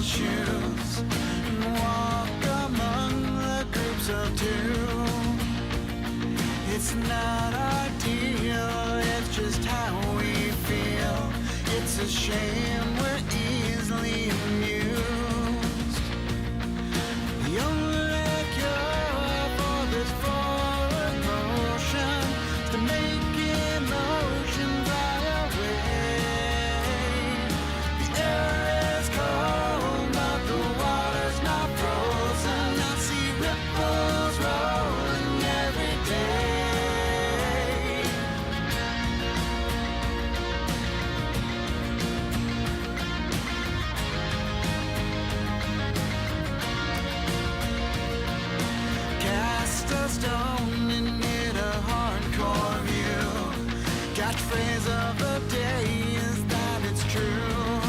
shoes and walk among the groups of two. It's not ideal, it's just how we feel. It's a shame we're easily amused. The only cure for this forward motion is to make emotion fly away. The air is cold, but the water's not frozen. I see ripples rolling every day. Cast a stone and hit a hardcore view. Catchphrase of the day is that it's true.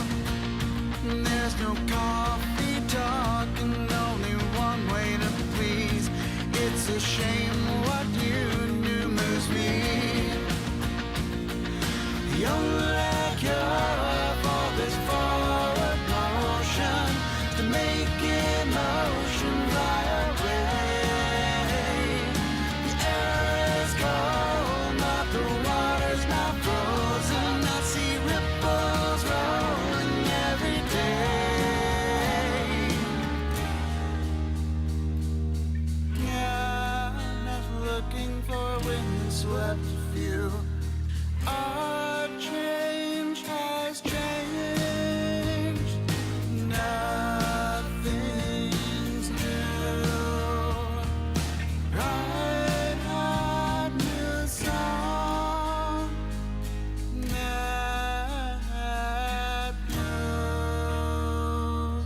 There's no coffee talk and only one way to please. It's a shame what you do moves me. The only cure for this forward motion is to make emotion fly away. The air is cold, but the water's not frozen. I see ripples rolling every day. Yeah, not looking for a windswept view. Our change has changed. Nothing's new. Right heart, new song. Mad blues.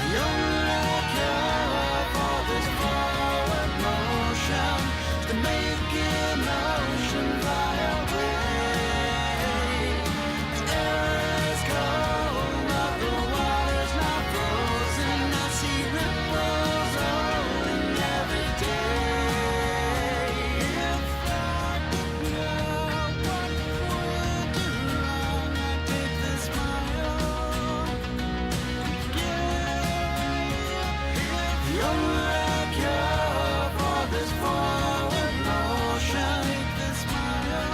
The only cure for this forward motion is to make emotion fly away. The air is cold, but the water's not frozen. I see ripples rolling every day. If I could know what we'll do wrong, I'd take this smile. The only cure for this forward motion is this smile.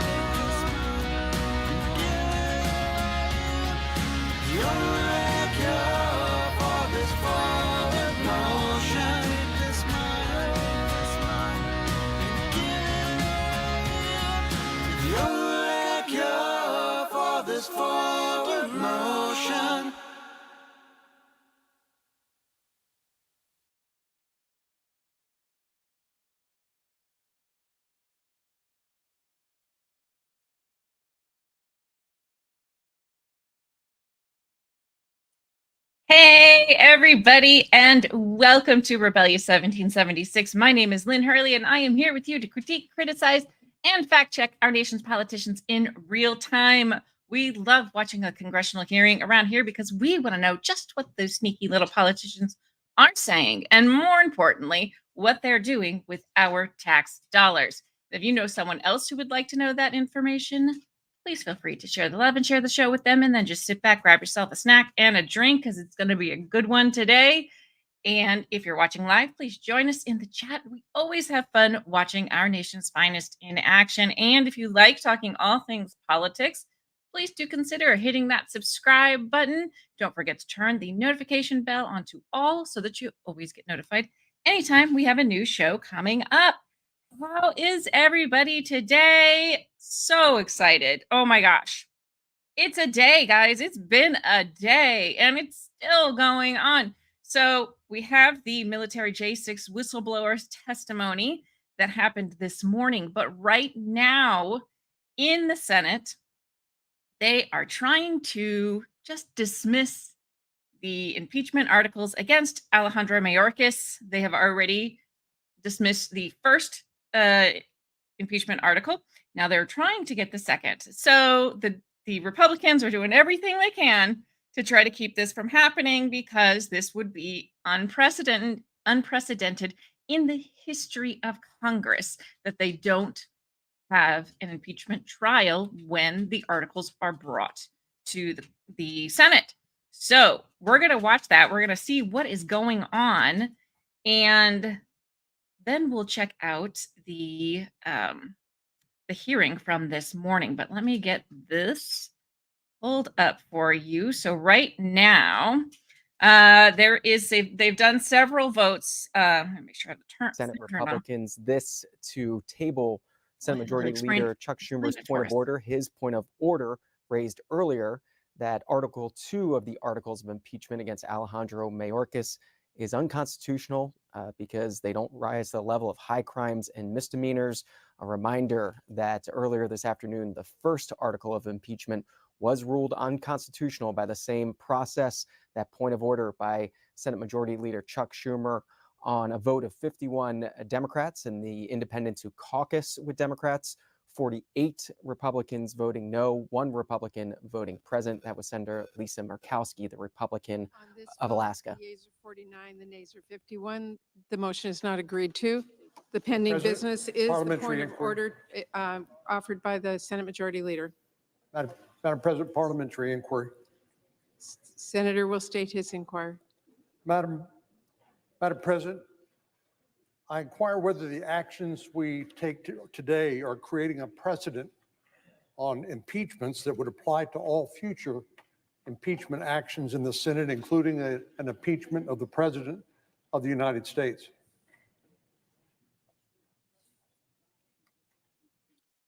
The only cure for this forward motion is this smile. The only cure for this forward motion. Hey, everybody, and welcome to Rebellious 1776. My name is Lynn Hurley, and I am here with you to critique, criticize, and fact check our nation's politicians in real time. We love watching a congressional hearing around here because we want to know just what those sneaky little politicians are saying, and more importantly, what they're doing with our tax dollars. If you know someone else who would like to know that information, please feel free to share the love and share the show with them, and then just sit back, grab yourself a snack and a drink because it's going to be a good one today. And if you're watching live, please join us in the chat. We always have fun watching our nation's finest in action. And if you like talking all things politics, please do consider hitting that subscribe button. Don't forget to turn the notification bell onto all so that you always get notified anytime we have a new show coming up. How is everybody today? So excited. Oh my gosh. It's a day, guys. It's been a day and it's still going on. So we have the military J6 whistleblowers testimony that happened this morning. But right now in the Senate, they are trying to just dismiss the impeachment articles against Alejandro Mayorkas. They have already dismissed the first impeachment article. Now they're trying to get the second. So the Republicans are doing everything they can to try to keep this from happening because this would be unprecedented in the history of Congress that they don't have an impeachment trial when the articles are brought to the Senate. So we're going to watch that. We're going to see what is going on. And then we'll check out the hearing from this morning. But let me get this pulled up for you. So right now, they've done several votes. Let me make sure I have the turn. Senate Republicans this to table Senate Majority Leader Chuck Schumer's point of order. His point of order raised earlier that Article 2 of the Articles of Impeachment against Alejandro Mayorkas is unconstitutional because they don't rise to the level of high crimes and misdemeanors. A reminder that earlier this afternoon, the first article of impeachment was ruled unconstitutional by the same process. That point of order by Senate Majority Leader Chuck Schumer on a vote of 51 Democrats and the independents who caucus with Democrats, 48 Republicans voting no, 1 Republican voting present. That was Senator Lisa Murkowski, the Republican of Alaska. The yeas are 49, the nays are 51. The motion is not agreed to. The pending business is the point of order offered by the Senate Majority Leader. Madam President, parliamentary inquiry. Senator will state his inquiry. Madam President, I inquire whether the actions we take today are creating a precedent on impeachments that would apply to all future impeachment actions in the Senate, including an impeachment of the President of the United States.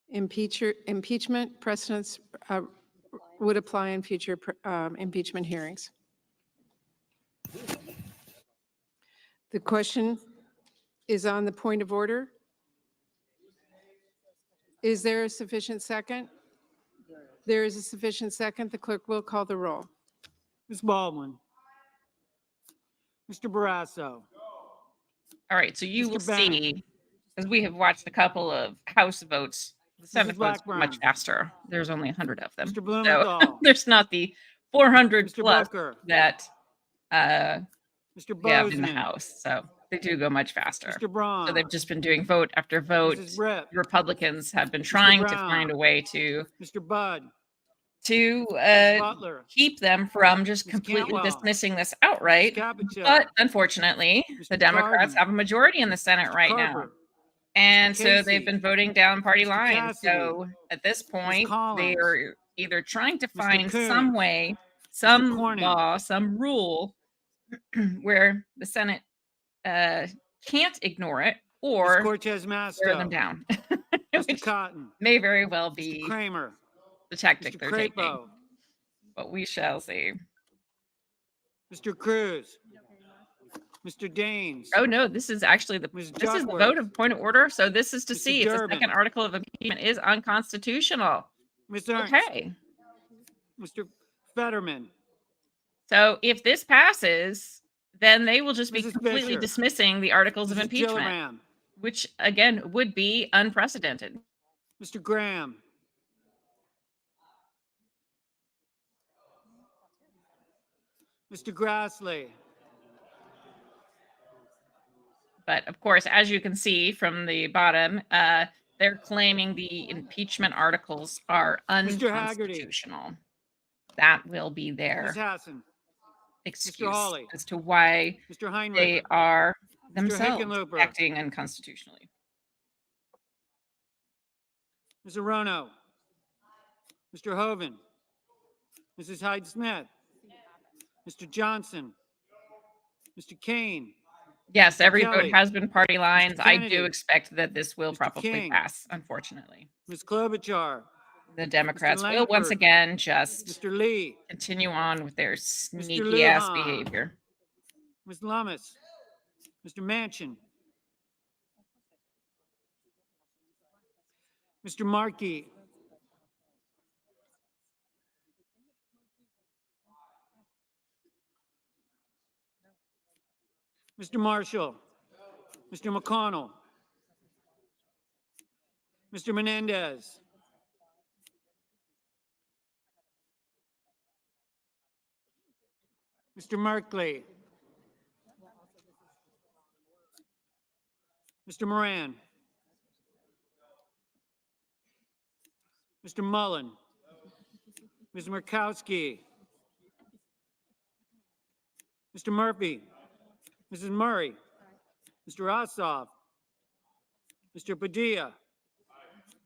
Impeachment precedents would apply in future impeachment hearings. The question is on the point of order. Is there a sufficient second? There is a sufficient second. The clerk will call the roll. Ms. Baldwin. Mr. Barrasso. All right, so you Mr. will Bennett. see, as we have watched a couple of House votes, the Senate votes Blackburn. much faster. There's only 100 of them. Mr. So Blumenthal. there's not the 400 Mr. plus Booker. that Mr. we have in the Bozeman. House. So they do go much faster. Mr. Braun. So they've just been doing vote after vote. Mrs. Britt. Republicans have been trying to Brown. find a way to Mr. Budd. to keep them from just Ms. completely Cantwell. dismissing this outright. Ms. Capito. But unfortunately, the Mr. Democrats Cardin. have a majority in the Senate right now. Carper. And so they've Casey. been voting down party Mr. lines. Cassidy. So at this point, they Collins. are either trying to Mr. find Coons. some way, some Cornyn. law, some rule where the Senate can't ignore it Ms. or Cortez tear Masto. them down, Mr. which Cotton. may very well Mr. be Kramer. the tactic Mr. they're taking. Crapo. But we shall see. Mr. Cruz. Mr. Daines. Oh no, this is actually Ms. this is the Duckworth. vote of point of order. So this is to Mr. see if the Durbin. second article of impeachment is unconstitutional. Ms. Ernst. Okay. Mr. Fetterman. So if this passes, then they will just be Mrs. completely Fisher. dismissing the articles of Mrs. impeachment, Gilliram. which again would be unprecedented. Mr. Graham. Mr. Grassley. But of course, as you can see from the bottom, they're claiming the impeachment articles are Mr. Haggerty. unconstitutional. That will be Ms. their Hassan. excuse Hawley. as to why Mr. Heinrich. they are Mr. themselves Hickenlooper. acting unconstitutionally. Ms. Arono. Mr. Hoven. Mrs. Hyde Smith. Mr. Johnson. Mr. Kane. Yes, Mr. every Kelly. vote has been party lines. I do Kennedy. expect that this will Mr. probably King. pass, unfortunately. Ms. Klobuchar. The Democrats will once Langford. again just Mr. Lee. continue on with their Lujan. sneaky ass behavior. Ms. Lummis, Mr. Manchin, Mr. Markey, Mr. Marshall, Mr. McConnell, Mr. Menendez, Mr. Merkley, Mr. Moran, Mr. Mullen, Ms. Murkowski, Mr. Murphy, Mrs. Murray, Mr. Ossoff, Mr. Padilla,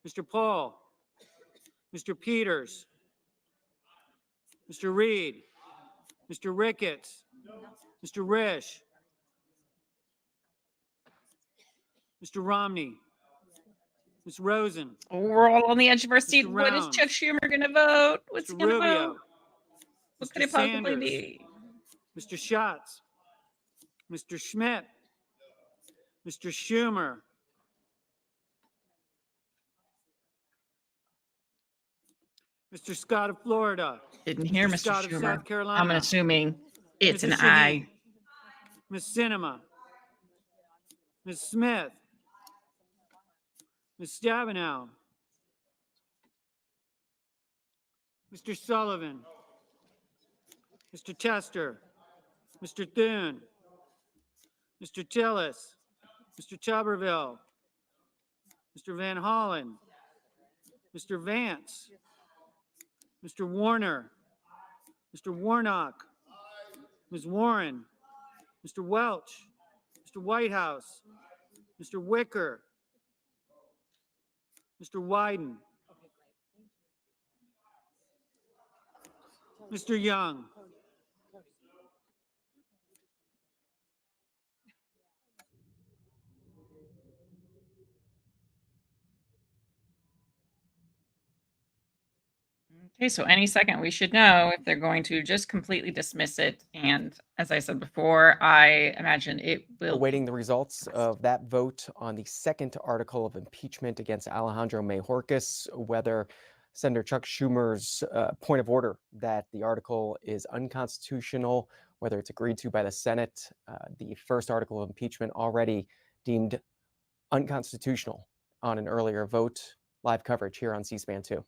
Mr. Paul, Mr. Peters, Mr. Reed, Mr. Ricketts, Mr. Risch, Mr. Romney, Ms. Rosen, We're all on the edge of our seat. Mr. What is Rounds, Chuck Schumer going to vote? What's he Mr. going to Rubio, vote? What Mr. could it possibly Sanders, be? Mr. Schatz, Mr. Schmidt, Mr. Schumer, Mr. Scott of Florida, Didn't hear Mr. Scott of Schumer. South Carolina, I'm assuming it's an Mrs. aye. Shaheen, Ms. Sinema, Ms. Smith, Ms. Stabenow, Mr. Sullivan, Mr. Tester, Mr. Thune, Mr. Tillis, Mr. Tuberville, Mr. Van Hollen, Mr. Vance, Mr. Warner, Mr. Warnock, Ms. Warren, Mr. Welch, Mr. Whitehouse, Mr. Wicker, Mr. Wyden, Mr. Young, Okay, so any second we should know if they're going to just completely dismiss it. And as I said before, I imagine it will. Awaiting the results of that vote on the second article of impeachment against Alejandro Mayorkas, whether Senator Chuck Schumer's point of order that the article is unconstitutional, whether it's agreed to by the Senate. The first article of impeachment already deemed unconstitutional on an earlier vote. Live coverage here on C-SPAN 2.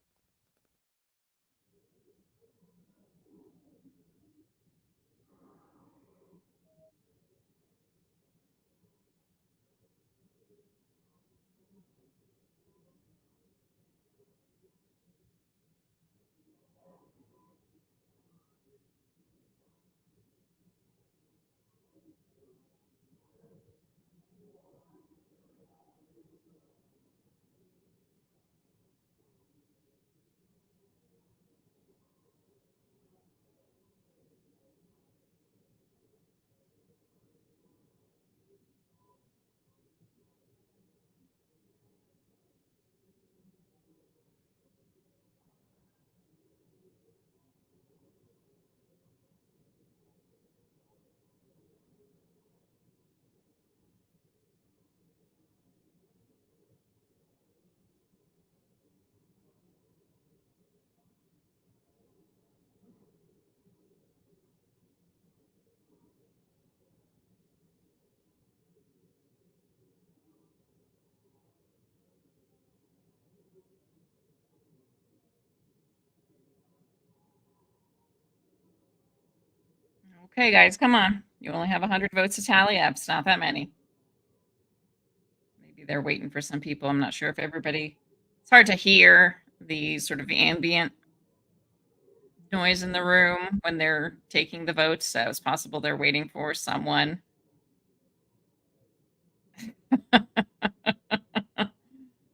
Okay, guys, come on. You only have 100 votes to tally up. It's not that many. Maybe they're waiting for some people. I'm not sure if everybody. It's hard to hear the sort of ambient noise in the room when they're taking the votes. So it's possible they're waiting for someone.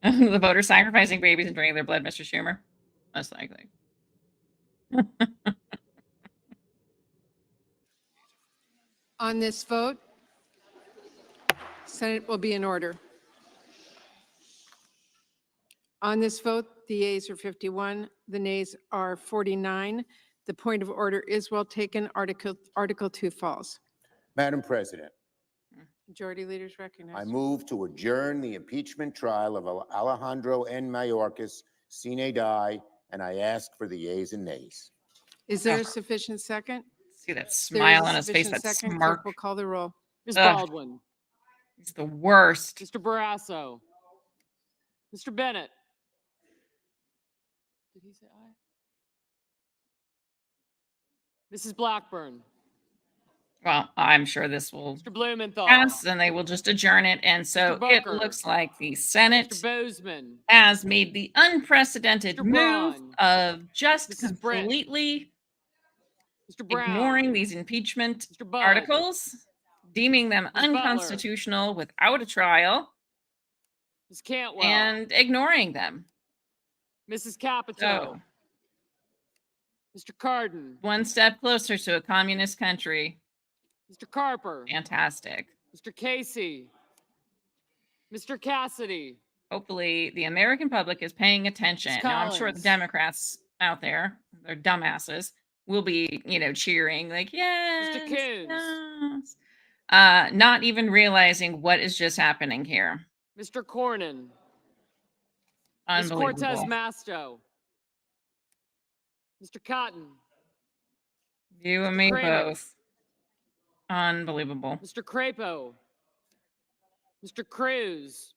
The voters sacrificing babies and drinking their blood, Mr. Schumer. Most likely. On this vote, Senate will be in order. On this vote, the yeas are 51, the nays are 49. The point of order is well taken. Article 2 falls. Madam President, Majority Leader's recognized. I move to adjourn the impeachment trial of Alejandro N. Mayorkas, sine die, and I ask for the yeas and nays. Is there a sufficient second? See that There is smile a on his face, sufficient that second. smirk. Clerk will call the roll. Ms. Ugh. Baldwin, It's the worst. Mr. Barrasso, Mr. Bennett. Did he say aye? Mrs. Blackburn, Well, I'm sure this will Mr. Blumenthal, pass and they will just adjourn it. And so Mr. it Booker. looks like the Senate Mr. Bozeman, has made the unprecedented Mr. move Braun. of just Mrs. Brent. completely Mr. Brown, ignoring these impeachment Mr. Budd, articles, deeming them Ms. Butler. unconstitutional without a trial, Ms. Cantwell, and ignoring them. Mrs. Capito, So, Mr. Cardin, one step closer to a communist country. Mr. Carper, Fantastic. Mr. Casey, Mr. Cassidy, Hopefully, the American public is paying attention. Now, I'm sure the Collins. Democrats out there, they're dumbasses, will be, cheering like, yes, Coons. yes. Not even realizing what is just happening here. Mr. Cornyn, Ms. Cortez Unbelievable. Masto, Mr. Cotton, You and me Kramer. both. Unbelievable. Mr. Crapo, Mr. Cruz,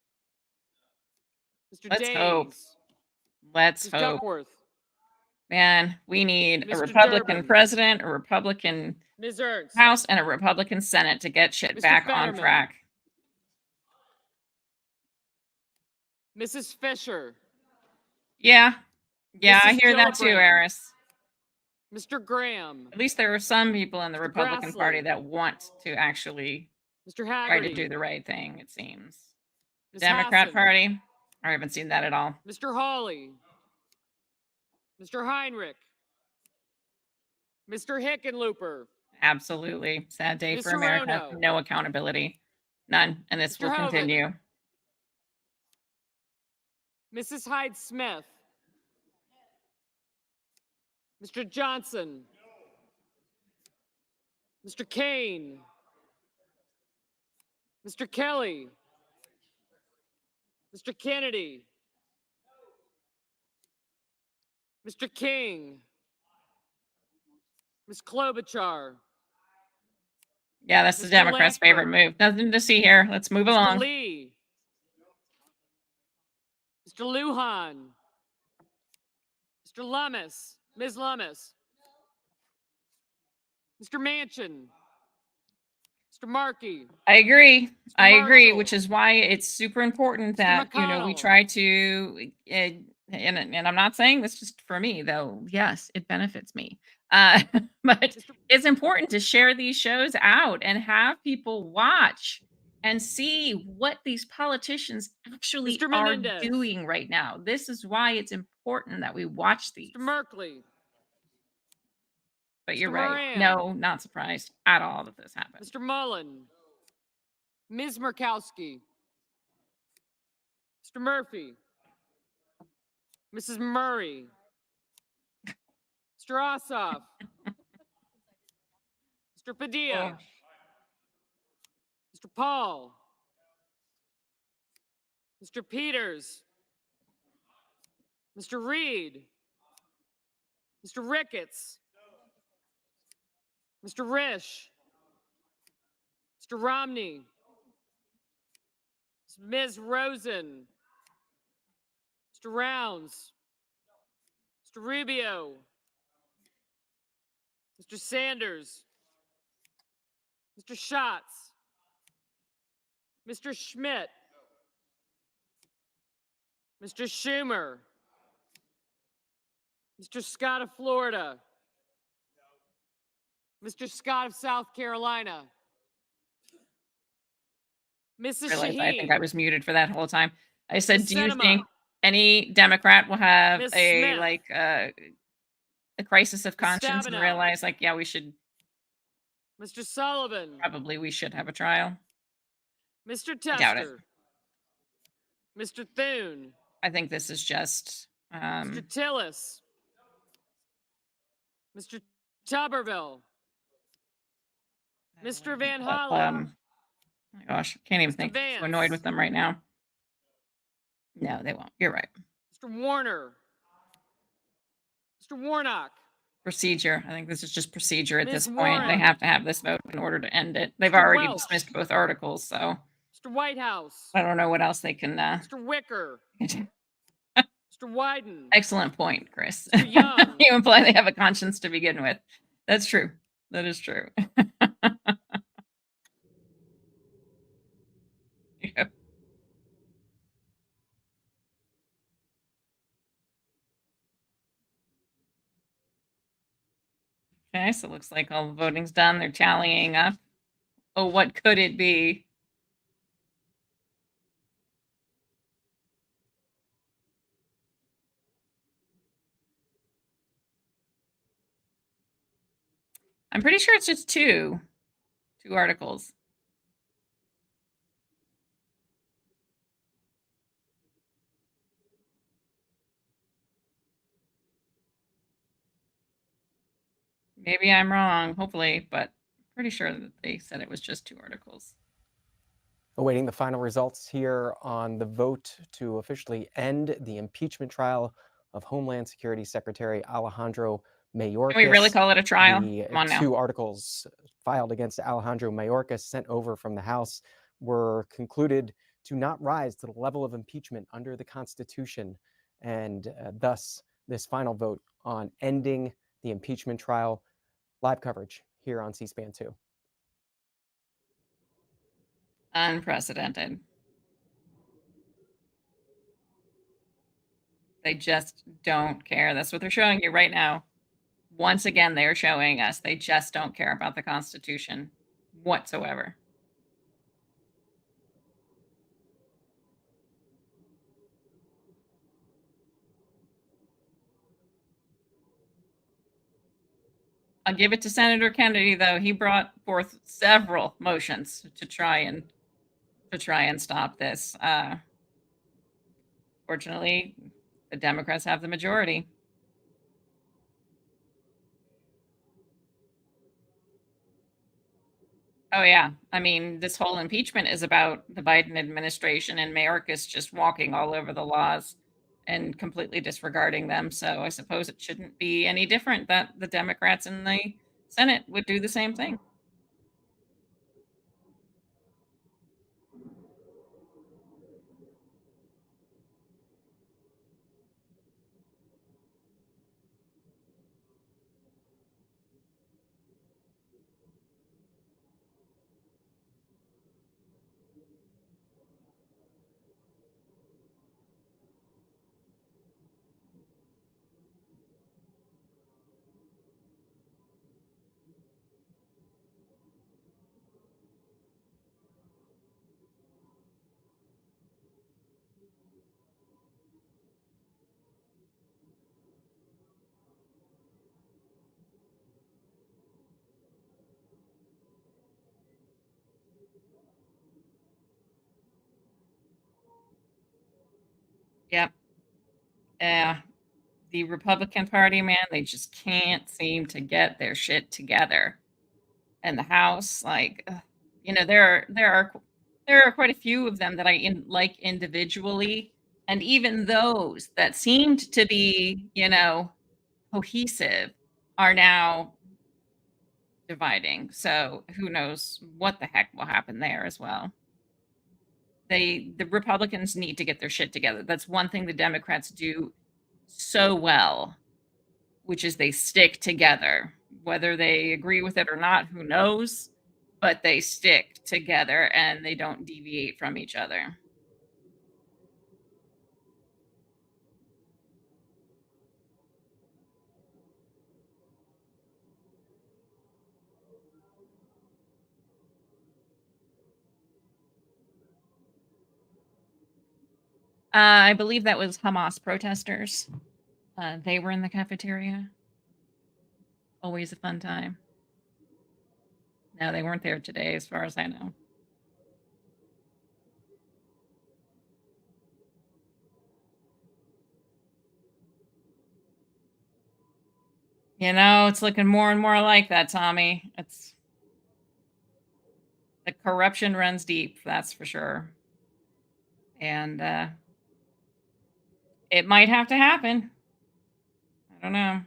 Mr. Let's Daines, hope. Let's Ms. hope. Duckworth, Man, we need a Mr. Republican Durbin. president, a Republican Ms. Ernst, House, and a Republican Senate to get shit Mr. back on Fetterman. track. Mrs. Fisher, Yeah. Yeah, I Mrs. hear that too, Gillibrand. Eris. Mr. Graham, At least there are some people in the Mr. Republican Party Grassley. that want to actually Mr. try Haggerty, to do the right thing, it seems. Ms. Democrat Hassan, Party, I haven't seen that at all. Mr. Hawley, Mr. Heinrich, Mr. Hickenlooper, Absolutely. Sad day for Mr. America. Rono. No accountability. None. And this Mr. will Hoven. continue. Mrs. Hyde Smith, Mr. Johnson, Mr. Kane, Mr. Kelly, Mr. Kennedy, Mr. King, Ms. Klobuchar, Yeah, that's the Mr. Democrats' favorite Lankford. move. Nothing to see here. Let's move Mr. along. Lee, Mr. Lujan, Mr. Lummis, Ms. Lummis, Mr. Manchin, Mr. Markey, I agree. I agree, Marshall. which is why it's super important that, we McConnell. try to, and I'm not saying this just for me, though. Yes, it benefits me. But Mr. it's important to share these shows out and have people watch and see what these politicians actually Mr. are Menendez. doing right now. This is why it's important that we watch these. Mr. Merkley, But you're Mr. right. Moran. No, not surprised at all that this happened. Mr. Mullen, Ms. Murkowski, Mr. Murphy, Mrs. Murray, Mr. Ossoff, Mr. Padilla, Mr. Paul, Mr. Peters, Mr. Reed, Mr. Ricketts, Mr. Risch, Mr. Romney, Ms. Rosen, Mr. Rounds, Mr. Rubio, Mr. Sanders, Mr. Schatz, Mr. Schmidt, Mr. Schumer, Mr. Scott of Florida, Mr. Scott of South Carolina, Mrs. Realized I think Shaheen, I was muted for that whole time. I said, Ms. do you Sinema. think any Democrat will have Ms. a Smith. a crisis of Ms. conscience and Stabenow. realize like, yeah, we should Mr. Sullivan, we should have a trial? Mr. I doubt it. Tester, Mr. Thune, I think this is just Mr. Tillis, Mr. Tuberville, Mr. Van Hollen. Oh my gosh, can't even Mr. think. I'm so Vance. annoyed with them right now. No, they won't. You're right. Mr. Warner. Mr. Warnock. Procedure. I think this is just procedure at Ms. this point. They Warren. have to have this vote in order to end it. They've Mr. already Welch. dismissed both articles, so Mr. Whitehouse. I don't know what else they can. Mr. Wicker. Mr. Wyden. Excellent point, Chris. Mr. Young. You imply they have a conscience to begin with. That's true. That is true. Yep. Okay, so it looks like all the voting's done. They're tallying up. Oh, what could it be? I'm pretty sure it's just two articles. Maybe I'm wrong, hopefully, but pretty sure that they said it was just two articles. Awaiting the final results here on the vote to officially end the impeachment trial of Homeland Security Secretary Alejandro Mayorkas. Can we really call it a trial? The Come on now. two articles filed against Alejandro Mayorkas sent over from the House were concluded to not rise to the level of impeachment under the Constitution, and thus this final vote on ending the impeachment trial. Live coverage here on C-SPAN 2. Unprecedented. They just don't care. That's what they're showing you right now. Once again, they're showing us they just don't care about the Constitution whatsoever. I'll give it to Senator Kennedy, though. He brought forth several motions to try and stop this. Fortunately, the Democrats have the majority. Oh yeah, I mean, this whole impeachment is about the Biden administration and Mayorkas just walking all over the laws and completely disregarding them. So I suppose it shouldn't be any different that the Democrats in the Senate would do the same thing. Yep. Yeah. The Republican Party, man, they just can't seem to get their shit together. And the House, like, you know, there are quite a few of them that I like individually, and even those that seemed to be, you know, cohesive are now dividing. So who knows what the heck will happen there as well. The Republicans need to get their shit together. That's one thing the Democrats do so well, which is they stick together. Whether they agree with it or not, who knows? But they stick together and they don't deviate from each other. I believe that was Hamas protesters. They were in the cafeteria. Always a fun time. No, they weren't there today, as far as I know. You know, it's looking more and more like that, Tommy. The corruption runs deep, that's for sure. And it might have to happen. I don't know.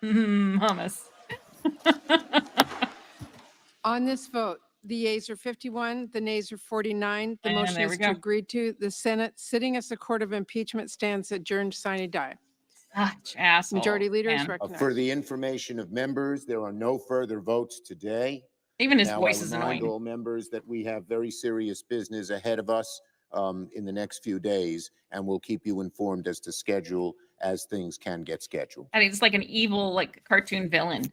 Hummus. On this vote, the yeas are 51, the nays are 49. The And motion there we is to go. agree to. The Senate, sitting as the court of impeachment, stands adjourned, sine die. Such asshole. Majority Leader is man. For recognized. the information of members, there are no further votes today. Even his Now, voice I is remind annoying. all members that we have very serious business ahead of us in the next few days, and we'll keep you informed as to schedule as things can get scheduled. I mean, it's like an evil, like cartoon villain.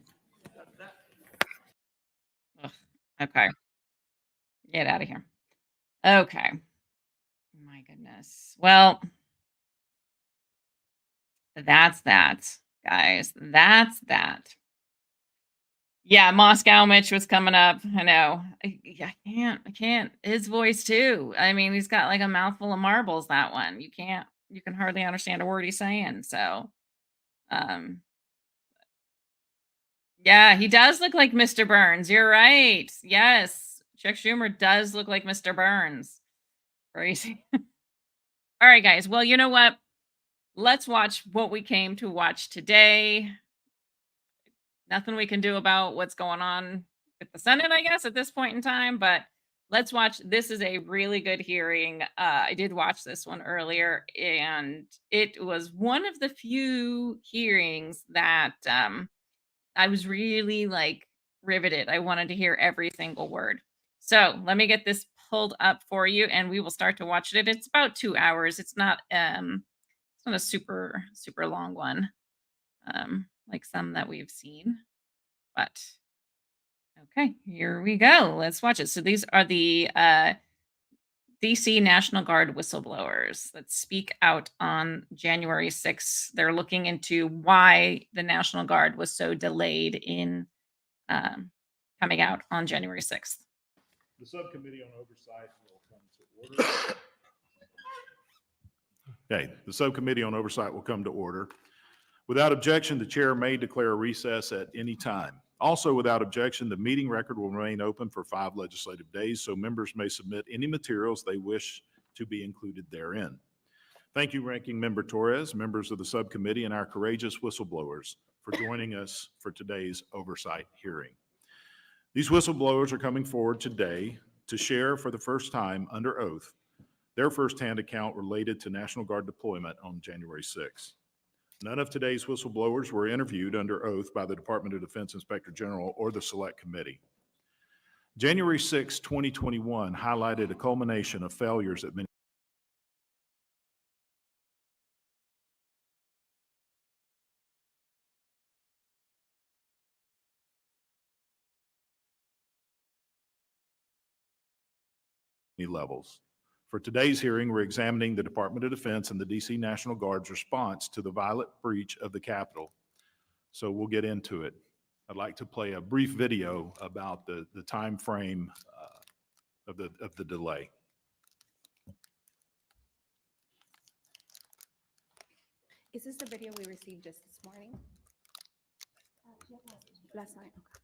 Ugh, okay. Get out of here. Okay. My goodness. Well, that's that, guys. That's that. Yeah, Moscow Mitch was coming up. I know. I can't. His voice too. I mean, he's got like a mouthful of marbles, that one. You can hardly understand a word he's saying. So, yeah, he does look like Mr. Burns. You're right. Yes. Chuck Schumer does look like Mr. Burns. Crazy. All right, guys. Well, you know what? Let's watch what we came to watch today. Nothing we can do about what's going on with the Senate, I guess, at this point in time, but let's watch. This is a really good hearing. I did watch this one earlier, and it was one of the few hearings that I was really like riveted. I wanted to hear every single word. So let me get this pulled up for you, and we will start to watch it. It's about 2 hours. It's not a super long one. Like some that we've seen, but okay, here we go. Let's watch it. So these are the DC National Guard whistleblowers that speak out on January 6th. They're looking into why the National Guard was so delayed in coming out on January 6th. The Subcommittee on Oversight will come to order. Okay, the Subcommittee on Oversight will come to order. Without objection, the chair may declare a recess at any time. Also, without objection, the meeting record will remain open for 5 legislative days, so members may submit any materials they wish to be included therein. Thank you, Ranking Member Torres, members of the subcommittee, and our courageous whistleblowers for joining us for today's oversight hearing. These whistleblowers are coming forward today to share for the first time under oath their firsthand account related to National Guard deployment on January 6th. None of today's whistleblowers were interviewed under oath by the Department of Defense Inspector General or the Select Committee. January 6, 2021 highlighted a culmination of failures at many levels. For today's hearing, we're examining the Department of Defense and the DC National Guard's response to the violent breach of the Capitol. So we'll get into it. I'd like to play a brief video about the time frame of the delay. Is this the video we received just this morning? Last night, okay.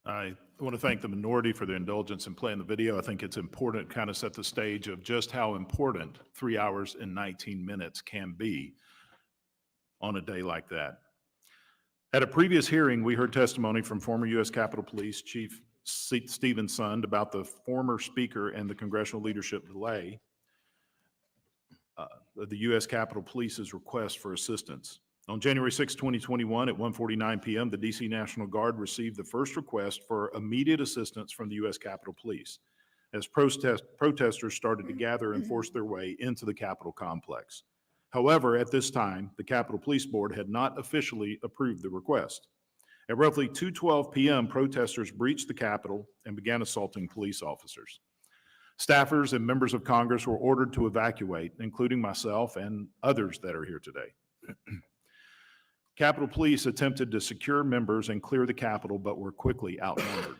I want to thank the minority for their indulgence in playing the video. I think it's important to kind of set the stage of just how important 3 hours and 19 minutes can be on a day like that. At a previous hearing, we heard testimony from former U.S. Capitol Police Chief Stephen Sund about the former Speaker and the congressional leadership delay of the U.S. Capitol Police's request for assistance. On January 6, 2021, at 1:49 p.m., the D.C. National Guard received the first request for immediate assistance from the U.S. Capitol Police as protesters started to gather and force their way into the Capitol complex. However, at this time, the Capitol Police Board had not officially approved the request. At roughly 2:12 p.m., protesters breached the Capitol and began assaulting police officers. Staffers and members of Congress were ordered to evacuate, including myself and others that are here today. Capitol Police attempted to secure members and clear the Capitol, but were quickly outnumbered.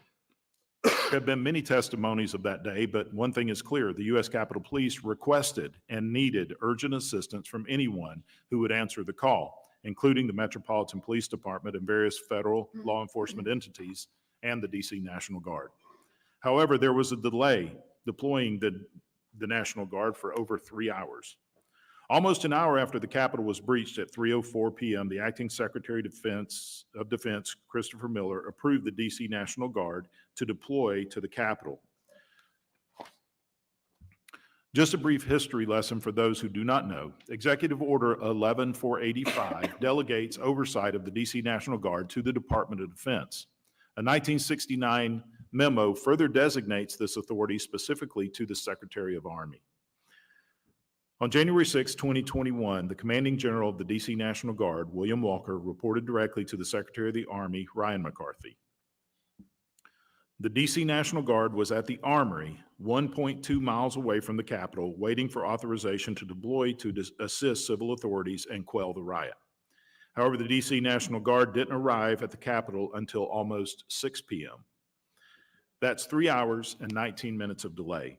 There have been many testimonies of that day, but one thing is clear. The U.S. Capitol Police requested and needed urgent assistance from anyone who would answer the call, including the Metropolitan Police Department and various federal law enforcement entities and the D.C. National Guard. However, there was a delay deploying the National Guard for over 3 hours. Almost an hour after the Capitol was breached at 3:04 p.m., the Acting Secretary of Defense, Christopher Miller, approved the D.C. National Guard to deploy to the Capitol. Just a brief history lesson for those who do not know. Executive Order 11485 delegates oversight of the D.C. National Guard to the Department of Defense. A 1969 memo further designates this authority specifically to the Secretary of Army. On January 6, 2021, the commanding general of the D.C. National Guard, William Walker, reported directly to the Secretary of the Army, Ryan McCarthy. The D.C. National Guard was at the Armory, 1.2 miles away from the Capitol, waiting for authorization to deploy to assist civil authorities and quell the riot. However, the D.C. National Guard didn't arrive at the Capitol until almost 6 p.m. That's 3 hours and 19 minutes of delay.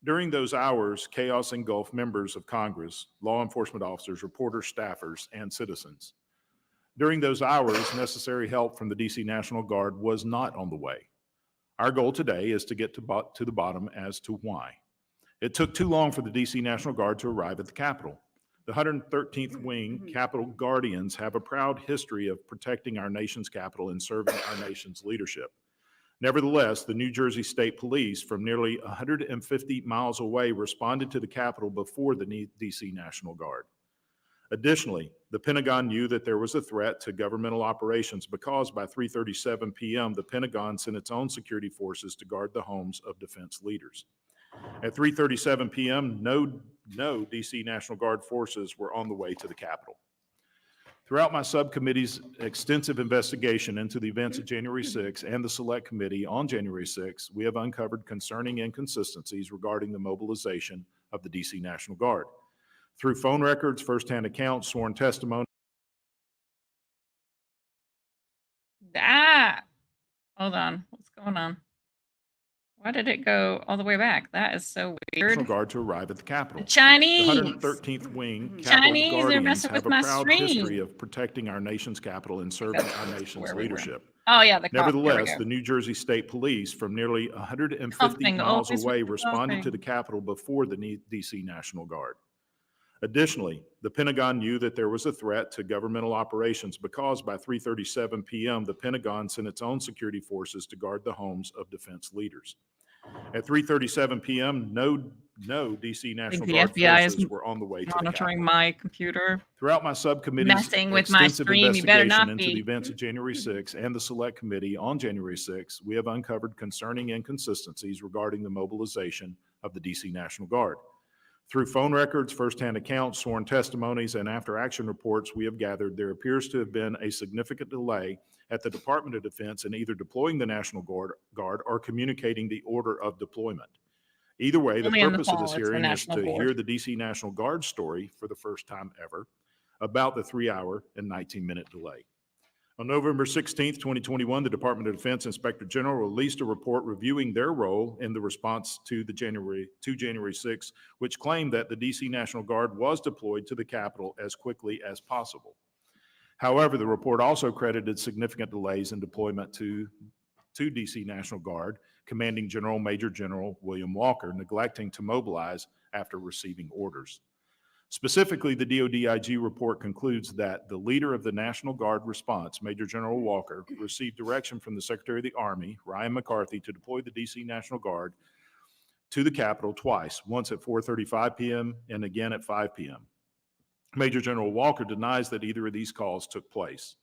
During those hours, chaos engulfed members of Congress, law enforcement officers, reporters, staffers, and citizens. During those hours, necessary help from the D.C. National Guard was not on the way. Our goal today is to get to the bottom as to why. It took too long for the D.C. National Guard to arrive at the Capitol. The 113th Wing Capitol Guardians have a proud history of protecting our nation's Capitol and serving our nation's leadership. Nevertheless, the New Jersey State Police from nearly 150 miles away responded to the Capitol before the D.C. National Guard. Additionally, the Pentagon knew that there was a threat to governmental operations because by 3:37 p.m., the Pentagon sent its own security forces to guard the homes of defense leaders. At 3:37 p.m., no D.C. National Guard forces were on the way to the Capitol. Throughout my subcommittee's extensive investigation into the events of January 6 and the Select Committee on January 6, we have uncovered concerning inconsistencies regarding the mobilization of the D.C. National Guard. Through phone records, firsthand accounts, sworn testimony. Hold on. What's going on? Why did it go all the way back? That is so weird. National Guard to arrive at the Capitol. The Chinese. The 113th Wing Capitol Chinese are Guardians messing have with a my proud stream. history of protecting our nation's Capitol and serving our nation's leadership. Oh yeah, the cop. Nevertheless, the New Jersey State Police from nearly 150 Coughing, miles always away with the responded to coughing. the Capitol before the D.C. National Guard. Additionally, the Pentagon knew that there was a threat to governmental operations because by 3:37 p.m., the Pentagon sent its own security forces to guard the homes of defense leaders. At 3:37 p.m., no D.C. National the Guard FBI is forces were on the way to the monitoring Capitol. my computer. Throughout my subcommittee's Messing with my extensive stream, you better investigation not into be. the events of January 6 and the Select Committee on January 6, we have uncovered concerning inconsistencies regarding the mobilization of the D.C. National Guard. Through phone records, firsthand accounts, sworn testimonies, and after-action reports we have gathered, there appears to have been a significant delay at the Department of Defense in either deploying the National Guard or communicating the order of deployment. Either way, the Only in the purpose of fall, this it's the hearing is National to Guard. hear the D.C. National Guard story for the first time ever about the 3-hour and 19-minute delay. On November 16, 2021, the Department of Defense Inspector General released a report reviewing their role in the response to January 6, which claimed that the D.C. National Guard was deployed to the Capitol as quickly as possible. However, the report also credited significant delays in deployment to D.C. National Guard, Commanding General Major General William Walker neglecting to mobilize after receiving orders. Specifically, the DoD-IG report concludes that the leader of the National Guard response, Major General Walker, received direction from the Secretary of the Army, Ryan McCarthy, to deploy the DC National Guard to the Capitol twice, once at 4:35 p.m. and again at 5 p.m. Major General Walker denies that either of these calls took place.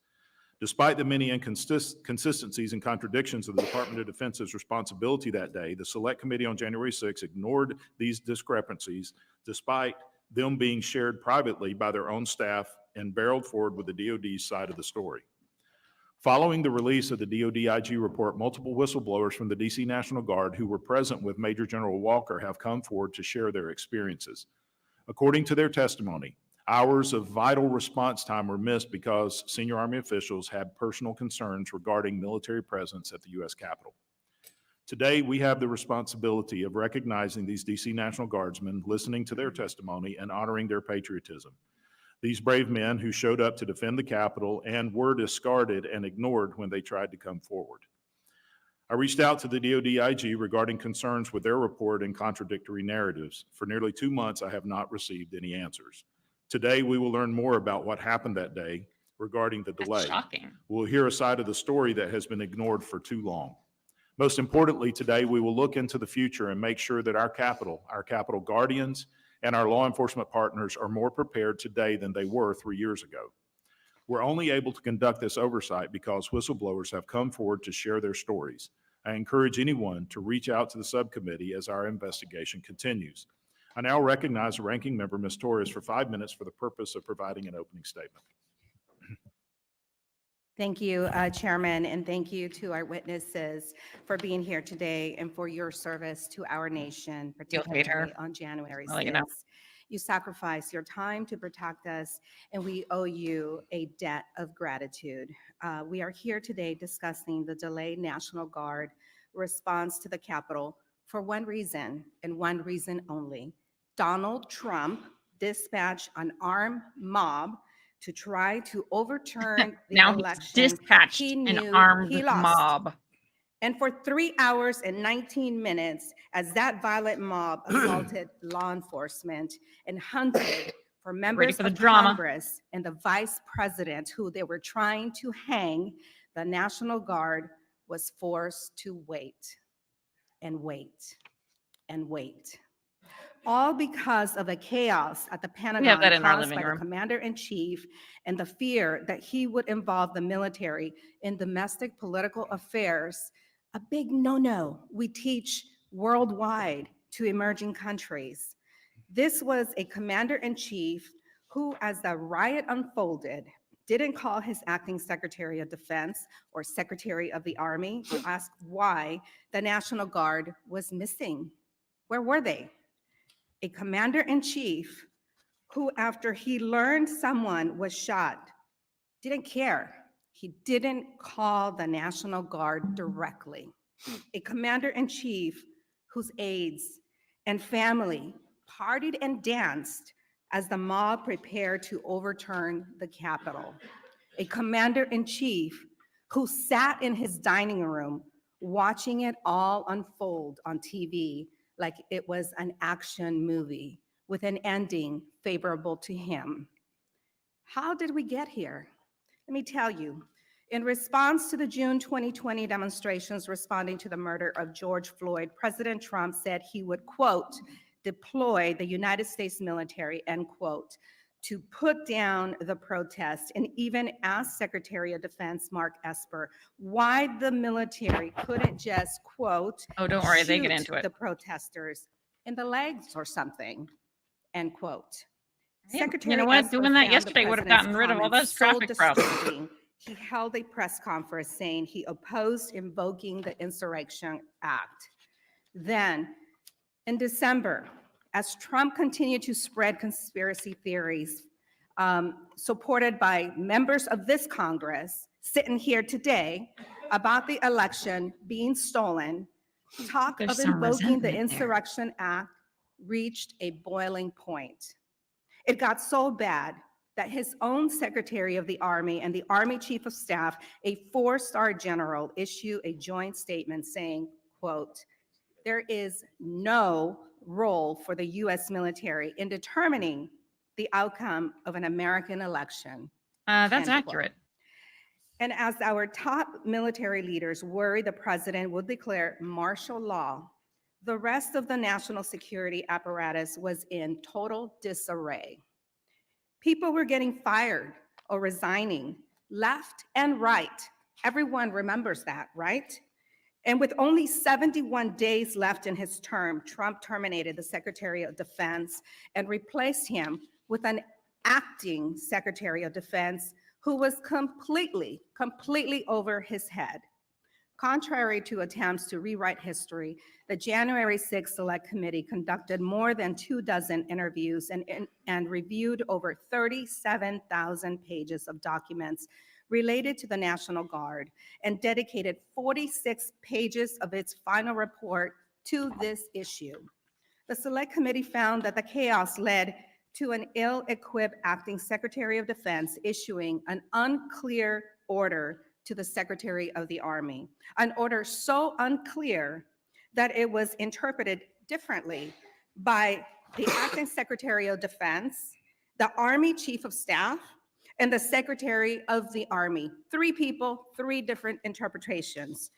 Despite the many inconsistencies and contradictions of the Department of Defense's responsibility that day, the Select Committee on January 6 ignored these discrepancies despite them being shared privately by their own staff and barreled forward with the DoD's side of the story. Following the release of the DoD-IG report, multiple whistleblowers from the DC National Guard who were present with Major General Walker have come forward to share their experiences. According to their testimony, hours of vital response time were missed because senior Army officials had personal concerns regarding military presence at the U.S. Capitol. Today, we have the responsibility of recognizing these DC National Guardsmen, listening to their testimony, and honoring their patriotism. These brave men who showed up to defend the Capitol and were discarded and ignored when they tried to come forward. I reached out to the DoD-IG regarding concerns with their report and contradictory narratives. For nearly 2 months, I have not received any answers. Today, we will learn more about what happened that day regarding the delay. That's shocking. We'll hear a side of the story that has been ignored for too long. Most importantly, today, we will look into the future and make sure that our Capitol guardians, and our law enforcement partners are more prepared today than they were 3 years ago. We're only able to conduct this oversight because whistleblowers have come forward to share their stories. I encourage anyone to reach out to the subcommittee as our investigation continues. I now recognize the ranking member, Ms. Torres, for 5 minutes for the purpose of providing an opening statement. Thank you, Chairman, and thank you to our witnesses for being here today and for your service to our nation, particularly on January 6th. You sacrificed your time to protect us, and we owe you a debt of gratitude. We are here today discussing the delayed National Guard response to the Capitol for one reason, and one reason only. Donald Trump dispatched an armed mob to try to overturn the now election. He's dispatched he an knew armed he lost. mob. And for 3 hours and 19 minutes, as that violent mob assaulted law enforcement and hunted for members of Congress and the vice president who they were trying to hang, the National Guard was forced to wait and wait and wait. All because of the chaos at the Pentagon caused by the commander-in-chief and the fear that he would involve the military in domestic political affairs, a big no-no we teach worldwide to emerging countries. This was a commander-in-chief who, as the riot unfolded, didn't call his acting Secretary of Defense or Secretary of the Army to ask why the National Guard was missing. Where were they? A commander-in-chief who, after he learned someone was shot, didn't care. He didn't call the National Guard directly. A commander-in-chief whose aides and family partied and danced as the mob prepared to overturn the Capitol. A commander-in-chief who sat in his dining room watching it all unfold on TV like it was an action movie with an ending favorable to him. How did we get here? Let me tell you. In response to the June 2020 demonstrations responding to the murder of George Floyd, President Trump said he would, quote, deploy the United States military, end quote, to put down the protest, and even asked Secretary of Defense Mark Esper why the military couldn't just, quote, oh, don't worry, they get into it, the protesters in the legs or something, end quote. Secretary you know what? Esper doing that yesterday would have gotten rid of all those traffic problems. He held a press conference saying he opposed invoking the Insurrection Act. Then, in December, as Trump continued to spread conspiracy theories supported by members of this Congress sitting here today about the election being stolen, talk of invoking the Insurrection Act reached a boiling point. It got so bad that his own Secretary of the Army and the Army Chief of Staff, a four-star general, issued a joint statement saying, quote, there is no role for the U.S. military in determining the outcome of an American election. That's End quote. accurate. And as our top military leaders worry the president will declare martial law, the rest of the national security apparatus was in total disarray. People were getting fired or resigning left and right. Everyone remembers that, right? And with only 71 days left in his term, Trump terminated the Secretary of Defense and replaced him with an acting Secretary of Defense who was completely over his head. Contrary to attempts to rewrite history, the January 6th Select Committee conducted more than 24 interviews and reviewed over 37,000 pages of documents related to the National Guard and dedicated 46 pages of its final report to this issue. The Select Committee found that the chaos led to an ill-equipped acting Secretary of Defense issuing an unclear order to the Secretary of the Army, an order so unclear that it was interpreted differently by the acting Secretary of Defense, the Army Chief of Staff, and the Secretary of the Army. 3 people, 3 different interpretations.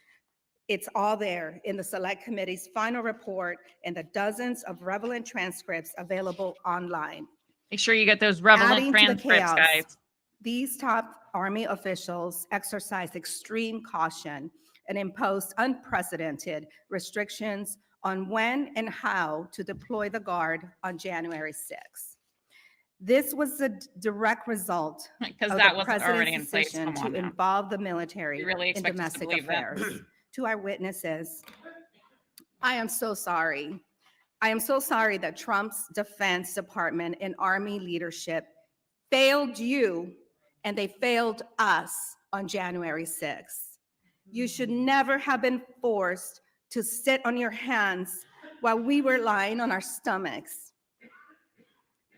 It's all there in the Select Committee's final report and the dozens of relevant transcripts available online. Make sure you get those relevant Adding to the transcripts, chaos, guys. these top Army officials exercised extreme caution and imposed unprecedented restrictions on when and how to deploy the Guard on January 6th. This was a direct result Because of that the wasn't already president's in place. decision Come on to now. involve the military You really in expect us to domestic believe that? affairs. To our witnesses, I am so sorry. I am so sorry that Trump's Defense Department and Army leadership failed you and they failed us on January 6th. You should never have been forced to sit on your hands while we were lying on our stomachs,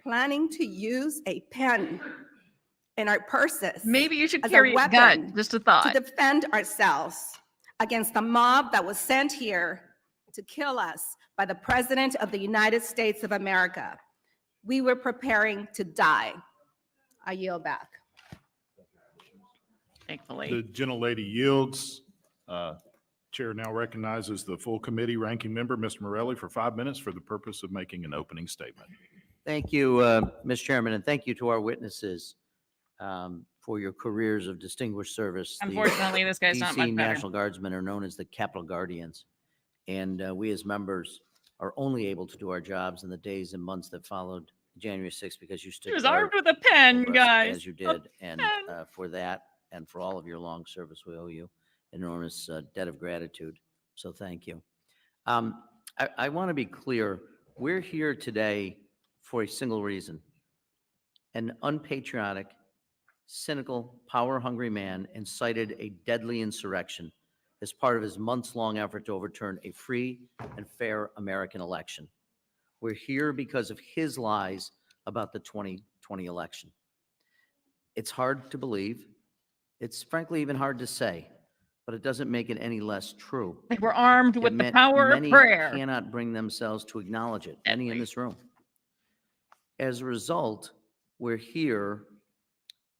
planning to use a pen in our purses. Maybe you should as a carry a weapon gun. Just a thought. to defend ourselves against the mob that was sent here to kill us by the President of the United States of America. We were preparing to die. I yield back. Thankfully. The gentlelady yields. Chair now recognizes the full committee ranking member, Mr. Morelli, for 5 minutes for the purpose of making an opening statement. Thank you, Mr. Chairman, and thank you to our witnesses for your careers of distinguished service. Unfortunately, this guy's not DC much better. National Guardsmen are known as the Capitol Guardians, and we as members are only able to do our jobs in the days and months that followed January 6th because you stood He was guard armed with a pen, over us guys. as you A did, and pen. for that and for all of your long service, we owe you an enormous debt of gratitude. So thank you. I want to be clear. We're here today for a single reason. An unpatriotic, cynical, power-hungry man incited a deadly insurrection as part of his months-long effort to overturn a free and fair American election. We're here because of his lies about the 2020 election. It's hard to believe. It's frankly even hard to say, but it doesn't make it any less true. They were armed Yet with the power of many prayer. cannot bring themselves to acknowledge it, any in this room. As a result, we're here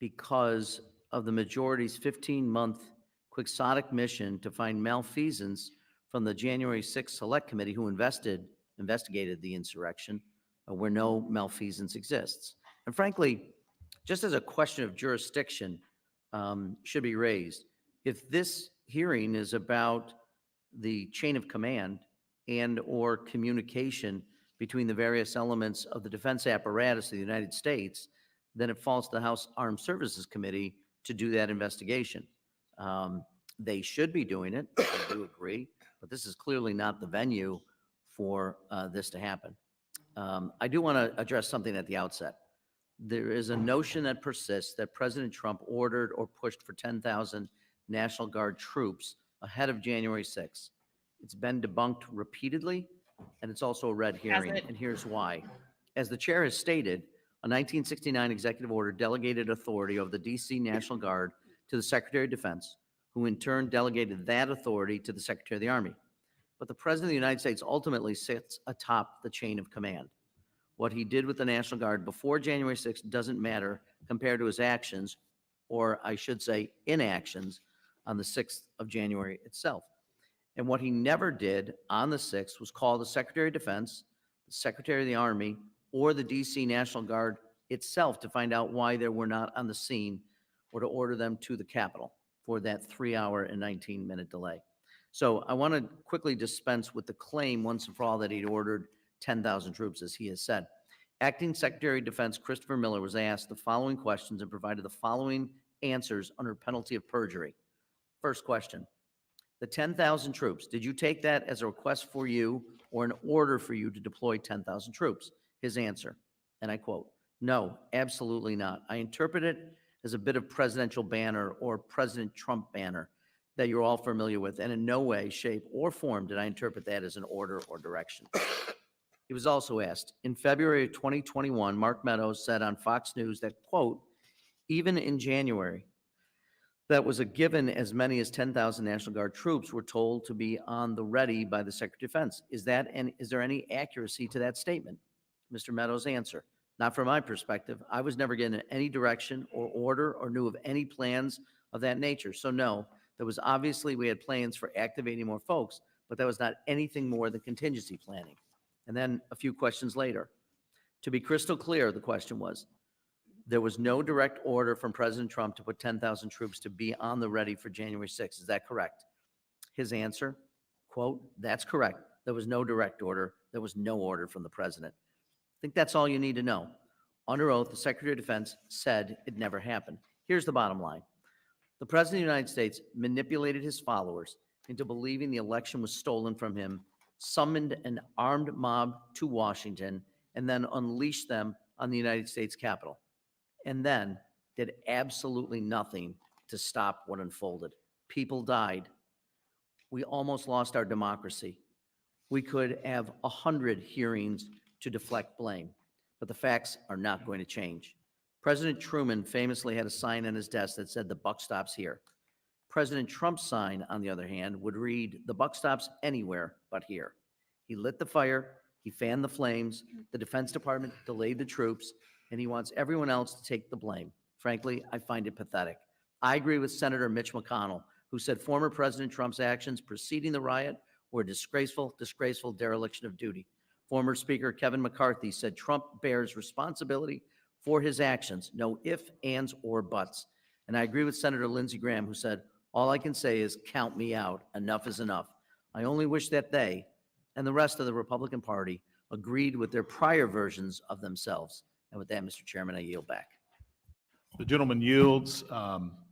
because of the majority's 15-month quixotic mission to find malfeasance from the January 6th Select Committee who investigated the insurrection where no malfeasance exists. And frankly, just as a question of jurisdiction should be raised, if this hearing is about the chain of command and or communication between the various elements of the defense apparatus of the United States, then it falls to the House Armed Services Committee to do that investigation. They should be doing it, I do agree, but this is clearly not the venue for this to happen. I do want to address something at the outset. There is a notion that persists that President Trump ordered or pushed for 10,000 National Guard troops ahead of January 6th. It's been debunked repeatedly, and it's also a red herring, and here's why. As the chair has stated, a 1969 executive order delegated authority of the DC National Guard to the Secretary of Defense, who in turn delegated that authority to the Secretary of the Army. But the President of the United States ultimately sits atop the chain of command. What he did with the National Guard before January 6th doesn't matter compared to his actions, or I should say inactions, on the 6th of January itself. And what he never did on the 6th was call the Secretary of Defense, the Secretary of the Army, or the DC National Guard itself to find out why they were not on the scene or to order them to the Capitol for that 3-hour and 19-minute delay. So I want to quickly dispense with the claim once and for all that he'd ordered 10,000 troops, as he has said. Acting Secretary of Defense Christopher Miller was asked the following questions and provided the following answers under penalty of perjury. First question, the 10,000 troops, did you take that as a request for you or an order for you to deploy 10,000 troops? His answer, and I quote, no, absolutely not. I interpret it as a bit of presidential banner or President Trump banner that you're all familiar with, and in no way, shape, or form did I interpret that as an order or direction. He was also asked, in February of 2021, Mark Meadows said on Fox News that, quote, even in January, that was a given as many as 10,000 National Guard troops were told to be on the ready by the Secretary of Defense. Is there any accuracy to that statement? Mr. Meadows' answer, not from my perspective. I was never given any direction or order or knew of any plans of that nature. So no, there was obviously, we had plans for activating more folks, but that was not anything more than contingency planning. And then a few questions later, to be crystal clear, the question was, there was no direct order from President Trump to put 10,000 troops to be on the ready for January 6th. Is that correct? His answer, quote, that's correct. There was no direct order. There was no order from the president. I think that's all you need to know. Under oath, the Secretary of Defense said it never happened. Here's the bottom line. The President of the United States manipulated his followers into believing the election was stolen from him, summoned an armed mob to Washington, and then unleashed them on the United States Capitol, and then did absolutely nothing to stop what unfolded. People died. We almost lost our democracy. We could have 100 hearings to deflect blame, but the facts are not going to change. President Truman famously had a sign on his desk that said, the buck stops here. President Trump's sign, on the other hand, would read, the buck stops anywhere but here. He lit the fire, he fanned the flames, the Defense Department delayed the troops, and he wants everyone else to take the blame. Frankly, I find it pathetic. I agree with Senator Mitch McConnell, who said former President Trump's actions preceding the riot were a disgraceful dereliction of duty. Former Speaker Kevin McCarthy said Trump bears responsibility for his actions, no ifs, ands, or buts. And I agree with Senator Lindsey Graham, who said, all I can say is count me out. Enough is enough. I only wish that they and the rest of the Republican Party agreed with their prior versions of themselves. And with that, Mr. Chairman, I yield back. The gentleman yields.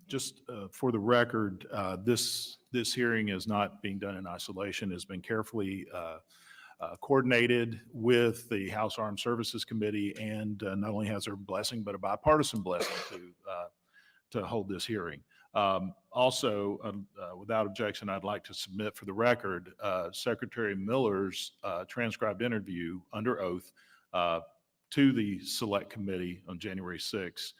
Just for the record, this hearing is not being done in isolation. It's been carefully coordinated with the House Armed Services Committee, and not only has their blessing, but a bipartisan blessing to hold this hearing. Also, without objection, I'd like to submit for the record Secretary Miller's transcribed interview under oath to the Select Committee on January 6th.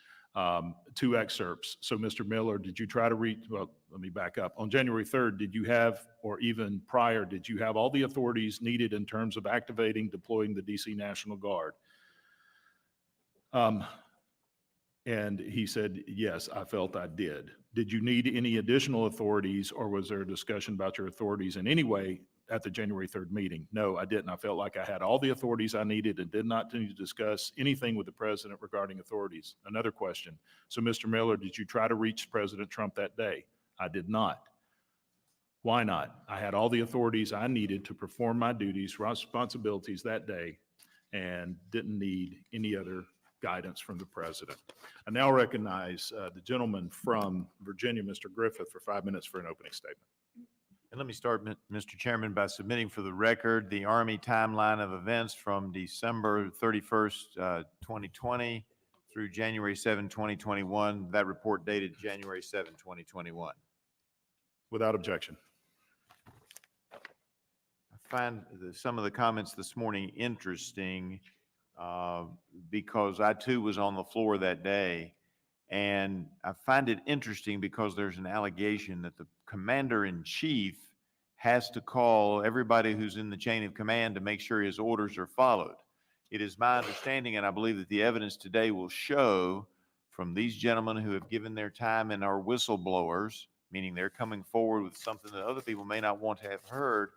2 excerpts. So, Mr. Miller, did you try to read, well, let me back up. On January 3rd, did you have, or even prior, did you have all the authorities needed in terms of activating, deploying the DC National Guard? And he said, yes, I felt I did. Did you need any additional authorities, or was there a discussion about your authorities in any way at the January 3rd meeting? No, I didn't. I felt like I had all the authorities I needed and did not need to discuss anything with the president regarding authorities. Another question. So, Mr. Miller, did you try to reach President Trump that day? I did not. Why not? I had all the authorities I needed to perform my duties, responsibilities that day, and didn't need any other guidance from the president. I now recognize the gentleman from Virginia, Mr. Griffith, for 5 minutes for an opening statement. And let me start, Mr. Chairman, by submitting for the record the Army timeline of events from December 31st, 2020 through January 7, 2021. That report dated January 7, 2021. Without objection. I find some of the comments this morning interesting because I too was on the floor that day. And I find it interesting because there's an allegation that the commander-in-chief has to call everybody who's in the chain of command to make sure his orders are followed. It is my understanding, and I believe that the evidence today will show from these gentlemen who have given their time and are whistleblowers, meaning they're coming forward with something that other people may not want to have heard,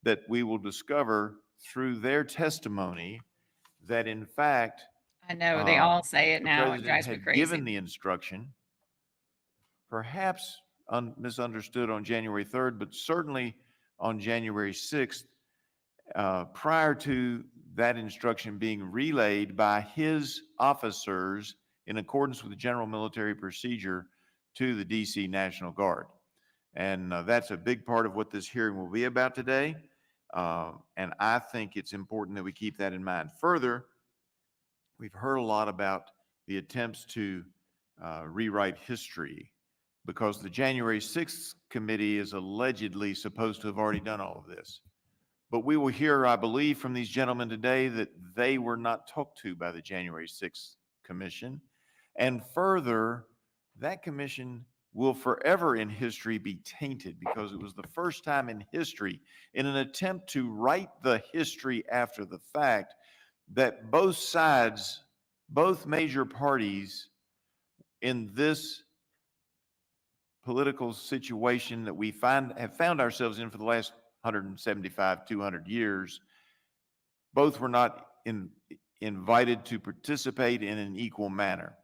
that we will discover through their testimony that in fact, I know they all say it the now. It president drives me had crazy. given the instruction, perhaps misunderstood on January 3rd, but certainly on January 6th, prior to that instruction being relayed by his officers in accordance with the general military procedure to the DC National Guard. And that's a big part of what this hearing will be about today. And I think it's important that we keep that in mind. Further, we've heard a lot about the attempts to rewrite history because the January 6th committee is allegedly supposed to have already done all of this. But we will hear, I believe, from these gentlemen today that they were not talked to by the January 6th commission. And further, that commission will forever in history be tainted because it was the first time in history, in an attempt to write the history after the fact, that both sides, both major parties in this political situation that we have found ourselves in for the last 175, 200 years, both were not invited to participate in an equal manner.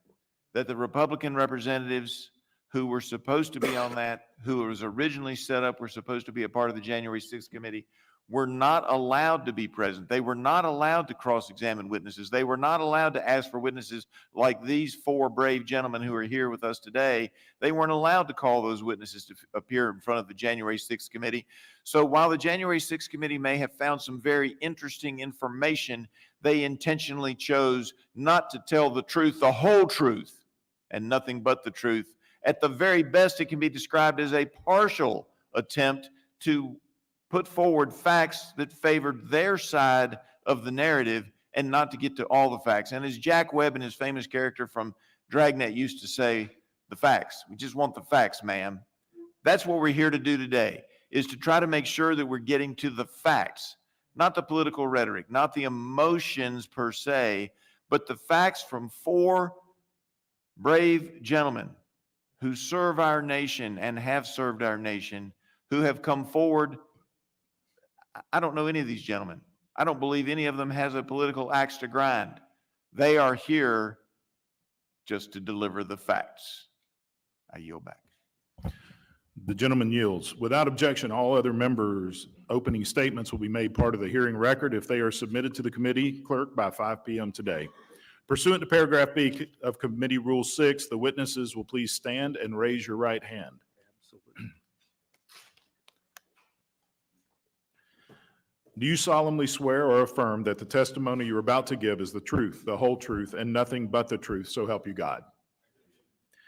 That the Republican representatives who were supposed to be on that, who was originally set up, were supposed to be a part of the January 6th committee, were not allowed to be present. They were not allowed to cross-examine witnesses. They were not allowed to ask for witnesses like these four brave gentlemen who are here with us today. They weren't allowed to call those witnesses to appear in front of the January 6th committee. So while the January 6th committee may have found some very interesting information, they intentionally chose not to tell the truth, the whole truth, and nothing but the truth. At the very best, it can be described as a partial attempt to put forward facts that favored their side of the narrative and not to get to all the facts. And as Jack Webb and his famous character from Dragnet used to say, the facts. We just want the facts, ma'am. That's what we're here to do today, is to try to make sure that we're getting to the facts, not the political rhetoric, not the emotions per se, but the facts from four brave gentlemen who serve our nation and have served our nation, who have come forward. I don't know any of these gentlemen. I don't believe any of them has a political axe to grind. They are here just to deliver the facts. I yield back. The gentleman yields. Without objection, all other members' opening statements will be made part of the hearing record if they are submitted to the committee clerk by 5 p.m. today. Pursuant to paragraph B of Committee Rule 6, the witnesses will please stand and raise your right hand. Do you solemnly swear or affirm that the testimony you're about to give is the truth, the whole truth, and nothing but the truth, so help you God?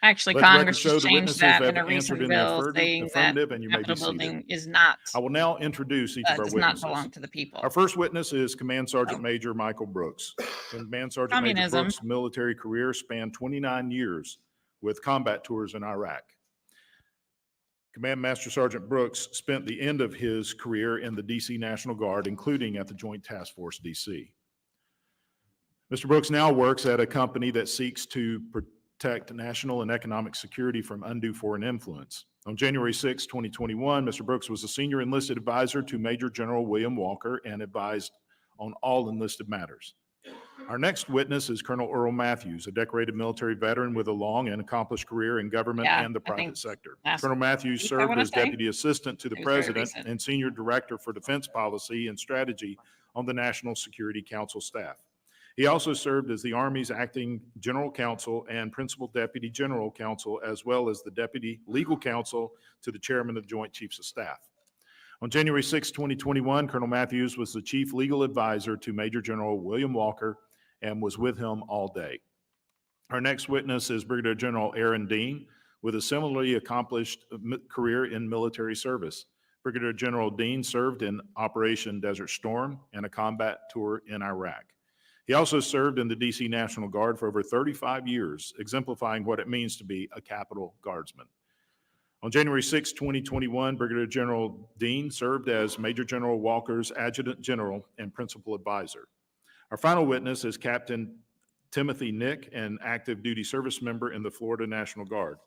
Actually, Let the record Congress show just the changed witnesses that have in a answered recent in the bill saying that affirmative, and you may be Capitol seated. building is not, I will now introduce each of our does not witnesses. belong to the people. Our first witness is Command Sergeant Major Michael Brooks. Command Sergeant Major Communism. Brooks' military career spanned 29 years with combat tours in Iraq. Command Master Sergeant Brooks spent the end of his career in the DC National Guard, including at the Joint Task Force DC. Mr. Brooks now works at a company that seeks to protect national and economic security from undue foreign influence. On January 6, 2021, Mr. Brooks was a senior enlisted advisor to Major General William Walker and advised on all enlisted matters. Our next witness is Colonel Earl Matthews, a decorated military veteran with a long and accomplished career in government and the private sector. Colonel Matthews served as Deputy Assistant to the President and Senior Director for Defense Policy and Strategy on the National Security Council staff. He also served as the Army's Acting General Counsel and Principal Deputy General Counsel, as well as the Deputy Legal Counsel to the Chairman of the Joint Chiefs of Staff. On January 6, 2021, Colonel Matthews was the Chief Legal Advisor to Major General William Walker and was with him all day. Our next witness is Brigadier General Aaron Dean, with a similarly accomplished career in military service. Brigadier General Dean served in Operation Desert Storm and a combat tour in Iraq. He also served in the DC National Guard for over 35 years, exemplifying what it means to be a Capitol Guardsman. On January 6, 2021, Brigadier General Dean served as Major General Walker's Adjutant General and Principal Advisor. Our final witness is Captain Timothy Nick, an active duty service member in the Florida National Guard.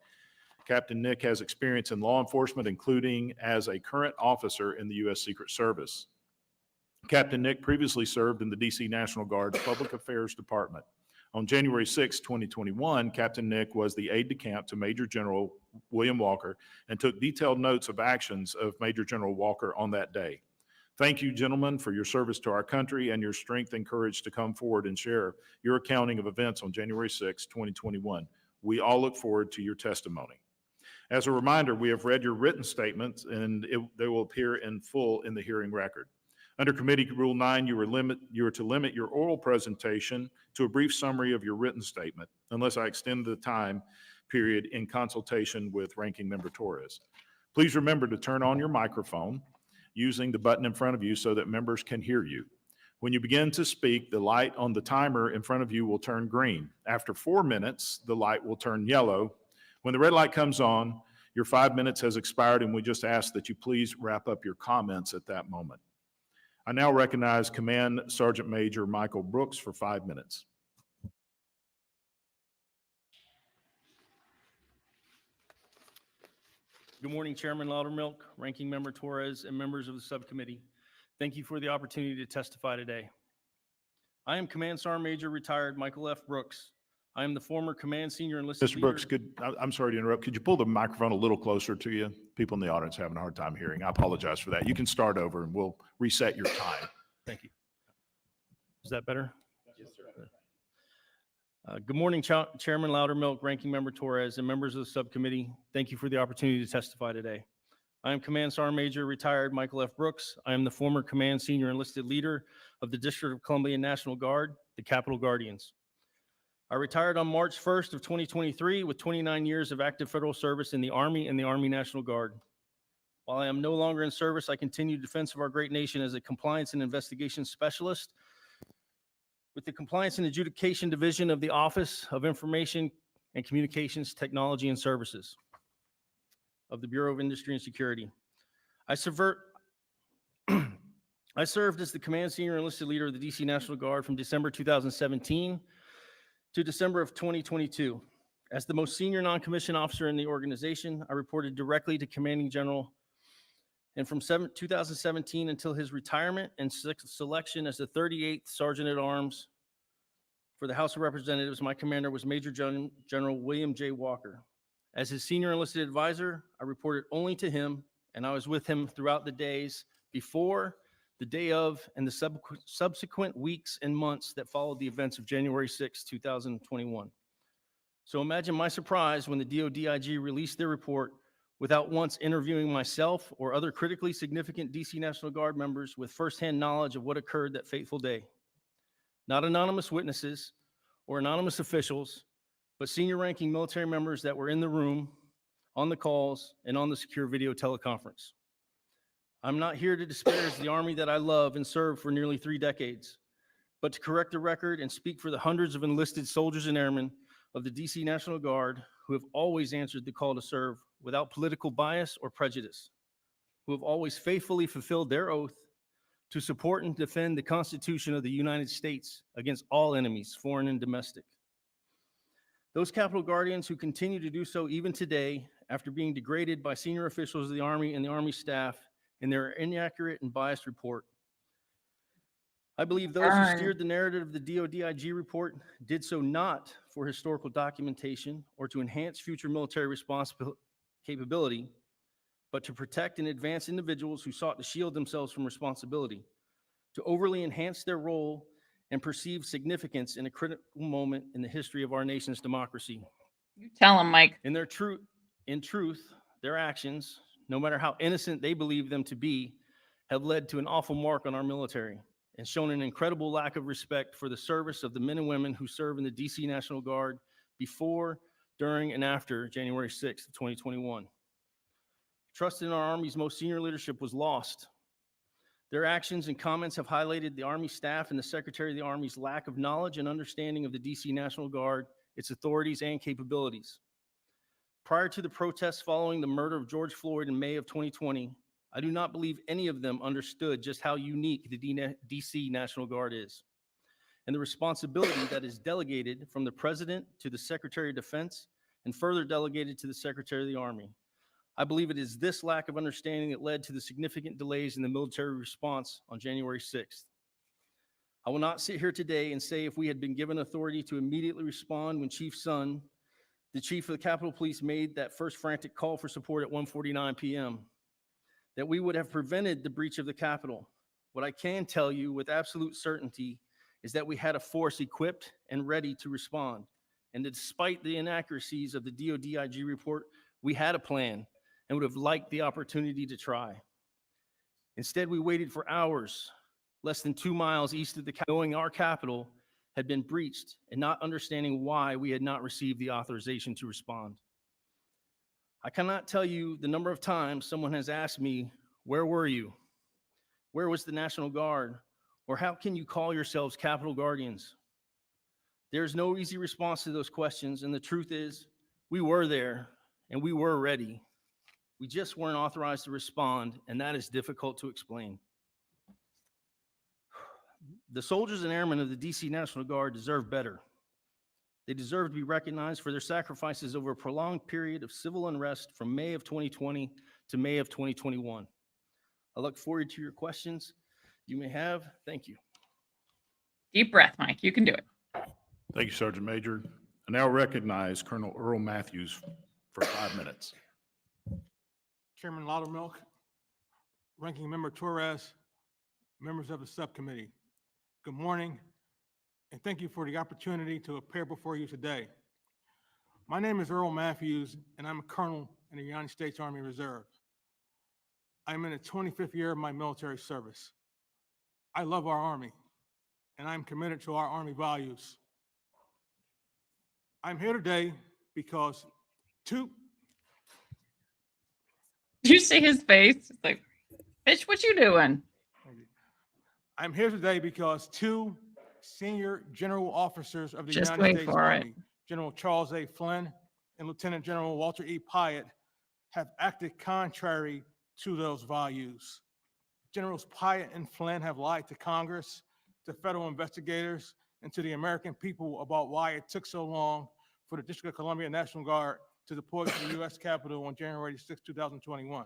Captain Nick has experience in law enforcement, including as a current officer in the U.S. Secret Service. Captain Nick previously served in the D.C. National Guard's Public Affairs Department. On January 6, 2021, Captain Nick was the aide-de-camp to Major General William Walker and took detailed notes of actions of Major General Walker on that day. Thank you, gentlemen, for your service to our country and your strength and courage to come forward and share your accounting of events on January 6, 2021. We all look forward to your testimony. As a reminder, we have read your written statements and they will appear in full in the hearing record. Under Committee Rule 9, you are to limit your oral presentation to a brief summary of your written statement, unless I extend the time period in consultation with Ranking Member Torres. Please remember to turn on your microphone using the button in front of you so that members can hear you. When you begin to speak, the light on the timer in front of you will turn green. After 4 minutes, the light will turn yellow. When the red light comes on, your 5 minutes has expired, and we just ask that you please wrap up your comments at that moment. I now recognize Command Sergeant Major Michael Brooks for 5 minutes. Good morning, Chairman Loudermilk, Ranking Member Torres, and members of the subcommittee. Thank you for the opportunity to testify today. I am Command Sergeant Major retired Michael F. Brooks. I am the former Command Senior Enlisted Mr. Brooks, I'm sorry to interrupt. Could you pull the microphone a little closer to you? People in the audience are having a hard time hearing. I apologize for that. You can start over and we'll reset your time. Thank you. Is that better? Yes, sir. Good morning, Chairman Loudermilk, Ranking Member Torres, and members of the subcommittee. Thank you for the opportunity to testify today. I am Command Sergeant Major retired Michael F. Brooks. I am the former Command Senior Enlisted Leader of the District of Columbia National Guard, the Capitol Guardians. I retired on March 1st of 2023 with 29 years of active federal service in the Army and the Army National Guard. While I am no longer in service, I continue defense of our great nation as a compliance and investigation specialist with the Compliance and Adjudication Division of the Office of Information and Communications Technology and Services of the Bureau of Industry and Security. I served as the Command Senior Enlisted Leader of the DC National Guard from December 2017 to December of 2022. As the most senior non-commissioned officer in the organization, I reported directly to Commanding General, and from 2017 until his retirement and selection as the 38th Sergeant at Arms for the House of Representatives, my commander was Major General William J. Walker. As his senior enlisted advisor, I reported only to him, and I was with him throughout the days before, the day of, and the subsequent weeks and months that followed the events of January 6, 2021. So imagine my surprise when the DODIG released their report without once interviewing myself or other critically significant DC National Guard members with firsthand knowledge of what occurred that fateful day. Not anonymous witnesses or anonymous officials, but senior ranking military members that were in the room, on the calls, and on the secure video teleconference. I'm not here to disparage the Army that I love and served for nearly 3 decades, but to correct the record and speak for the hundreds of enlisted soldiers and airmen of the DC National Guard who have always answered the call to serve without political bias or prejudice, who have always faithfully fulfilled their oath to support and defend the Constitution of the United States against all enemies, foreign and domestic. Those Capitol Guardians who continue to do so even today after being degraded by senior officials of the Army and the Army staff in their inaccurate and biased report. I believe those who steered the narrative of the DODIG report did so not for historical documentation or to enhance future military response capability, but to protect and advance individuals who sought to shield themselves from responsibility, to overly enhance their role and perceived significance in a critical moment in the history of our nation's democracy. You tell them, Mike. In truth, their actions, no matter how innocent they believe them to be, have led to an awful mark on our military and shown an incredible lack of respect for the service of the men and women who serve in the DC National Guard before, during, and after January 6th of 2021. Trust in our Army's most senior leadership was lost. Their actions and comments have highlighted the Army staff and the Secretary of the Army's lack of knowledge and understanding of the DC National Guard, its authorities and capabilities. Prior to the protests following the murder of George Floyd in May of 2020, I do not believe any of them understood just how unique the DC National Guard is. and the responsibility that is delegated from the President to the Secretary of Defense and further delegated to the Secretary of the Army. I believe it is this lack of understanding that led to the significant delays in the military response on January 6th. I will not sit here today and say if we had been given authority to immediately respond when Chief Sun, the Chief of the Capitol Police, made that first frantic call for support at 1:49 p.m., that we would have prevented the breach of the Capitol. What I can tell you with absolute certainty is that we had a force equipped and ready to respond. And that despite the inaccuracies of the DoD IG report, we had a plan and would have liked the opportunity to try. Instead, we waited for hours, less than 2 miles east of the Capitol, knowing our Capitol had been breached and not understanding why we had not received the authorization to respond. I cannot tell you the number of times someone has asked me, where were you? Where was the National Guard? Or how can you call yourselves Capitol Guardians? There's no easy response to those questions, and the truth is, we were there and we were ready. We just weren't authorized to respond, and that is difficult to explain. The soldiers and airmen of the DC National Guard deserve better. They deserve to be recognized for their sacrifices over a prolonged period of civil unrest from May of 2020 to May of 2021. I look forward to your questions you may have. Thank you. Deep breath, Mike. You can do it. Thank you, Sergeant Major. I now recognize Colonel Earl Matthews for 5 minutes. Chairman Loudermilk, Ranking Member Torres, members of the subcommittee, good morning, and thank you for the opportunity to appear before you today. My name is Earl Matthews, and I'm a colonel in the United States Army Reserve. I'm in the 25th year of my military service. I love our Army, and I'm committed to our Army values. I'm here today because Did you see his face? It's like, bitch, what you doing? I'm here today because two senior general officers of the United States Army, General Charles A. Flynn and Lieutenant General Walter E. Pyatt, have acted contrary to those values. Generals Pyatt and Flynn have lied to Congress, to federal investigators, and to the American people about why it took so long for the District of Columbia National Guard to deploy to the U.S. Capitol on January 6, 2021.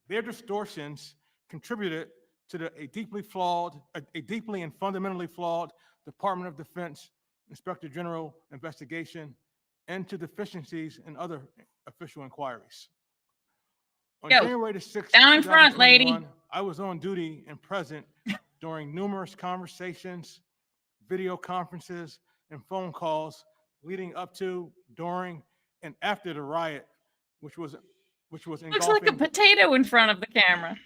Their distortions contributed to a deeply and fundamentally flawed Department of Defense Inspector General investigation and to deficiencies in other official inquiries. On January 6th, down in front, lady. I was on duty and present during numerous conversations, video conferences, and phone calls leading up to, during, and after the riot, which was engulfing. Looks like a potato in front of the camera.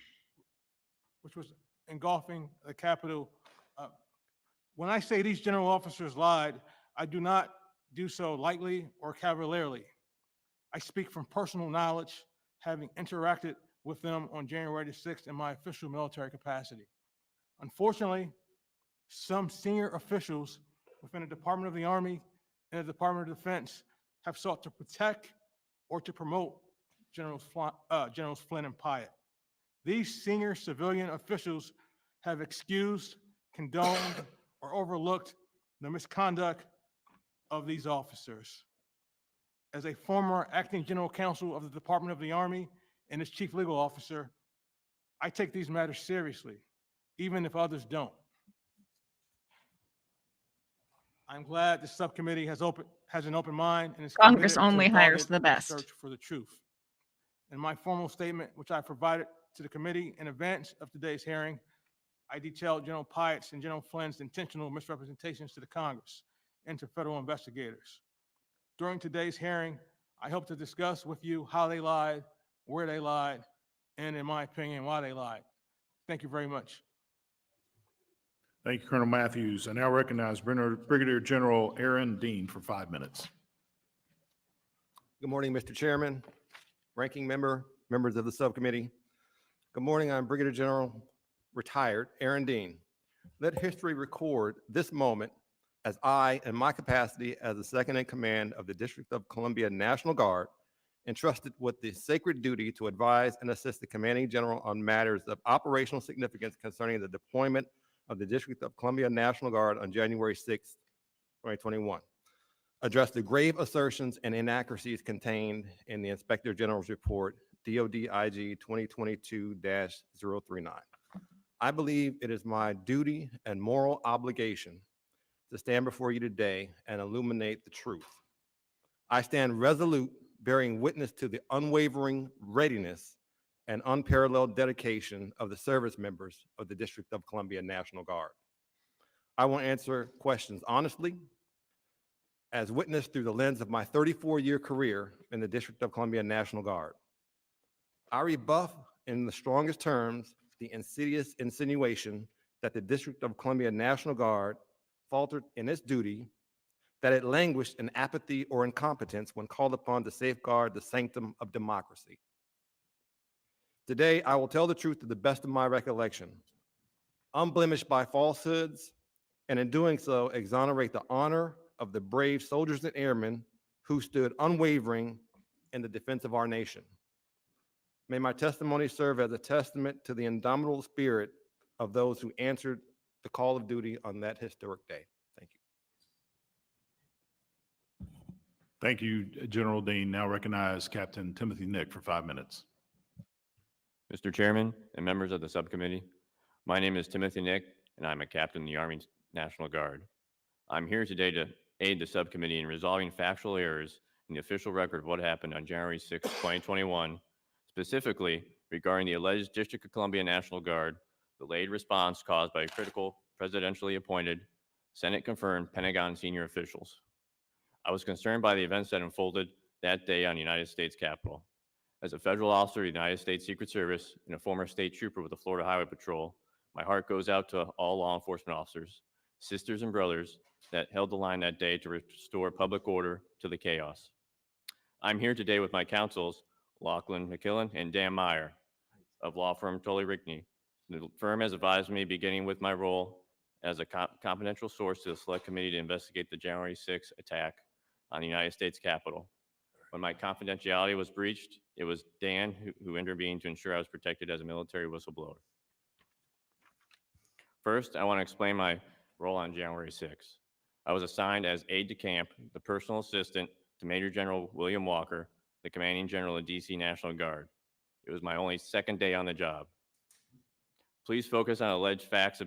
Which was engulfing the Capitol. When I say these general officers lied, I do not do so lightly or cavalierly. I speak from personal knowledge, having interacted with them on January 6th in my official military capacity. Unfortunately, some senior officials within the Department of the Army and the Department of Defense have sought to protect or to promote Generals Flynn and Pyatt. These senior civilian officials have excused, condoned, or overlooked the misconduct of these officers. As a former acting general counsel of the Department of the Army and its chief legal officer, I take these matters seriously, even if others don't. I'm glad the subcommittee has an open mind and is Congress committed to only hires the dogged best. search for the truth. In my formal statement, which I provided to the committee in advance of today's hearing, I detailed General Pyatt's and General Flynn's intentional misrepresentations to the Congress and to federal investigators. During today's hearing, I hope to discuss with you how they lied, where they lied, and in my opinion, why they lied. Thank you very much. Thank you, Colonel Matthews. I now recognize Brigadier General Aaron Dean for 5 minutes. Good morning, Mr. Chairman, Ranking Member, members of the subcommittee. Good morning, I'm Brigadier General retired Aaron Dean. Let history record this moment as I, in my capacity as the second in command of the District of Columbia National Guard, entrusted with the sacred duty to advise and assist the commanding general on matters of operational significance concerning the deployment of the District of Columbia National Guard on January 6, 2021. Address the grave assertions and inaccuracies contained in the Inspector General's report, DOD IG 2022-039. I believe it is my duty and moral obligation to stand before you today and illuminate the truth. I stand resolute, bearing witness to the unwavering readiness and unparalleled dedication of the service members of the District of Columbia National Guard. I will answer questions honestly, as witnessed through the lens of my 34-year career in the District of Columbia National Guard. I rebuff in the strongest terms the insidious insinuation that the District of Columbia National Guard faltered in its duty, that it languished in apathy or incompetence when called upon to safeguard the sanctum of democracy. Today, I will tell the truth to the best of my recollection, unblemished by falsehoods, and in doing so, exonerate the honor of the brave soldiers and airmen who stood unwavering in the defense of our nation. May my testimony serve as a testament to the indomitable spirit of those who answered the call of duty on that historic day. Thank you. Thank you, General Dean. Now recognize Captain Timothy Nick for 5 minutes. Mr. Chairman and members of the subcommittee, my name is Timothy Nick, and I'm a captain in the Army National Guard. I'm here today to aid the subcommittee in resolving factual errors in the official record of what happened on January 6, 2021, specifically regarding the alleged District of Columbia National Guard delayed response caused by critical presidentially appointed, Senate-confirmed Pentagon senior officials. I was concerned by the events that unfolded that day on the United States Capitol. As a federal officer of the United States Secret Service and a former state trooper with the Florida Highway Patrol, my heart goes out to all law enforcement officers, sisters and brothers that held the line that day to restore public order to the chaos. I'm here today with my counsels, Lachlan McKillen and Dan Meyer of law firm Tully Rickney. The firm has advised me, beginning with my role as a confidential source to the Select Committee to investigate the January 6th attack on the United States Capitol. When my confidentiality was breached, it was Dan who intervened to ensure I was protected as a military whistleblower. First, I want to explain my role on January 6th. I was assigned as aide-de-camp, the personal assistant to Major General William Walker, the commanding general of DC National Guard. It was my only second day on the job. Please focus on alleged facts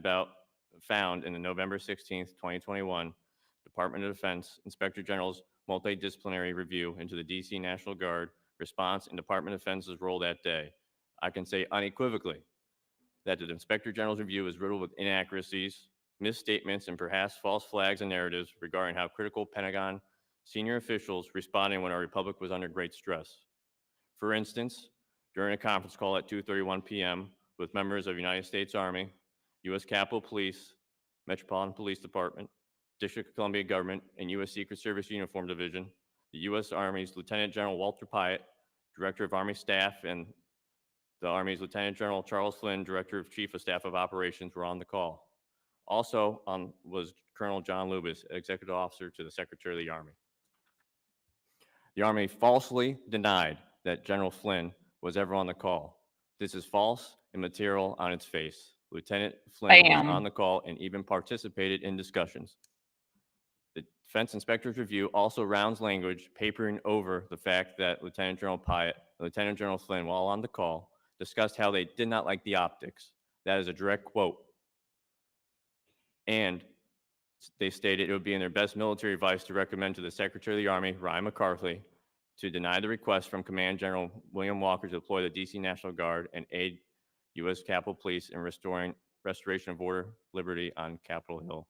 found in the November 16th, 2021 Department of Defense Inspector General's multidisciplinary review into the DC National Guard response and Department of Defense's role that day. I can say unequivocally that the Inspector General's review is riddled with inaccuracies, misstatements, and perhaps false flags and narratives regarding how critical Pentagon senior officials responded when our republic was under great stress. For instance, during a conference call at 2:31 p.m. with members of United States Army, U.S. Capitol Police, Metropolitan Police Department, District of Columbia Government, and U.S. Secret Service Uniform Division, the U.S. Army's Lieutenant General Walter Pyatt, Director of Army Staff, and the Army's Lieutenant General Charles Flynn, Director of Chief of Staff of Operations, were on the call. Also was Colonel John Lubis, Executive Officer to the Secretary of the Army. The Army falsely denied that General Flynn was ever on the call. This is false and material on its face. Lieutenant Flynn was on the call and even participated in discussions. The Defense Inspector's review also rounds language papering over the fact that Lieutenant General Pyatt and Lieutenant General Flynn, while on the call, discussed how they did not like the optics. That is a direct quote. And they stated it would be in their best military advice to recommend to the Secretary of the Army, Ryan McCarthy, to deny the request from Command General William Walker to deploy the DC National Guard and aid U.S. Capitol Police in restoration of order, liberty on Capitol Hill.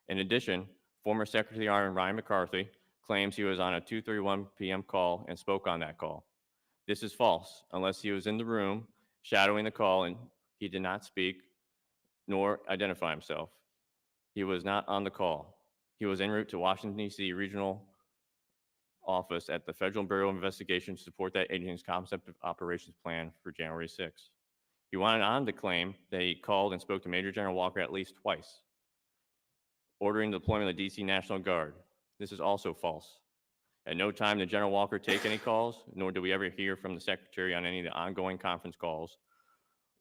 In addition, former Secretary of the Army Ryan McCarthy claims he was on a 2:31 p.m. call and spoke on that call. This is false, unless he was in the room shadowing the call and he did not speak nor identify himself. He was not on the call. He was en route to Washington, D.C. Regional Office at the Federal Bureau of Investigation to support that agency's concept of operations plan for January 6th. He went on to claim that he called and spoke to Major General Walker at least twice, ordering the deployment of the DC National Guard. This is also false. At no time did General Walker take any calls, nor did we ever hear from the Secretary on any of the ongoing conference calls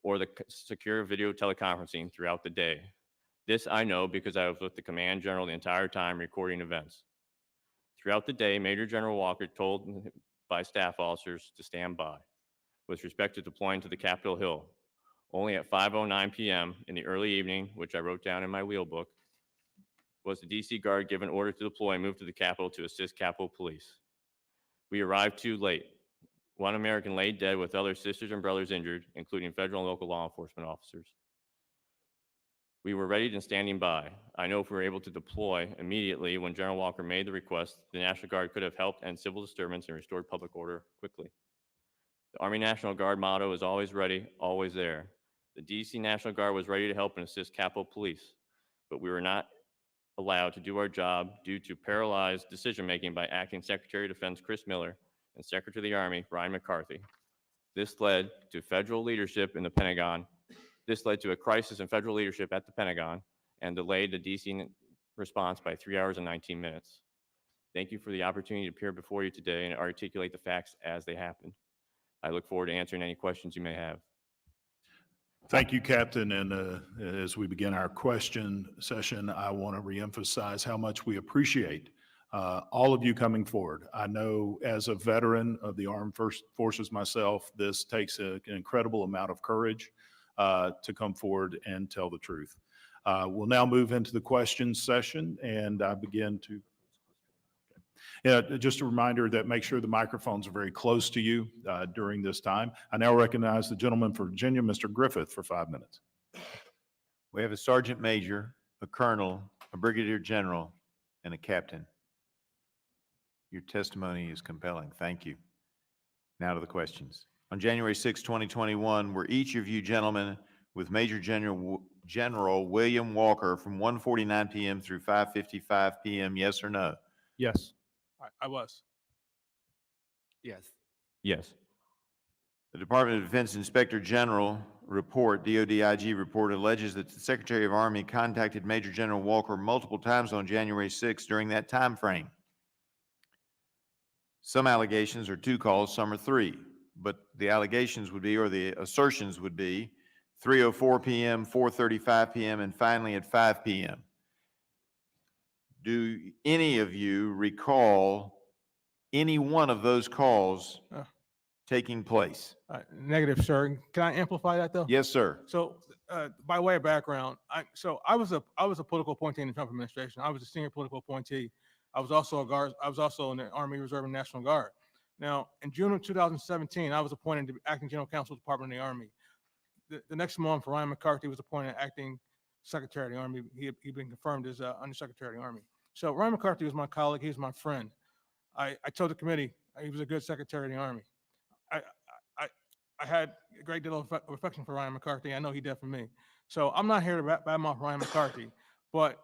or the secure video teleconferencing throughout the day. This I know because I was with the command general the entire time recording events. Throughout the day, Major General Walker told by staff officers to stand by with respect to deploying to the Capitol Hill. Only at 5:09 p.m. in the early evening, which I wrote down in my wheel book, was the DC Guard given order to deploy and move to the Capitol to assist Capitol Police. We arrived too late. One American lay dead with other sisters and brothers injured, including federal and local law enforcement officers. We were ready and standing by. I know if we were able to deploy immediately when General Walker made the request, the National Guard could have helped end civil disturbance and restored public order quickly. The Army National Guard motto is always ready, always there. The DC National Guard was ready to help and assist Capitol Police, but we were not allowed to do our job due to paralyzed decision-making by Acting Secretary of Defense Chris Miller and Secretary of the Army Ryan McCarthy. This led to federal leadership in the Pentagon. This led to a crisis in federal leadership at the Pentagon and delayed the DC response by 3 hours and 19 minutes. Thank you for the opportunity to appear before you today and articulate the facts as they happened. I look forward to answering any questions you may have. Thank you, Captain. And as we begin our question session, I want to reemphasize how much we appreciate all of you coming forward. I know as a veteran of the Armed Forces myself, this takes an incredible amount of courage to come forward and tell the truth. We'll now move into the questions session, and I begin to. Yeah, just a reminder that make sure the microphones are very close to you during this time. I now recognize the gentleman from Virginia, Mr. Griffith, for 5 minutes. We have a sergeant major, a colonel, a brigadier general, and a captain. Your testimony is compelling. Thank you. Now to the questions. On January 6, 2021, were each of you gentlemen with Major General William Walker from 1:49 p.m. through 5:55 p.m., yes or no? Yes. I was. Yes. Yes. The Department of Defense Inspector General report, DODIG report, alleges that the Secretary of Army contacted Major General Walker multiple times on January 6 during that time frame. Some allegations are 2 calls, some are 3, but the allegations would be, or the assertions would be, 3:04 p.m., 4:35 p.m., and finally at 5 p.m. Do any of you recall any one of those calls taking place? Negative, sir. Can I amplify that though? Yes, sir. So, by way of background, I was a political appointee in the Trump administration. I was a senior political appointee. I was also a guard. I was also in the Army Reserve and National Guard. Now, in June of 2017, I was appointed to Acting General Counsel, Department of the Army. The next month, Ryan McCarthy was appointed Acting Secretary of the Army. He'd been confirmed as Undersecretary of the Army. So Ryan McCarthy was my colleague. He was my friend. I told the committee he was a good Secretary of the Army. I had a great deal of affection for Ryan McCarthy. I know he did for me. So I'm not here to badmouth Ryan McCarthy, but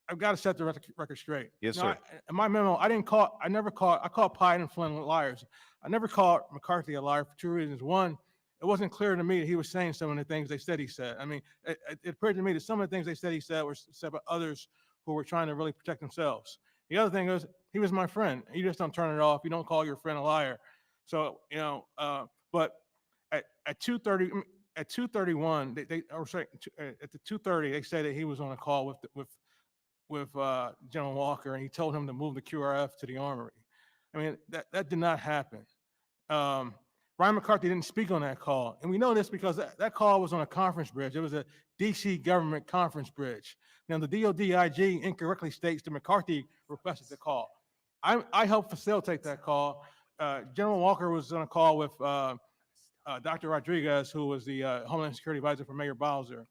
I've got to set the record straight. Yes, Now, sir. in my memo, I called Pye and Flynn liars. I never called McCarthy a liar for 2 reasons. One, it wasn't clear to me that he was saying some of the things they said he said. I mean, it appeared to me that some of the things they said he said were said by others who were trying to really protect themselves. The other thing is, he was my friend. You just don't turn it off. You don't call your friend a liar. So, but at 2:30, at 2:31, at the 2:30, they said that he was on a call with General Walker, and he told him to move the QRF to the Armory. I mean, that did not happen. Ryan McCarthy didn't speak on that call. And we know this because that call was on a conference bridge. It was a DC government conference bridge. Now, the DODIG incorrectly states that McCarthy requested the call. I helped facilitate that call. General Walker was on a call with Dr. Rodriguez, who was the Homeland Security Advisor for Mayor Bowser.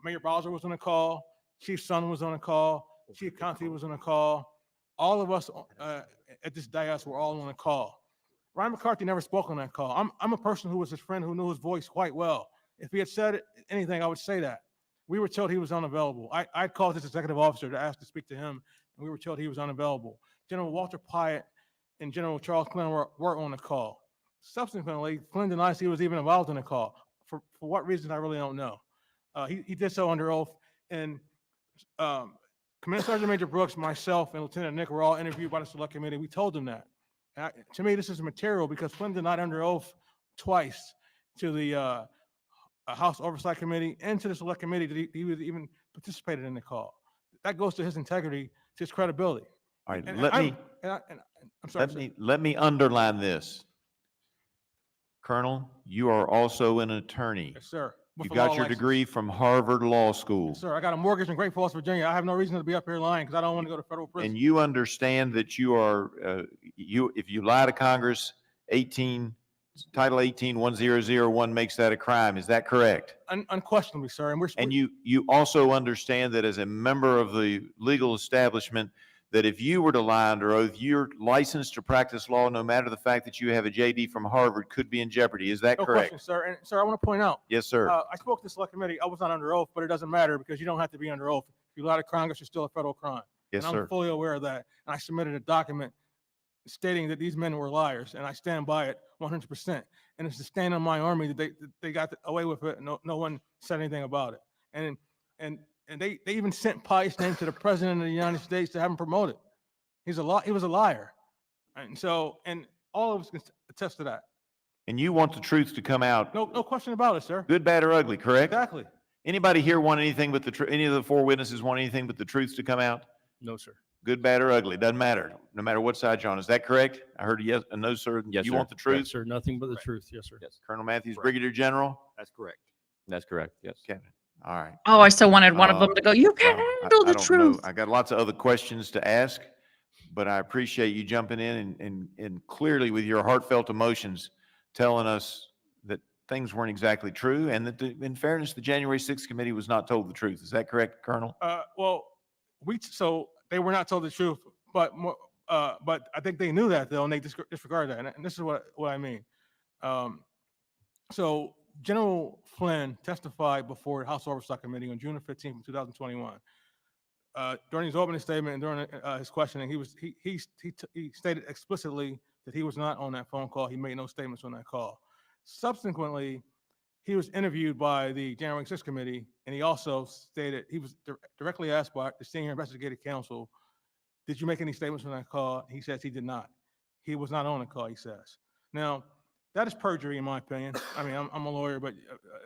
Mayor Bowser was on a call. Chief Son was on a call. Chief Conte was on a call. All of us at this dais were all on a call. Ryan McCarthy never spoke on that call. I'm a person who was his friend, who knew his voice quite well. If he had said anything, I would say that. We were told he was unavailable. I called his executive officer to ask to speak to him, and we were told he was unavailable. General Walter Pyatt and General Charles Flynn were on the call. Subsequently, Flynn denies he was even involved in the call. For what reason, I really don't know. He did so under oath, and Command Sergeant Major Brooks, myself, and Lieutenant Nick were all interviewed by the Select Committee. We told them that. To me, this is material because Flynn denied under oath twice to the House Oversight Committee and to the Select Committee that he was even participated in the call. That goes to his integrity, to his credibility. All right, And let I'm- me, I'm sorry, sir. let me underline this. Colonel, you are also an attorney. Yes, sir. You With a got law your license. degree from Harvard Law School. Yes, sir. I got a mortgage in Great Falls, Virginia. I have no reason to be up here lying because I don't want to go to federal prison. And you understand that you are, if you lie to Congress, Title 18-1001 makes that a crime. Is that correct? Unquestionably, sir. And you also understand that as a member of the legal establishment, that if you were to lie under oath, your license to practice law, no matter the fact that you have a JD from Harvard, could be in jeopardy. Is that No correct? question, sir. And sir, I want to point out. Yes, sir. I spoke to the select committee. I was not under oath, but it doesn't matter because you don't have to be under oath. If you lie to Congress, you're still a federal crime. Yes, and sir. I'm fully aware of that. And I submitted a document stating that these men were liars, and I stand by it 100%. And it's to stand on my army that they got away with it. And no one said anything about it. And they even sent Pice's name to the president of the United States to have him promoted. He was a liar. And so, and all of us can attest to that. And you want the truth to come out? No question about it, sir. Good, bad, or ugly, correct? Exactly. Anybody here want anything but any of the four witnesses want anything but the truth to come out? No, sir. Good, bad, or ugly, doesn't matter, no matter what side you're on. Is that correct? I heard a yes, a no, sir. Yes, You sir. want the Yes, truth? sir. Nothing but the truth. Yes, sir. Yes, Colonel Matthews, Correct. Brigadier General? That's correct. that's correct. Yes. Okay, all right. Oh, I still wanted one of them to go, you can Well, handle the I don't know. truth. I got lots of other questions to ask, but I appreciate you jumping in and clearly with your heartfelt emotions telling us that things weren't exactly true and that in fairness, the January 6th committee was not told the truth. Is that correct, Colonel? Well, so they were not told the truth, but I think they knew that though, and they disregarded that. And this is what I mean. So General Flynn testified before the House Oversight Committee on June 15th, 2021. During his opening statement and during his questioning, he stated explicitly that he was not on that phone call. He made no statements on that call. Subsequently, he was interviewed by the January 6th committee, and he also stated he was directly asked by the senior investigative counsel, "Did you make any statements on that call?" He says he did not. He was not on the call, he says. Now, that is perjury, in my opinion. I mean, I'm a lawyer, but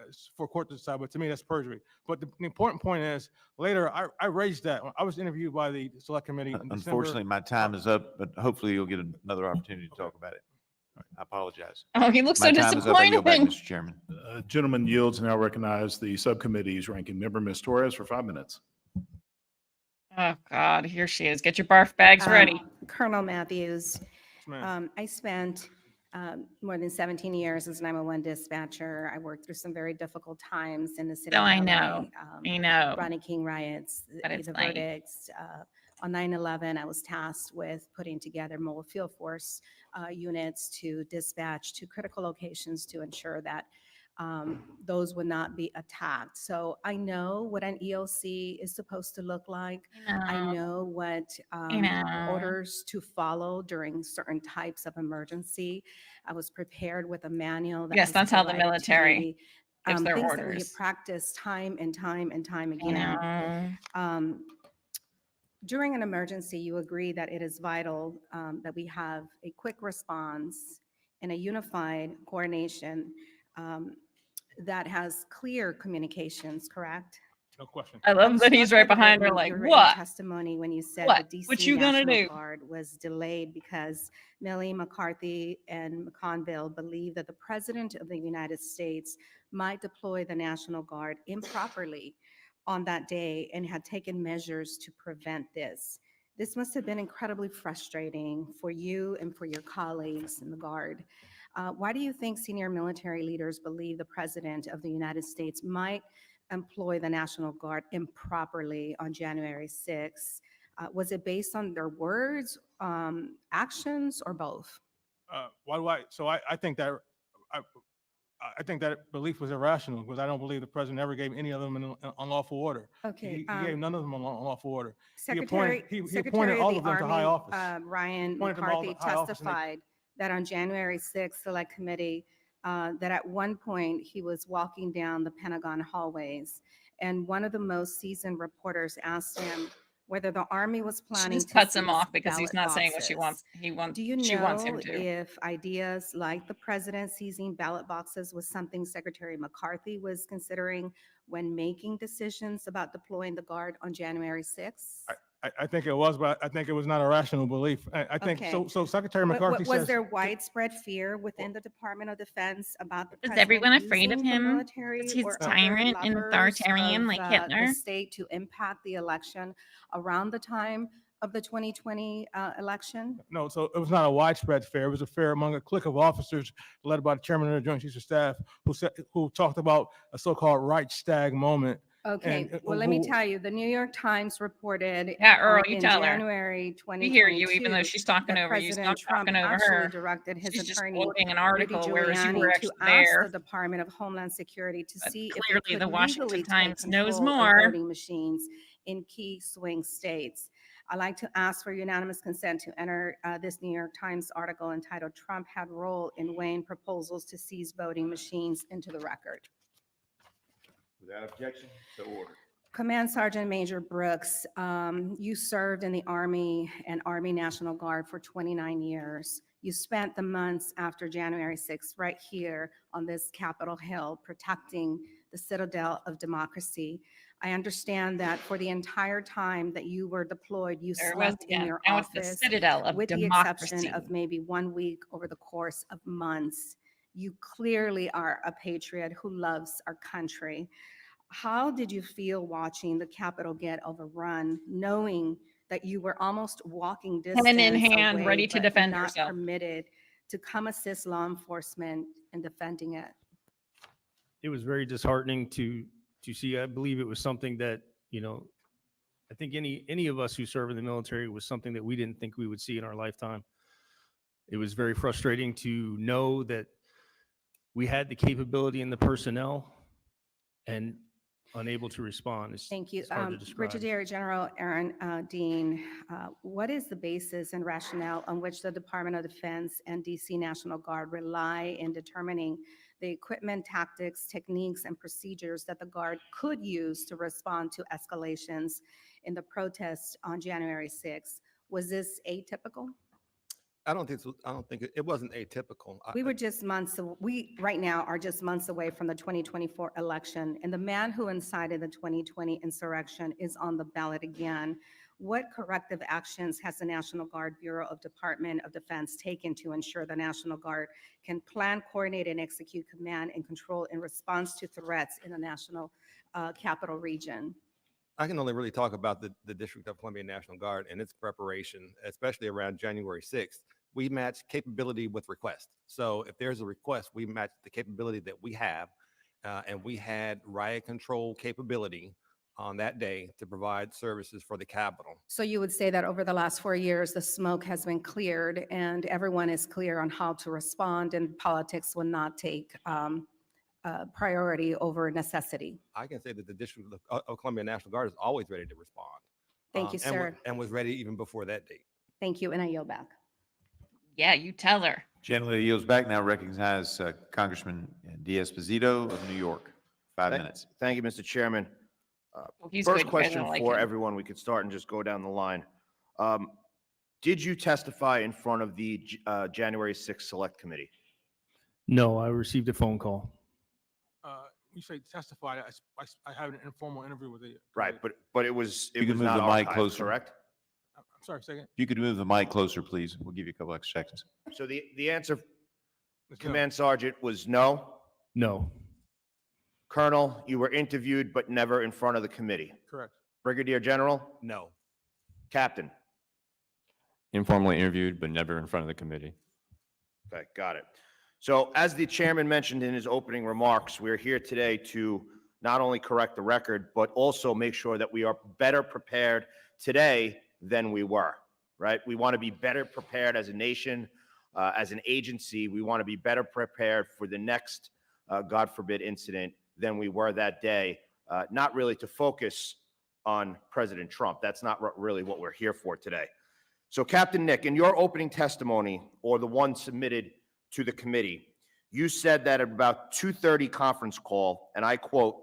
it's for court to decide. But to me, that's perjury. But the important point is, later I raised that. I was interviewed by the select committee. In Unfortunately, my time is up, but hopefully you'll get another opportunity to talk about it. I apologize. Oh, he looks My so time is up. I yield back, disappointed. Mr. Chairman. Gentleman yields and now recognize the subcommittee's ranking member, Ms. Torres, for 5 minutes. Oh, God, here she is. Get your barf bags ready. Colonel Matthews, ma'am. I spent more than 17 years as 911 dispatcher. I worked through some very difficult times in the city. Oh, of I LA, know. I know. Ronnie King riots, That is the fine. verdicts. On 9/11, I was tasked with putting together mobile field force units to dispatch to critical locations to ensure that those would not be attacked. So I know what an EOC is supposed to look like. I know what know. orders to follow during certain types of emergency. I was prepared with a manual. Yes, was that's how the provided to military me, gives their things that we orders. have practiced time and time and time I again. know. During an emergency, you agree that it is vital that we have a quick response and a unified coordination that has clear communications, correct? No question. I love that he's right behind her, like, Your written what? testimony when you said What? the DC What you gonna National do? Guard was delayed because Millie McCarthy and McConville believed that the President of the United States might deploy the National Guard improperly on that day and had taken measures to prevent this. This must have been incredibly frustrating for you and for your colleagues in the Guard. Why do you think senior military leaders believe the President of the United States might employ the National Guard improperly on January 6th? Was it based on their words, actions, or both? I think that I think that belief was irrational because I don't believe the president ever gave any of them an unlawful order. Okay, He gave none of them an unlawful order. Secretary He Secretary appointed of all the of them to high Army, office. Ryan Appointed them all to McCarthy high office, and they- testified that on January 6th Select Committee, that at one point he was walking down the Pentagon hallways, and one of the most seasoned reporters asked him, whether the Army was She planning just to cuts him seize off because he's ballot not saying what she boxes. wants. Do you She wants him know to. if ideas like the president seizing ballot boxes was something Secretary McCarthy was considering when making decisions about deploying the Guard on January 6th? I think it was, but I think it was not a rational belief. I think, Okay. so Secretary McCarthy Was says. there widespread fear within the Department of Defense about the Is president everyone afraid of using the him? military Because he's or other tyrant and levers authoritarian like of, Hitler? the state to impact the election around the time of the 2020 election? No, so it was not a widespread fear. It was a fear among a clique of officers led by the chairman of the Joint Chiefs of Staff who talked about a so-called Reichstag moment. Okay, And, well, let me who- tell you, the New York Times reported Yeah, Earl, you in tell her. January We hear 2022 you, even though she's talking that over you. President Stop Trump talking over actually her. directed his She's just attorney, quoting an Rudy article, whereas you were Giuliani, to actually ask there. the Department of Homeland Security to But see if clearly it could the Washington legally take Times knows control of more. voting machines in key swing states. I'd like to ask for unanimous consent to enter this New York Times article entitled "Trump Had Role in Weighing Proposals to Seize Voting Machines" into the record. Without objection, so ordered. Command Sergeant Major Brooks, you served in the Army and Army National Guard for 29 years. You spent the months after January 6th right here on this Capitol Hill protecting the citadel of democracy. I understand that for the entire time that you were deployed, you There it was slept in again. your Now it's the office citadel of with the democracy. exception of maybe 1 week over the course of months. You clearly are a patriot who loves our country. How did you feel watching the Capitol get overrun, knowing that you were almost walking distance Pen in hand, away, ready to but defend not yourself? permitted to come assist law enforcement in defending it? It was very disheartening to see. I believe it was something that, I think any of us who serve in the military was something that we didn't think we would see in our lifetime. It was very frustrating to know that we had the capability and the personnel and unable to respond. Thank you. It's hard to describe. Brigadier General Aaron Dean, what is the basis and rationale on which the Department of Defense and DC National Guard rely in determining the equipment, tactics, techniques, and procedures that the Guard could use to respond to escalations in the protests on January 6th? Was this atypical? I don't think so. I don't think it wasn't atypical. We were just months, we right now are just months away from the 2024 election, and the man who incited the 2020 insurrection is on the ballot again. What corrective actions has the National Guard Bureau of Department of Defense taken to ensure the National Guard can plan, coordinate, and execute command and control in response to threats in the national capital region? I can only really talk about the District of Columbia National Guard and its preparation, especially around January 6th. We match capability with request. So if there's a request, we match the capability that we have. And we had riot control capability on that day to provide services for the Capitol. So you would say that over the last 4 years, the smoke has been cleared and everyone is clear on how to respond, and politics will not take priority over necessity? I can say that the District of Columbia National Guard is always ready to respond. Thank you, sir. And was ready even before that date. Thank you, and I yield back. Yeah, you tell her. Gentleman yields back. Now recognize Congressman D'Esposito of New York. 5 minutes. Thank you, Mr. Chairman. He's First good. You guys question don't like for him. everyone. We could start and just go down the line. Did you testify in front of the January 6th Select Committee? No, I received a phone call. You say testify, I had an informal interview with the. Right, but it was You can move not the mic archived, closer. correct? I'm sorry, second. If you could move the mic closer, please. We'll give you a couple extra seconds. So the answer, Let's go. Command Sergeant, was no. No. Colonel, you were interviewed but never in front of the committee. Correct. Brigadier General? No. Captain? Informally interviewed, but never in front of the committee. Okay, got it. So as the chairman mentioned in his opening remarks, we're here today to not only correct the record, but also make sure that we are better prepared today than we were, right? We want to be better prepared as a nation, as an agency. We want to be better prepared for the next, God forbid, incident than we were that day, not really to focus on President Trump. That's not really what we're here for today. So Captain Nick, in your opening testimony, or the one submitted to the committee, you said that at about 2:30 conference call, and I quote,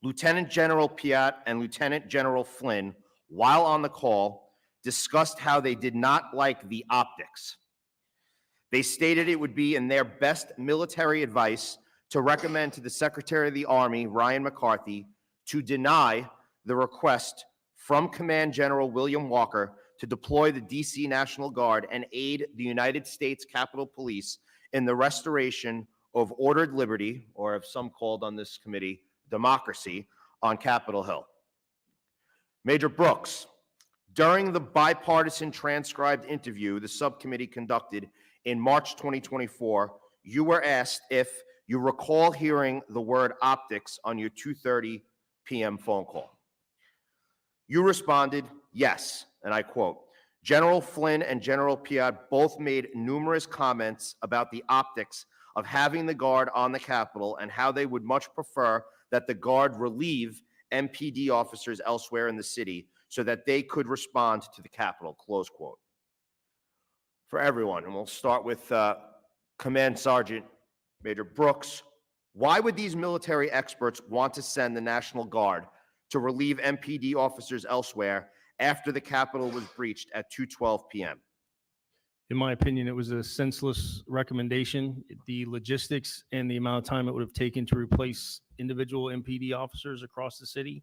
Lieutenant General Piat and Lieutenant General Flynn while on the call, discussed how they did not like the optics. They stated it would be in their best military advice to recommend to the Secretary of the Army, Ryan McCarthy, to deny the request from Command General William Walker to deploy the DC National Guard and aid the United States Capitol Police in the restoration of ordered liberty, or as some called on this committee, democracy, on Capitol Hill. Major Brooks, during the bipartisan transcribed interview the subcommittee conducted in March 2024, you were asked if you recall hearing the word optics on your 2:30 p.m. phone call. You responded, yes, and I quote, General Flynn and General Piat both made numerous comments about the optics of having the Guard on the Capitol and how they would much prefer that the Guard relieve MPD officers elsewhere in the city so that they could respond to the Capitol, close quote. For everyone, and we'll start with Command Sergeant Major Brooks, why would these military experts want to send the National Guard to relieve MPD officers elsewhere after the Capitol was breached at 2:12 p.m.? In my opinion, it was a senseless recommendation. The logistics and the amount of time it would have taken to replace individual MPD officers across the city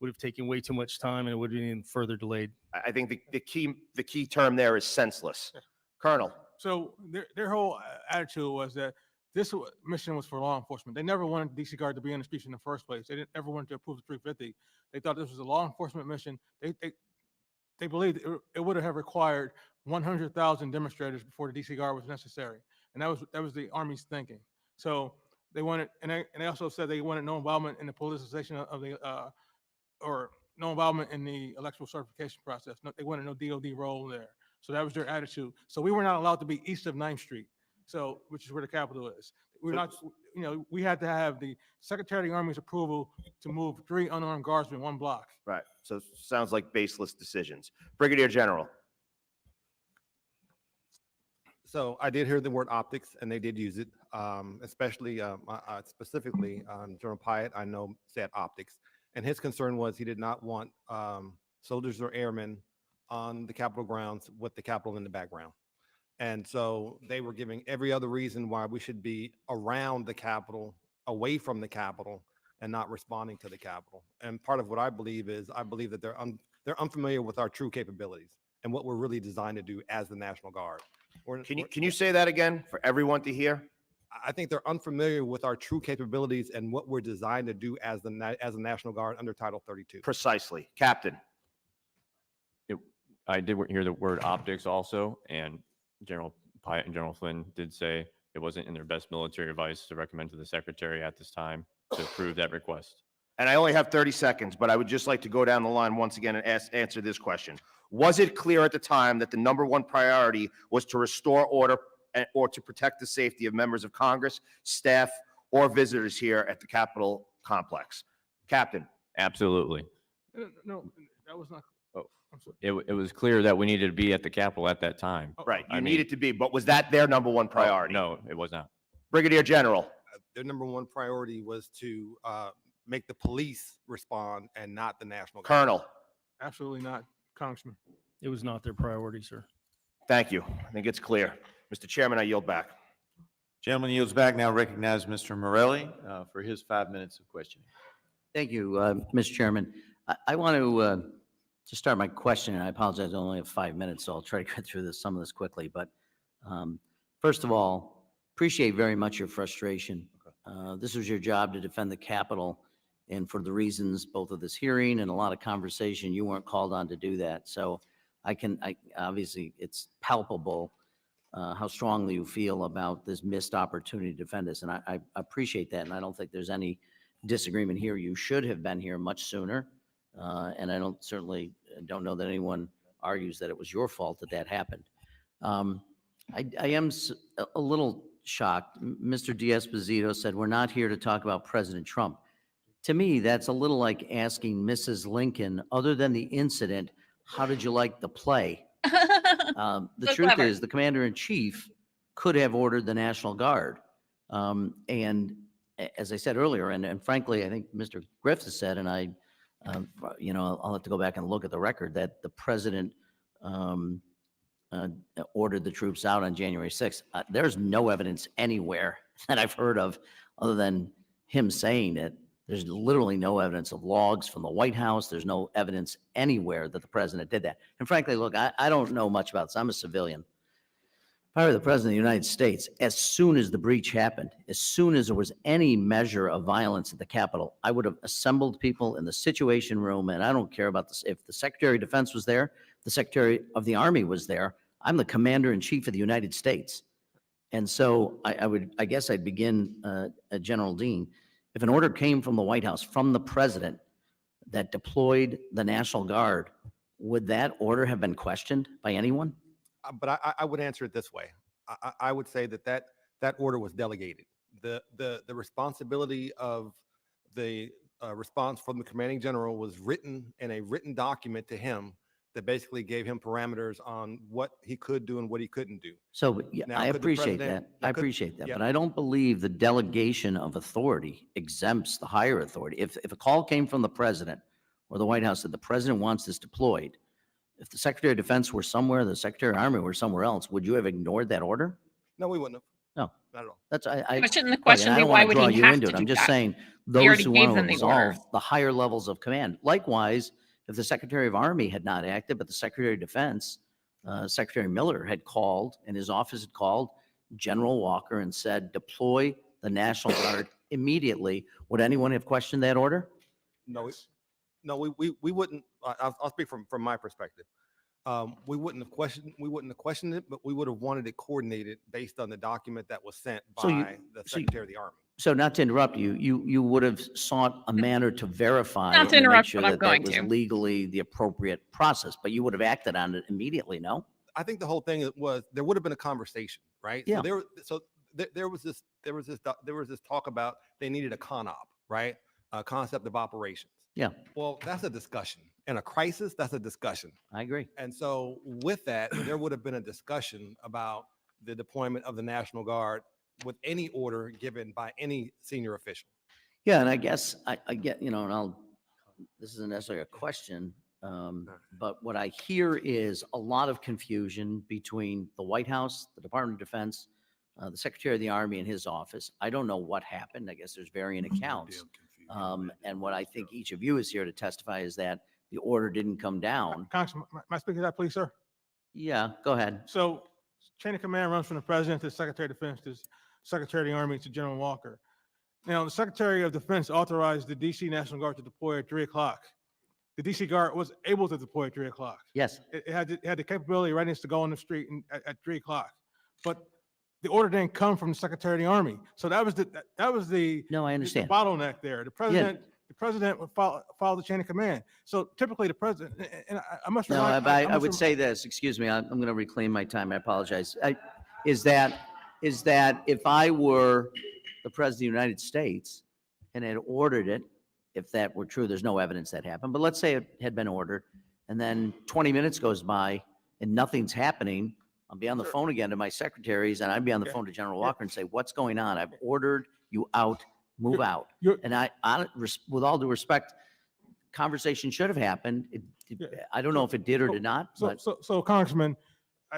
would have taken way too much time, and it would have been further delayed. I think the key term there is senseless. Colonel. So their whole attitude was that this mission was for law enforcement. They never wanted DC Guard to be in the streets in the first place. They didn't ever want to approve the 350. They thought this was a law enforcement mission. They believed it would have required 100,000 demonstrators before the DC Guard was necessary, and that was the Army's thinking. So they wanted, and they also said they wanted no involvement in the politicization of the or no involvement in the electoral certification process. No, they wanted no DOD role there. So that was their attitude. So we were not allowed to be east of 9th Street, so which is where the Capitol is. We're not, we had to have the Secretary of the Army's approval to move 3 unarmed guardsmen 1 block. Right. So sounds like baseless decisions. Brigadier General. So I did hear the word optics, and they did use it, especially specifically General Piat, I know, said optics. And his concern was he did not want soldiers or airmen on the Capitol grounds with the Capitol in the background. And so they were giving every other reason why we should be around the Capitol, away from the Capitol, and not responding to the Capitol. And part of what I believe is I believe that they're unfamiliar with our true capabilities and what we're really designed to do as the National Guard. Can you say that again for everyone to hear? I think they're unfamiliar with our true capabilities and what we're designed to do as the National Guard under Title 32. Precisely. Captain. I did hear the word optics also, and General Piat and General Flynn did say it wasn't in their best military advice to recommend to the Secretary at this time to approve that request. And I only have 30 seconds, but I would just like to go down the line once again and answer this question. Was it clear at the time that the #1 priority was to restore order or to protect the safety of members of Congress, staff, or visitors here at the Capitol complex? Captain. Absolutely. No, that was not. I'm sorry. It was clear that we needed to be at the Capitol at that time. Right, you needed to be, but was that their #1 priority? No, it was not. Brigadier General. Their #1 priority was to make the police respond and not the National Guard. Colonel. Absolutely not, Congressman. It was not their priority, sir. Thank you. I think it's clear. Mr. Chairman, I yield back. Gentleman yields back. Now recognize Mr. Morelli for his 5 minutes of questioning. Thank you, Mr. Chairman. I want to start my question, and I apologize, I only have 5 minutes, so I'll try to get through some of this quickly. But first of all, appreciate very much your frustration. This was your job to defend the Capitol, and for the reasons both of this hearing and a lot of conversation, you weren't called on to do that. So obviously, it's palpable how strongly you feel about this missed opportunity to defend us, and I appreciate that, and I don't think there's any disagreement here. You should have been here much sooner, and I certainly don't know that anyone argues that it was your fault that happened. I am a little shocked. Mr. D'Esposito said, we're not here to talk about President Trump. To me, that's a little like asking Mrs. Lincoln, other than the incident, how did you like the play? The truth is, the commander-in-chief could have ordered the National Guard. And as I said earlier, and frankly, I think Mr. Griffiths said, and I I'll have to go back and look at the record, that the president ordered the troops out on January 6th. There's no evidence anywhere that I've heard of other than him saying it. There's literally no evidence of logs from the White House. There's no evidence anywhere that the president did that. And frankly, look, I don't know much about this. I'm a civilian. If I were the president of the United States, as soon as the breach happened, as soon as there was any measure of violence at the Capitol, I would have assembled people in the Situation Room, and I don't care about this. If the Secretary of Defense was there, the Secretary of the Army was there. I'm the Commander-in-Chief of the United States. And so I guess I'd begin, General Dean, if an order came from the White House, from the president, that deployed the National Guard, would that order have been questioned by anyone? But I would answer it this way. I would say that order was delegated. The responsibility of the response from the commanding general was written in a written document to him that basically gave him parameters on what he could do and what he couldn't do. So yeah, Now, I could the appreciate president- that. yeah, I could- appreciate that. yeah. But I don't believe the delegation of authority exempts the higher authority. If a call came from the president or the White House that the president wants this deployed, if the Secretary of Defense were somewhere, the Secretary of Army were somewhere else, would you have ignored that order? No, we wouldn't have. No. Not at all. That's But shouldn't the look, question and I be, don't why wanna would draw he you have into to it. do I'm just that? saying, He already those who gave want to them the order. resolve the higher levels of command. Likewise, if the Secretary of Army had not acted, but the Secretary of Defense, Secretary Miller had called, and his office had called General Walker and said, deploy the National Guard immediately, would anyone have questioned that order? No, we wouldn't. I'll speak from my perspective. We wouldn't have questioned it, but we would have wanted it coordinated based on the document that was sent So you- by the so you- Secretary of the Army. So not to interrupt you, you would have sought a manner to verify Not and to make interrupt, sure but I'm that going that was to. legally the appropriate process, but you would have acted on it immediately, no? I think the whole thing was there would have been a conversation, right? Yeah. There was this talk about they needed a con op, right? A concept of operations. Yeah, Well, that's a discussion. In a crisis, that's a discussion. I agree. And so with that, there would have been a discussion about the deployment of the National Guard with any order given by any senior official. Yeah, and I guess I get, and this isn't necessarily a question, but what I hear is a lot of confusion between the White House, the Department of Defense, the Secretary of the Army and his office. I don't know what happened. I guess there's varying accounts. And what I think each of you is here to testify is that the order didn't come down. Congressman, may I speak to that, please, sir? Yeah, go ahead. So chain of command runs from the president to the Secretary of Defense to Secretary of the Army to General Walker. Now, the Secretary of Defense authorized the DC National Guard to deploy at 3 o'clock. The DC Guard was able to deploy at 3 o'clock. Yes. It had the capability, readiness to go on the street at 3 o'clock. But the order didn't come from the Secretary of the Army. So that was the No, I the understand. bottleneck there. The president would follow the chain of command. So typically the president, and I must. No, remind- I must would rem- say this, excuse me, I'm going to reclaim my time. I apologize. Is that if I were the president of the United States and had ordered it, if that were true, there's no evidence that happened, but let's say it had been ordered, and then 20 minutes goes by and nothing's happening, I'll be on the phone again to my secretaries, and I'd be on the phone to General Walker and say, what's going on? I've ordered you out, move out. And with all due respect, conversation should have happened. I don't know if it did or did not, but So Congressman,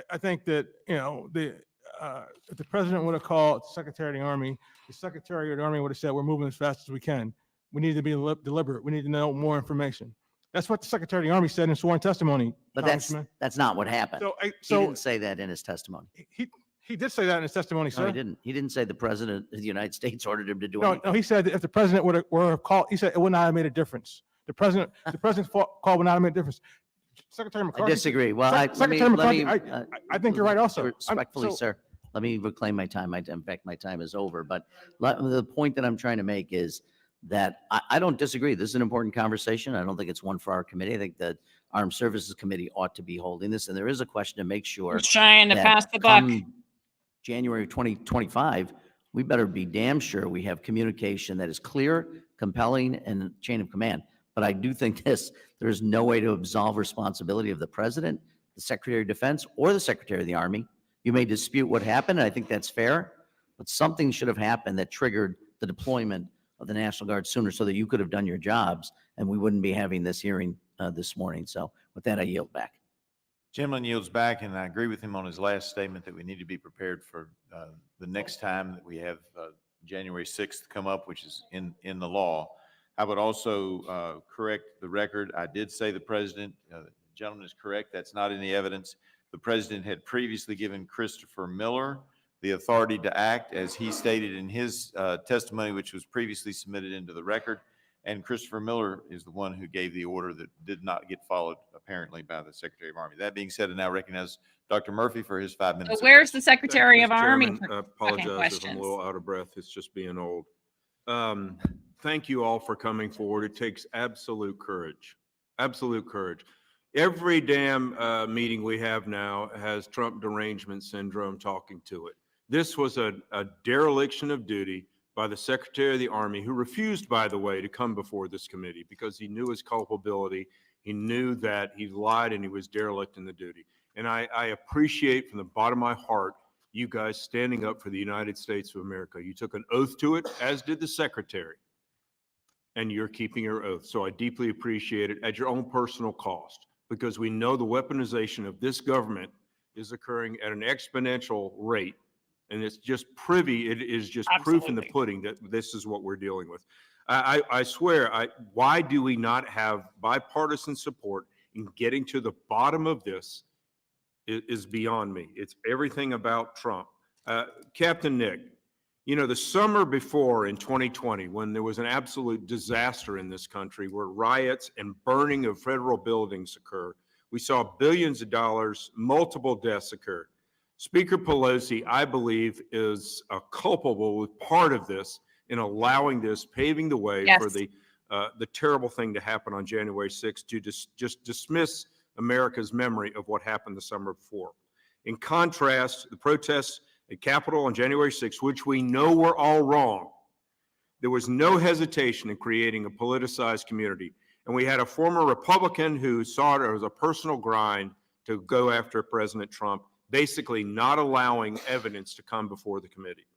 I think that, if the president would have called the Secretary of the Army, the Secretary of the Army would have said, we're moving as fast as we can. We need to be deliberate. We need to know more information. That's what the Secretary of the Army said in sworn testimony. but Congressman. that's not what happened. He So didn't say that in his testimony. he did say that in his testimony, No, sir. he didn't. He didn't say the president of the United States ordered him to do No, anything. he said that if the president would have called, he said it would not have made a difference. The president's call would not have made a difference. Secretary I McCarthy. disagree. Well, Secretary McCarthy, I think you're right also. Respectfully, So- sir, let me reclaim my time. In fact, my time is over. But the point that I'm trying to make is that I don't disagree. This is an important conversation. I don't think it's one for our committee. I think the Armed Services Committee ought to be holding this. And there is a question to make sure. Just trying to that pass the buck. come January 2025, we better be damn sure we have communication that is clear, compelling, and chain of command. But I do think there is no way to absolve responsibility of the president, the Secretary of Defense, or the Secretary of the Army. You may dispute what happened, and I think that's fair, but something should have happened that triggered the deployment of the National Guard sooner so that you could have done your jobs and we wouldn't be having this hearing this morning. So with that, I yield back. Gentleman yields back, and I agree with him on his last statement that we need to be prepared for the next time that we have January 6th come up, which is in the law. I would also correct the record. I did say the president, the gentleman is correct. That's not in the evidence. The president had previously given Christopher Miller the authority to act, as he stated in his testimony, which was previously submitted into the record. And Christopher Miller is the one who gave the order that did not get followed, apparently, by the Secretary of Army. That being said, I now recognize Dr. Murphy for his 5 minutes. So where's the Thank you, Secretary of Mr. Army? Chairman. for Apologize if I'm questions? a little out of breath. It's just being old. Thank you all for coming forward. It takes absolute courage, absolute courage. Every damn meeting we have now has Trump derangement syndrome talking to it. This was a dereliction of duty by the Secretary of the Army, who refused, by the way, to come before this committee because he knew his culpability. He knew that he lied and he was derelict in the duty. And I appreciate from the bottom of my heart you guys standing up for the United States of America. You took an oath to it, as did the Secretary, and you're keeping your oath. So I deeply appreciate it at your own personal cost, because we know the weaponization of this government is occurring at an exponential rate. And it's just it is just proof in the pudding that this is what we're dealing with. I swear, why do we not have bipartisan support in getting to the bottom of this is beyond me. It's everything about Trump. Captain Nick, you know, the summer before in 2020, when there was an absolute disaster in this country where riots and burning of federal buildings occur, we saw billions of dollars, multiple deaths occur. Speaker Pelosi, I believe, is culpable with part of this in allowing this, paving the way for the terrible thing to happen on January 6th, to just dismiss America's memory of what happened the summer before. In contrast, the protests at Capitol on January 6th, which we know were all wrong, there was no hesitation in creating a politicized community. And we had a former Republican who saw it as a personal grind to go after President Trump, basically not allowing evidence to come before the committee.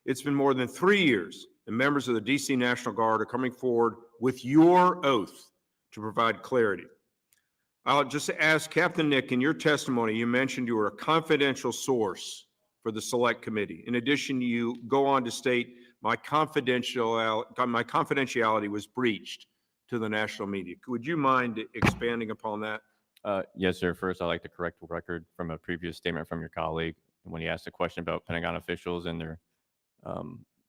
It's been more than 3 years, and members of the DC National Guard are coming forward with your oath to provide clarity. I'll just ask Captain Nick, in your testimony, you mentioned you were a confidential source for the Select Committee. In addition, you go on to state, my confidentiality was breached to the national media. Would you mind expanding upon that? Yes, sir. First, I'd like to correct the record from a previous statement from your colleague. When he asked a question about Pentagon officials and their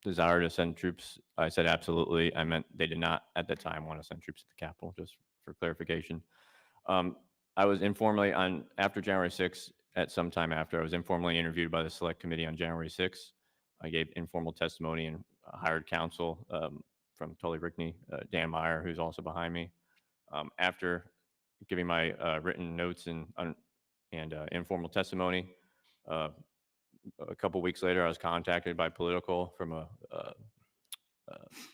desire to send troops, I said absolutely. I meant they did not at the time want to send troops to the Capitol, just for clarification. I was informally after January 6th, at some time after, I was informally interviewed by the Select Committee on January 6th. I gave informal testimony and hired counsel from Tully Rickney, Dan Meyer, who's also behind me. After giving my written notes and informal testimony, a couple weeks later, I was contacted by Political from a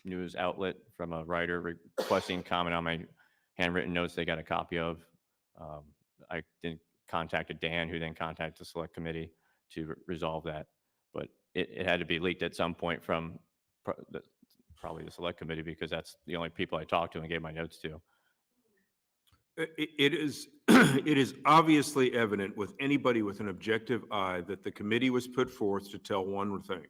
news outlet, from a writer requesting comment on my handwritten notes they got a copy of. I then contacted Dan, who then contacted the Select Committee to resolve that. But it had to be leaked at some point from probably the Select Committee, because that's the only people I talked to and gave my notes to. It is obviously evident with anybody with an objective eye that the committee was put forth to tell one thing.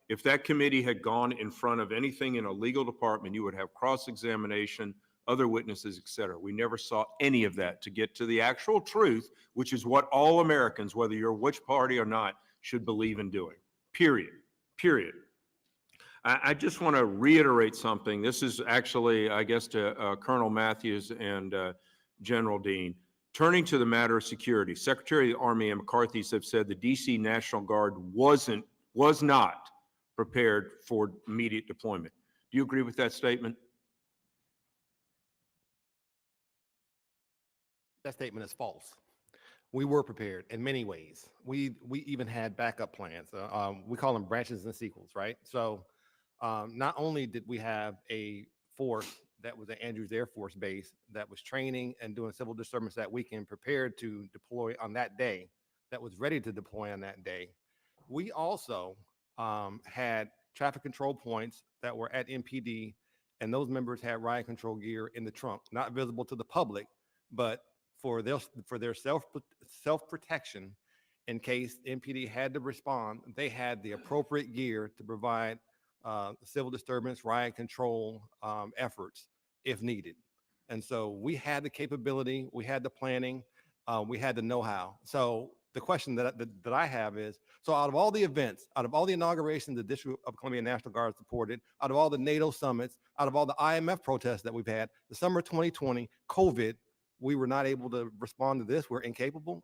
If that committee had gone in front of anything in a legal department, you would have cross-examination, other witnesses, et cetera. We never saw any of that to get to the actual truth, which is what all Americans, whether you're which party or not, should believe in doing. Period. Period. I just want to reiterate something. This is actually, I guess, to Colonel Matthews and General Dean. Turning to the matter of security, Secretary of the Army and McCarthy have said the DC National Guard was not prepared for immediate deployment. Do you agree with that statement? That statement is false. We were prepared in many ways. We even had backup plans. We call them branches and sequels, right? So not only did we have a force that was at Andrews Air Force Base that was training and doing civil disturbance that weekend, prepared to deploy on that day, that was ready to deploy on that day, we also had traffic control points that were at MPD and those members had riot control gear in the trunk, not visible to the public, but for their self-protection in case MPD had to respond, they had the appropriate gear to provide civil disturbance, riot control efforts if needed. And so we had the capability, we had the planning, we had the know-how. So the question that I have is, so out of all the events, out of all the inaugurations the District of Columbia National Guard supported, out of all the NATO summits, out of all the IMF protests that we've had, the summer 2020, COVID, we were not able to respond to this. We're incapable.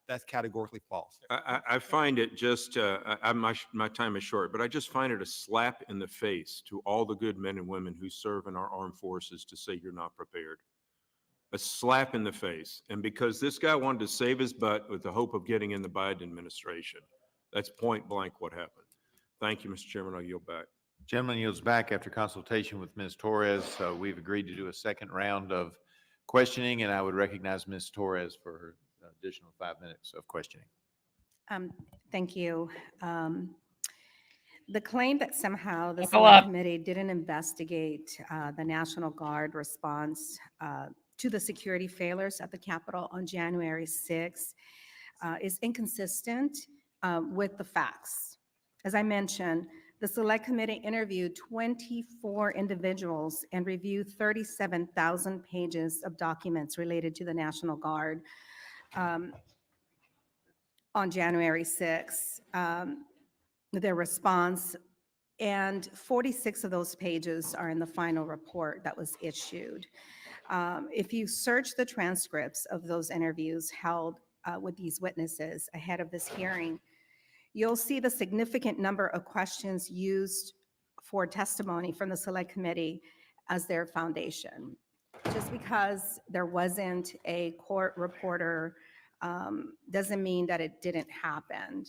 That's categorically false. I find it just, my time is short, but I just find it a slap in the face to all the good men and women who serve in our armed forces to say you're not prepared. A slap in the face. And because this guy wanted to save his butt with the hope of getting in the Biden administration. That's point blank what happened. Thank you, Mr. Chairman. I'll yield back. Gentleman yields back after consultation with Ms. Torres. We've agreed to do a second round of questioning, and I would recognize Ms. Torres for her additional 5 minutes of questioning. Thank you. The claim that somehow the Buckle up. subcommittee didn't investigate the National Guard response to the security failures at the Capitol on January 6th is inconsistent with the facts. As I mentioned, the Select Committee interviewed 24 individuals and reviewed 37,000 pages of documents related to the National Guard on January 6th. Their response, and 46 of those pages are in the final report that was issued. If you search the transcripts of those interviews held with these witnesses ahead of this hearing, you'll see the significant number of questions used for testimony from the Select Committee as their foundation. Just because there wasn't a court reporter doesn't mean that it didn't happen.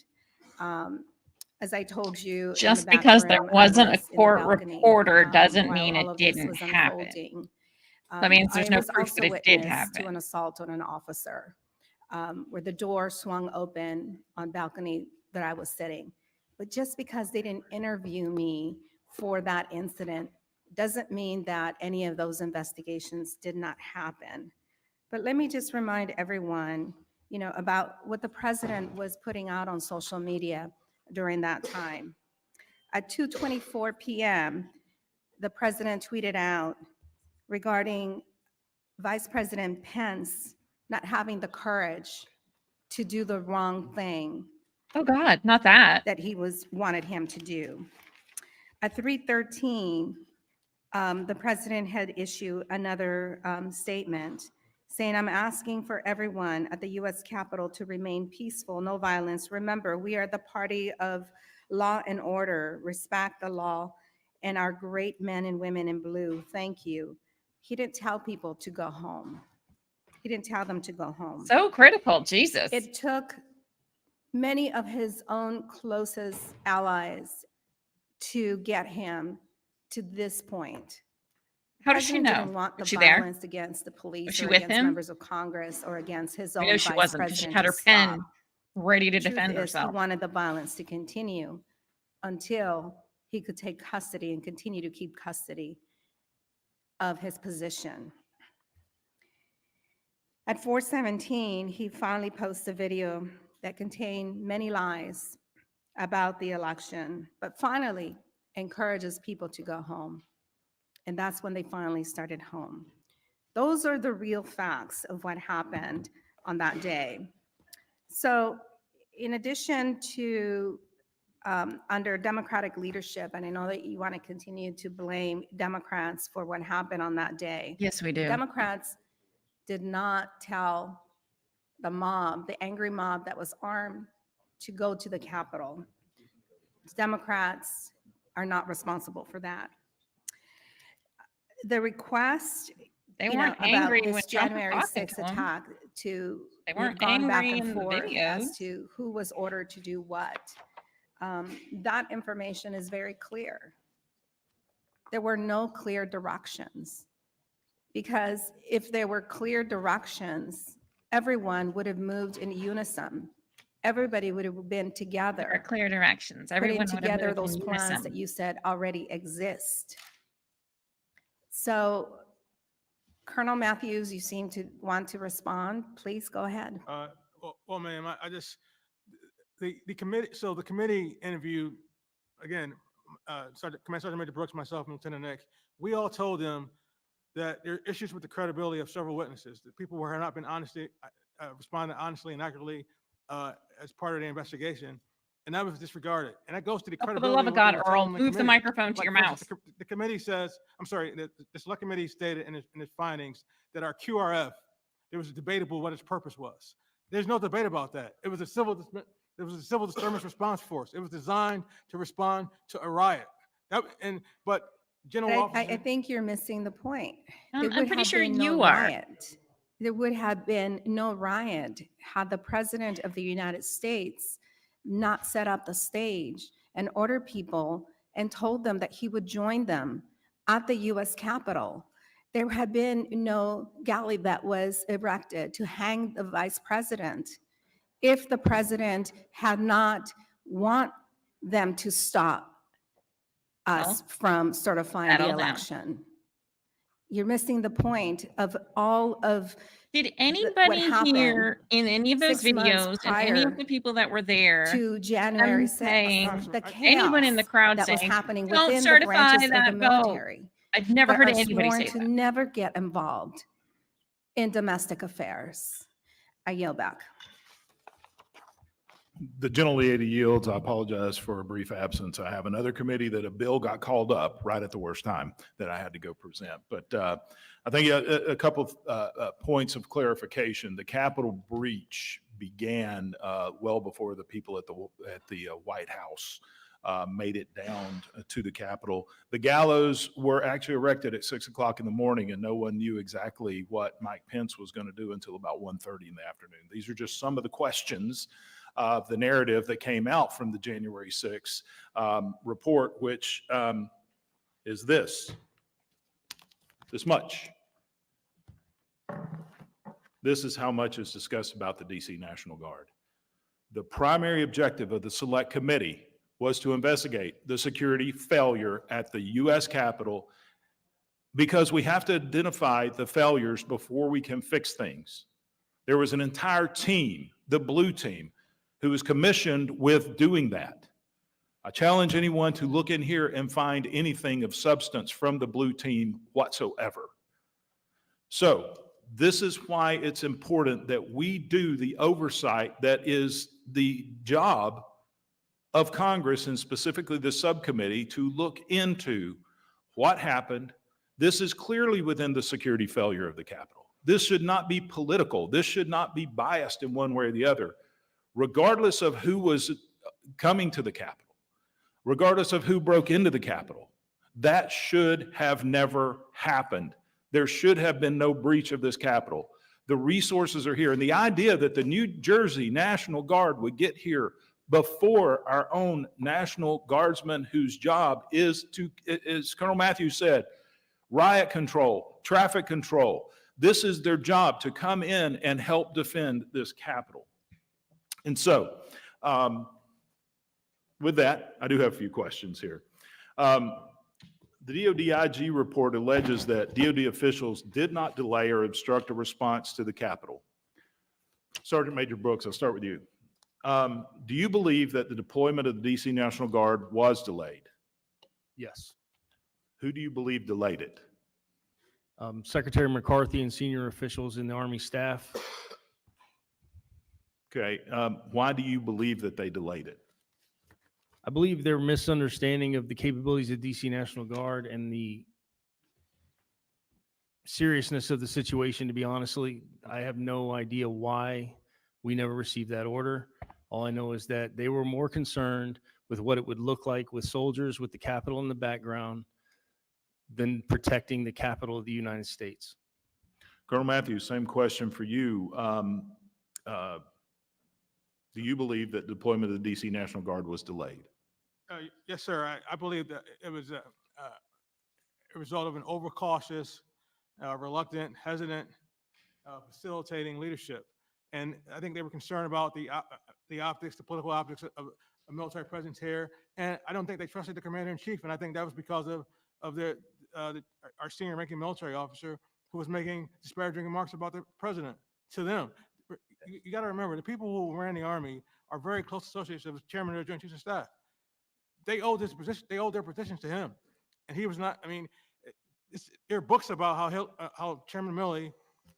As I told you, just because there wasn't a court reporter doesn't mean it didn't happen. That means there's no proof that it did happen. To an assault on an officer, where the door swung open on balcony that I was sitting. But just because they didn't interview me for that incident doesn't mean that any of those investigations did not happen. But let me just remind everyone, about what the president was putting out on social media during that time. At 2:24 p.m., the president tweeted out regarding Vice President Pence not having the courage to do the wrong thing. Oh God, not that. That he wanted him to do. At 3:13, the president had issued another statement saying, "I'm asking for everyone at the U.S. Capitol to remain peaceful, no violence. Remember, we are the party of law and order. Respect the law and our great men and women in blue. Thank you." He didn't tell people to go home. He didn't tell them to go home. So critical, Jesus. It took many of his own closest allies to get him to this point. How does she know? Didn't want the Was she there? violence against the police Was she or with against him? members of Congress or against his own I know she vice wasn't, because she president had her to pen stop. ready to Truth defend is, herself. He wanted the violence to continue until he could take custody and continue to keep custody of his position. At 4:17, he finally posts a video that contained many lies about the election, but finally encourages people to go home. And that's when they finally started home. Those are the real facts of what happened on that day. So in addition to under Democratic leadership, and I know that you want to continue to blame Democrats for what happened on that day. Yes, we do. Democrats did not tell the mob, the angry mob that was armed, to go to the Capitol. Democrats are not responsible for that. The request, They weren't angry about when this Trump was January talking 6th to 'em. attack to They we've weren't gone back angry and in the forth videos. as to who was ordered to do what. That information is very clear. There were no clear directions, because if there were clear directions, everyone would have moved in unison. Everybody would have been together. There are clear directions. Putting Everyone would have together moved those in plans unison. that you said already exist. So Colonel Matthews, you seem to want to respond. Please go ahead. Well, ma'am, I just, the committee, so the committee interviewed, again, Command Sergeant Major Brooks, myself, and Lieutenant Nick. We all told them that there are issues with the credibility of several witnesses, that people were not been responding honestly and accurately as part of the investigation, and that was disregarded. And that goes to the credibility. For the love of God, Earl, move the microphone to your for mouth. instance, the committee says, I'm sorry, the select committee stated in its findings that our QRF, it was debatable what its purpose was. There's no debate about that. It was a civil disturbance response force. It was designed to respond to a riot. But general officers. I think you're missing the point. I'm pretty sure you are. There would have been no riot had the President of the United States not set up the stage and ordered people and told them that he would join them at the U.S. Capitol. There had been no galley that was erected to hang the Vice President if the President had not want them to stop us from certifying the election. You're missing the point of all of. Did anybody here in any of those videos and any of the people that were there to January 6th, the anyone in the crowd that was saying, happening "Don't within the certify branches of the that vote"? military? I've never heard anybody say to that. never get involved in domestic affairs. I yield back. The gentle lady yields. I apologize for a brief absence. I have another committee that a bill got called up right at the worst time that I had to go present. But I think a couple of points of clarification. The Capitol breach began well before the people at the White House made it down to the Capitol. The gallows were actually erected at 6 o'clock in the morning, and no one knew exactly what Mike Pence was going to do until about 1:30 in the afternoon. These are just some of the questions of the narrative that came out from the January 6th report, which is this much. This is how much is discussed about the DC National Guard. The primary objective of the Select Committee was to investigate the security failure at the U.S. Capitol, because we have to identify the failures before we can fix things. There was an entire team, the blue team, who was commissioned with doing that. I challenge anyone to look in here and find anything of substance from the blue team whatsoever. So this is why it's important that we do the oversight that is the job of Congress, and specifically the subcommittee, to look into what happened. This is clearly within the security failure of the Capitol. This should not be political. This should not be biased in one way or the other. Regardless of who was coming to the Capitol, regardless of who broke into the Capitol, that should have never happened. There should have been no breach of this Capitol. The resources are here. And the idea that the New Jersey National Guard would get here before our own National Guardsmen, whose job is to, as Colonel Matthews said, riot control, traffic control. This is their job, to come in and help defend this Capitol. And so, with that, I do have a few questions here. The DOD-IG report alleges that DOD officials did not delay or obstruct a response to the Capitol. Sergeant Major Brooks, I'll start with you. Do you believe that the deployment of the DC National Guard was delayed? Yes. Who do you believe delayed it? Secretary McCarthy and senior officials in the Army staff. Okay. Why do you believe that they delayed it? I believe their misunderstanding of the capabilities of DC National Guard and the seriousness of the situation, to be honestly, I have no idea why we never received that order. All I know is that they were more concerned with what it would look like with soldiers with the Capitol in the background than protecting the Capitol of the United States. Colonel Matthews, same question for you. Do you believe that deployment of the DC National Guard was delayed? Yes, sir. I believe that it was a result of an overcautious, reluctant, hesitant, facilitating leadership. And I think they were concerned about the optics, the political optics of a military presence here. And I don't think they trusted the commander in chief. And I think that was because of their our senior ranking military officer who was making disparaging remarks about the president to them. You got to remember, the people who ran the Army are very close associates of the chairman of the Joint Chiefs of Staff. They owe this position. They owe their positions to him, and he was not. I mean, there are books about how Chairman Milley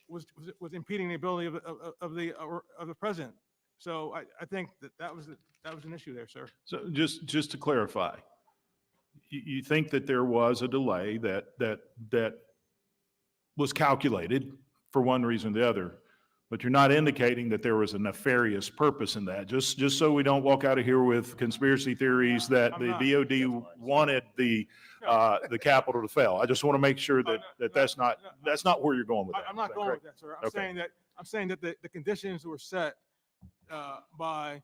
was impeding the ability of the president. So I think that was an issue there, sir. So just to clarify, you think that there was a delay that was calculated for one reason or the other, but you're not indicating that there was a nefarious purpose in that. Just so we don't walk out of here with conspiracy theories that the DOD wanted the Capitol to fail. I just want to make sure that's not where you're going with that. I'm not going with that, sir. I'm saying that the conditions were set by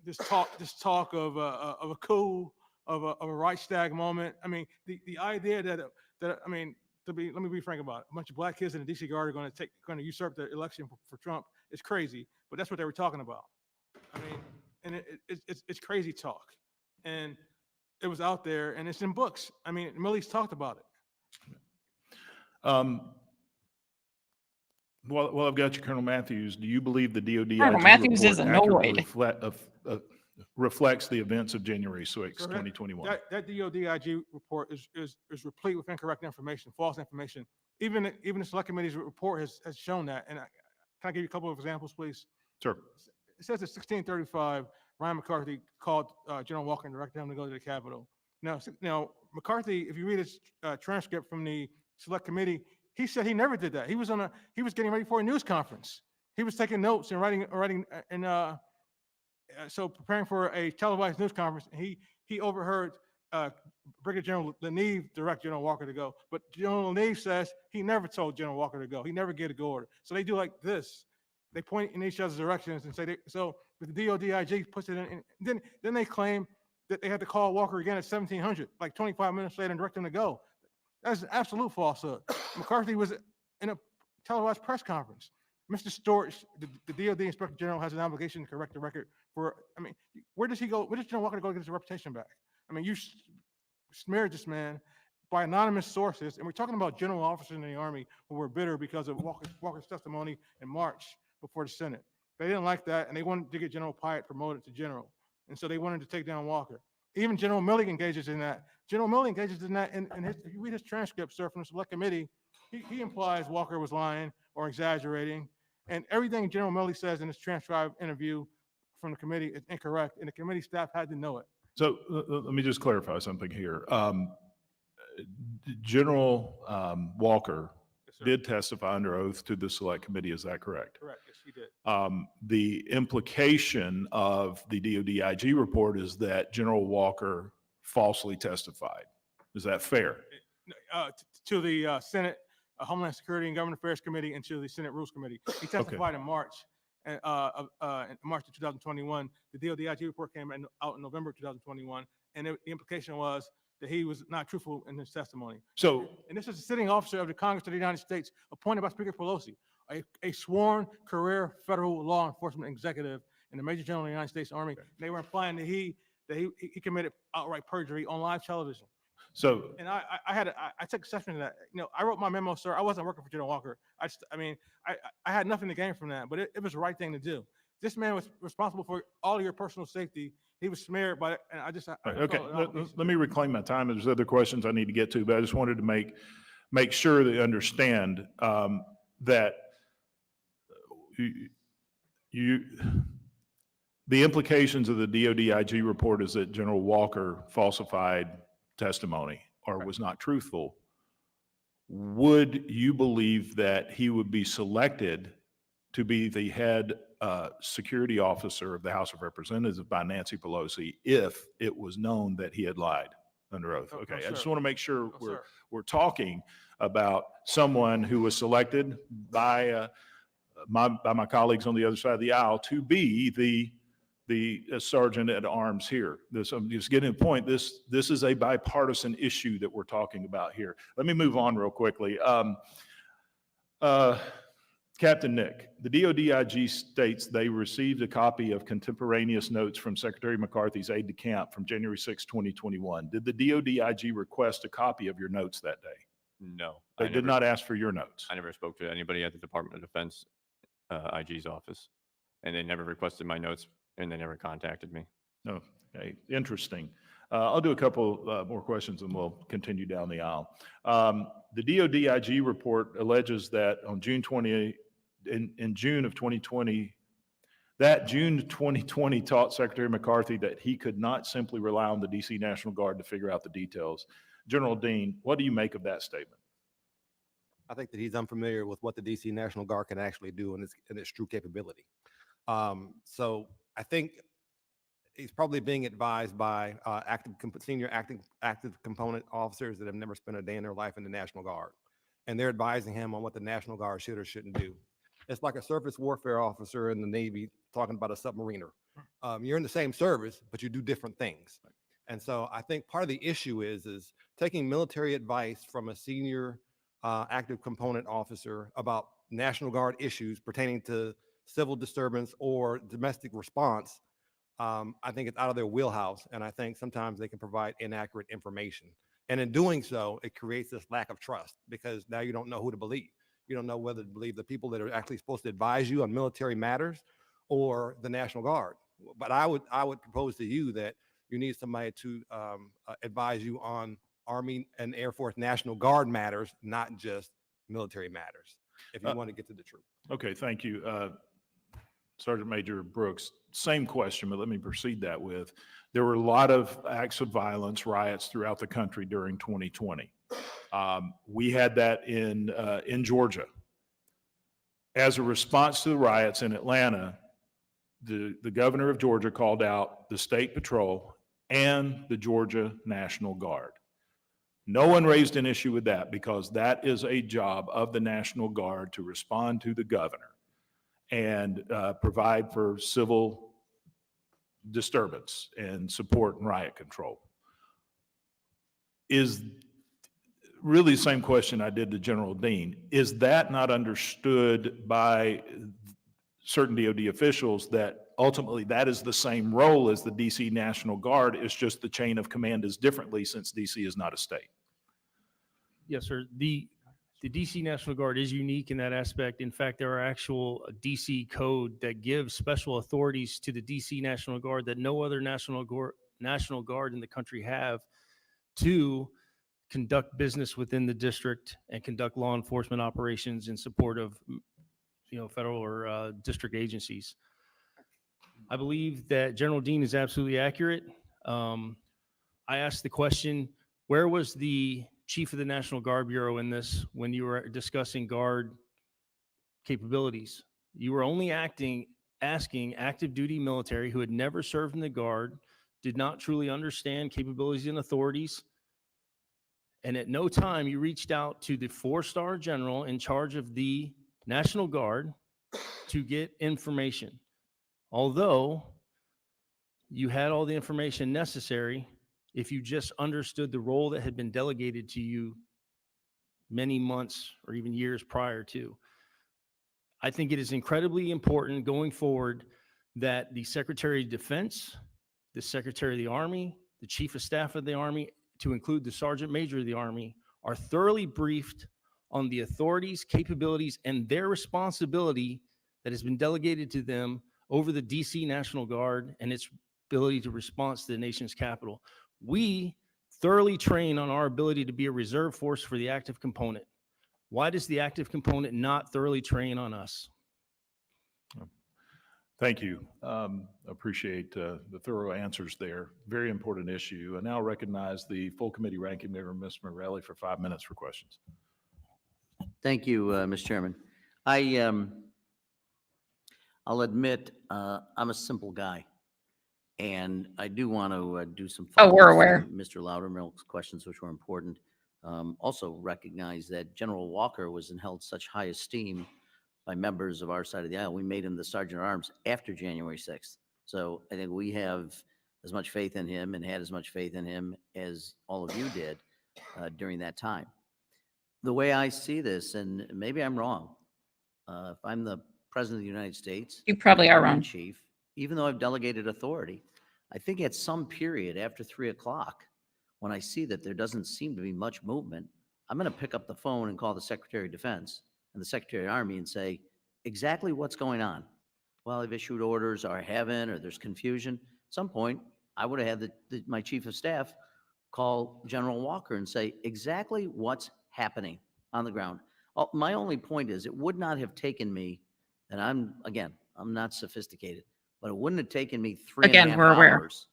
this talk of a coup, of a Reichstag moment. I mean, the idea that I mean, let me be frank about it. A bunch of black kids in the DC Guard are going to usurp the election for Trump. It's crazy, but that's what they were talking about. I mean, and it's crazy talk, and it was out there, and it's in books. I mean, Milley's talked about it. Well, I've got you, Colonel Matthews. Do you believe the DOD Colonel Matthews is annoyed. Reflects the events of January 6, 2021? That DOD IG report is replete with incorrect information, false information. Even the Select Committee's report has shown that. And can I give you a couple of examples, please? Sure. It says at 1635, Ryan McCarthy called General Walker and directed him to go to the Capitol. Now, McCarthy, if you read his transcript from the Select Committee, he said he never did that. He was getting ready for a news conference. He was taking notes and writing and so preparing for a televised news conference. He overheard Brigadier General Leneve direct General Walker to go, but General Leneve says he never told General Walker to go. He never gave a go order. So they do like this. They point in each other's directions and say so. But the DOD IG puts it in. Then they claim that they had to call Walker again at 1700, like 25 minutes later, and direct him to go. That's an absolute falsehood. McCarthy was in a televised press conference. Mr. Storch, the DOD Inspector General, has an obligation to correct the record for, I mean, where does he go? Where does General Walker go to get his reputation back? I mean, you smeared this man by anonymous sources, and we're talking about general officers in the Army who were bitter because of Walker's testimony in March before the Senate. They didn't like that, and they wanted to get General Pyatt promoted to general, and so they wanted to take down Walker. Even General Milley engages in that. General Milley engages in that, and if you read his transcript, sir, from the Select Committee, he implies Walker was lying or exaggerating. And everything General Milley says in his transcribed interview from the committee is incorrect, and the committee staff had to know it. So let me just clarify something here. General Walker did testify under oath to the Select Committee. Is that correct? Correct. Yes, he did. The implication of the DOD IG report is that General Walker falsely testified. Is that fair? To the Senate Homeland Security and Government Affairs Committee and to the Senate Rules Committee. He testified in March, in March of 2021. The DOD IG report came out in November 2021, and the implication was that he was not truthful in his testimony. So, and this is a sitting officer of the Congress of the United States appointed by Speaker Pelosi, a sworn career federal law enforcement executive in the Major General of the United States Army. And they were implying that he committed outright perjury on live television. So, and I took exception to that. You know, I wrote my memo, sir. I wasn't working for General Walker. I had nothing to gain from that, but it was the right thing to do. This man was responsible for all of your personal safety. He was smeared by it, and okay. Let me reclaim my time. There's other questions I need to get to, but I just wanted to make sure that you understand that the implications of the DOD IG report is that General Walker falsified testimony or was not truthful. Would you believe that he would be selected to be the head security officer of the House of Representatives by Nancy Pelosi if it was known that he had lied under oath? Okay, I just want to make sure we're talking about someone who was selected by my colleagues on the other side of the aisle to be the sergeant at arms here. I'm just getting to the point. This is a bipartisan issue that we're talking about here. Let me move on real quickly. Captain Nick, the DODIG states they received a copy of contemporaneous notes from Secretary McCarthy's aide-de-camp from January 6, 2021. Did the DODIG request a copy of your notes that day? No. They did not ask for your notes. I never spoke to anybody at the Department of Defense IG's office, and they never requested my notes, and they never contacted me. No. Okay. Interesting. I'll do a couple more questions and we'll continue down the aisle. The DODIG report alleges that on June 20, in June of 2020, that June 2020 taught Secretary McCarthy that he could not simply rely on the DC National Guard to figure out the details. General Dean, what do you make of that statement? I think that he's unfamiliar with what the DC National Guard can actually do and its true capability. So I think he's probably being advised by senior active component officers that have never spent a day in their life in the National Guard. And they're advising him on what the National Guard should or shouldn't do. It's like a surface warfare officer in the Navy talking about a submariner. You're in the same service, but you do different things. And so I think part of the issue is taking military advice from a senior active component officer about National Guard issues pertaining to civil disturbance or domestic response. I think it's out of their wheelhouse. And I think sometimes they can provide inaccurate information. And in doing so, it creates this lack of trust because now you don't know who to believe. You don't know whether to believe the people that are actually supposed to advise you on military matters or the National Guard. But I would propose to you that you need somebody to advise you on Army and Air Force National Guard matters, not just military matters, if you want to get to the truth. Okay, thank you. Sergeant Major Brooks, same question, but let me proceed that with, there were a lot of acts of violence, riots throughout the country during 2020. We had that in Georgia. As a response to the riots in Atlanta, the governor of Georgia called out the state patrol and the Georgia National Guard. No one raised an issue with that because that is a job of the National Guard to respond to the governor and provide for civil disturbance and support and riot control. Is really the same question I did to General Dean. Is that not understood by certain DOD officials that ultimately that is the same role as the DC National Guard? It's just the chain of command is differently since DC is not a state? Yes, sir. The DC National Guard is unique in that aspect. In fact, there are actual DC code that gives special authorities to the DC National Guard that no other National Guard in the country have to conduct business within the district and conduct law enforcement operations in support of, federal or district agencies. I believe that General Dean is absolutely accurate. I asked the question, where was the Chief of the National Guard Bureau in this when you were discussing Guard capabilities? You were only asking active duty military who had never served in the Guard, did not truly understand capabilities and authorities, and at no time you reached out to the 4-star general in charge of the National Guard to get information. Although you had all the information necessary, if you just understood the role that had been delegated to you many months or even years prior to. I think it is incredibly important going forward that the Secretary of Defense, the Secretary of the Army, the Chief of Staff of the Army, to include the Sergeant Major of the Army, are thoroughly briefed on the authorities, capabilities, and their responsibility that has been delegated to them over the DC National Guard and its ability to respond to the nation's capital. We thoroughly train on our ability to be a reserve force for the active component. Why does the active component not thoroughly train on us? Thank you. Appreciate the thorough answers there. Very important issue. I now recognize the full committee ranking member, Ms. Morelli, for 5 minutes for questions. Thank you, Mr. Chairman. I'll admit I'm a simple guy, and I do want to do some Oh, we're follow-ups aware. to Mr. Loudermilk's questions, which were important. Also recognize that General Walker was held such high esteem by members of our side of the aisle. We made him the Sergeant at Arms after January 6th. So I think we have as much faith in him and had as much faith in him as all of you did during that time. The way I see this, and maybe I'm wrong, If I'm the President of the United States. You probably are Army wrong. Chief, even though I've delegated authority, I think at some period after 3 o'clock, when I see that there doesn't seem to be much movement, I'm going to pick up the phone and call the Secretary of Defense and the Secretary of the Army and say, exactly what's going on. Well, I've issued orders or haven't, or there's confusion. At some point, I would have had my Chief of Staff call General Walker and say exactly what's happening on the ground. My only point is it would not have taken me, and I'm not sophisticated, but it wouldn't have taken me 3.5 we're aware. hours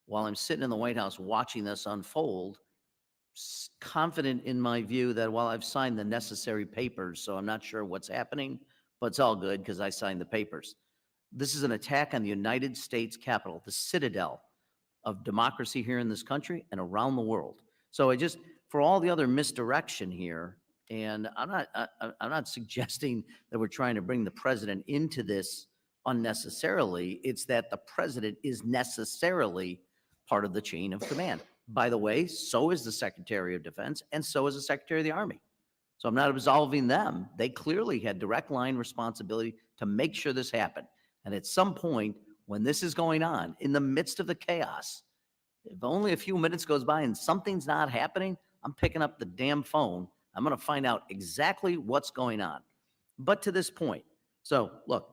while I'm sitting in the White House watching this unfold, confident in my view that, well, I've signed the necessary papers, so I'm not sure what's happening, but it's all good because I signed the papers. This is an attack on the United States Capitol, the citadel of democracy here in this country and around the world. So for all the other misdirection here, and I'm not suggesting that we're trying to bring the president into this unnecessarily. It's that the president is necessarily part of the chain of command. By the way, so is the Secretary of Defense, and so is the Secretary of the Army. So I'm not absolving them. They clearly had direct line responsibility to make sure this happened. And at some point, when this is going on, in the midst of the chaos, if only a few minutes goes by and something's not happening, I'm picking up the damn phone. I'm going to find out exactly what's going on. But to this point, so look,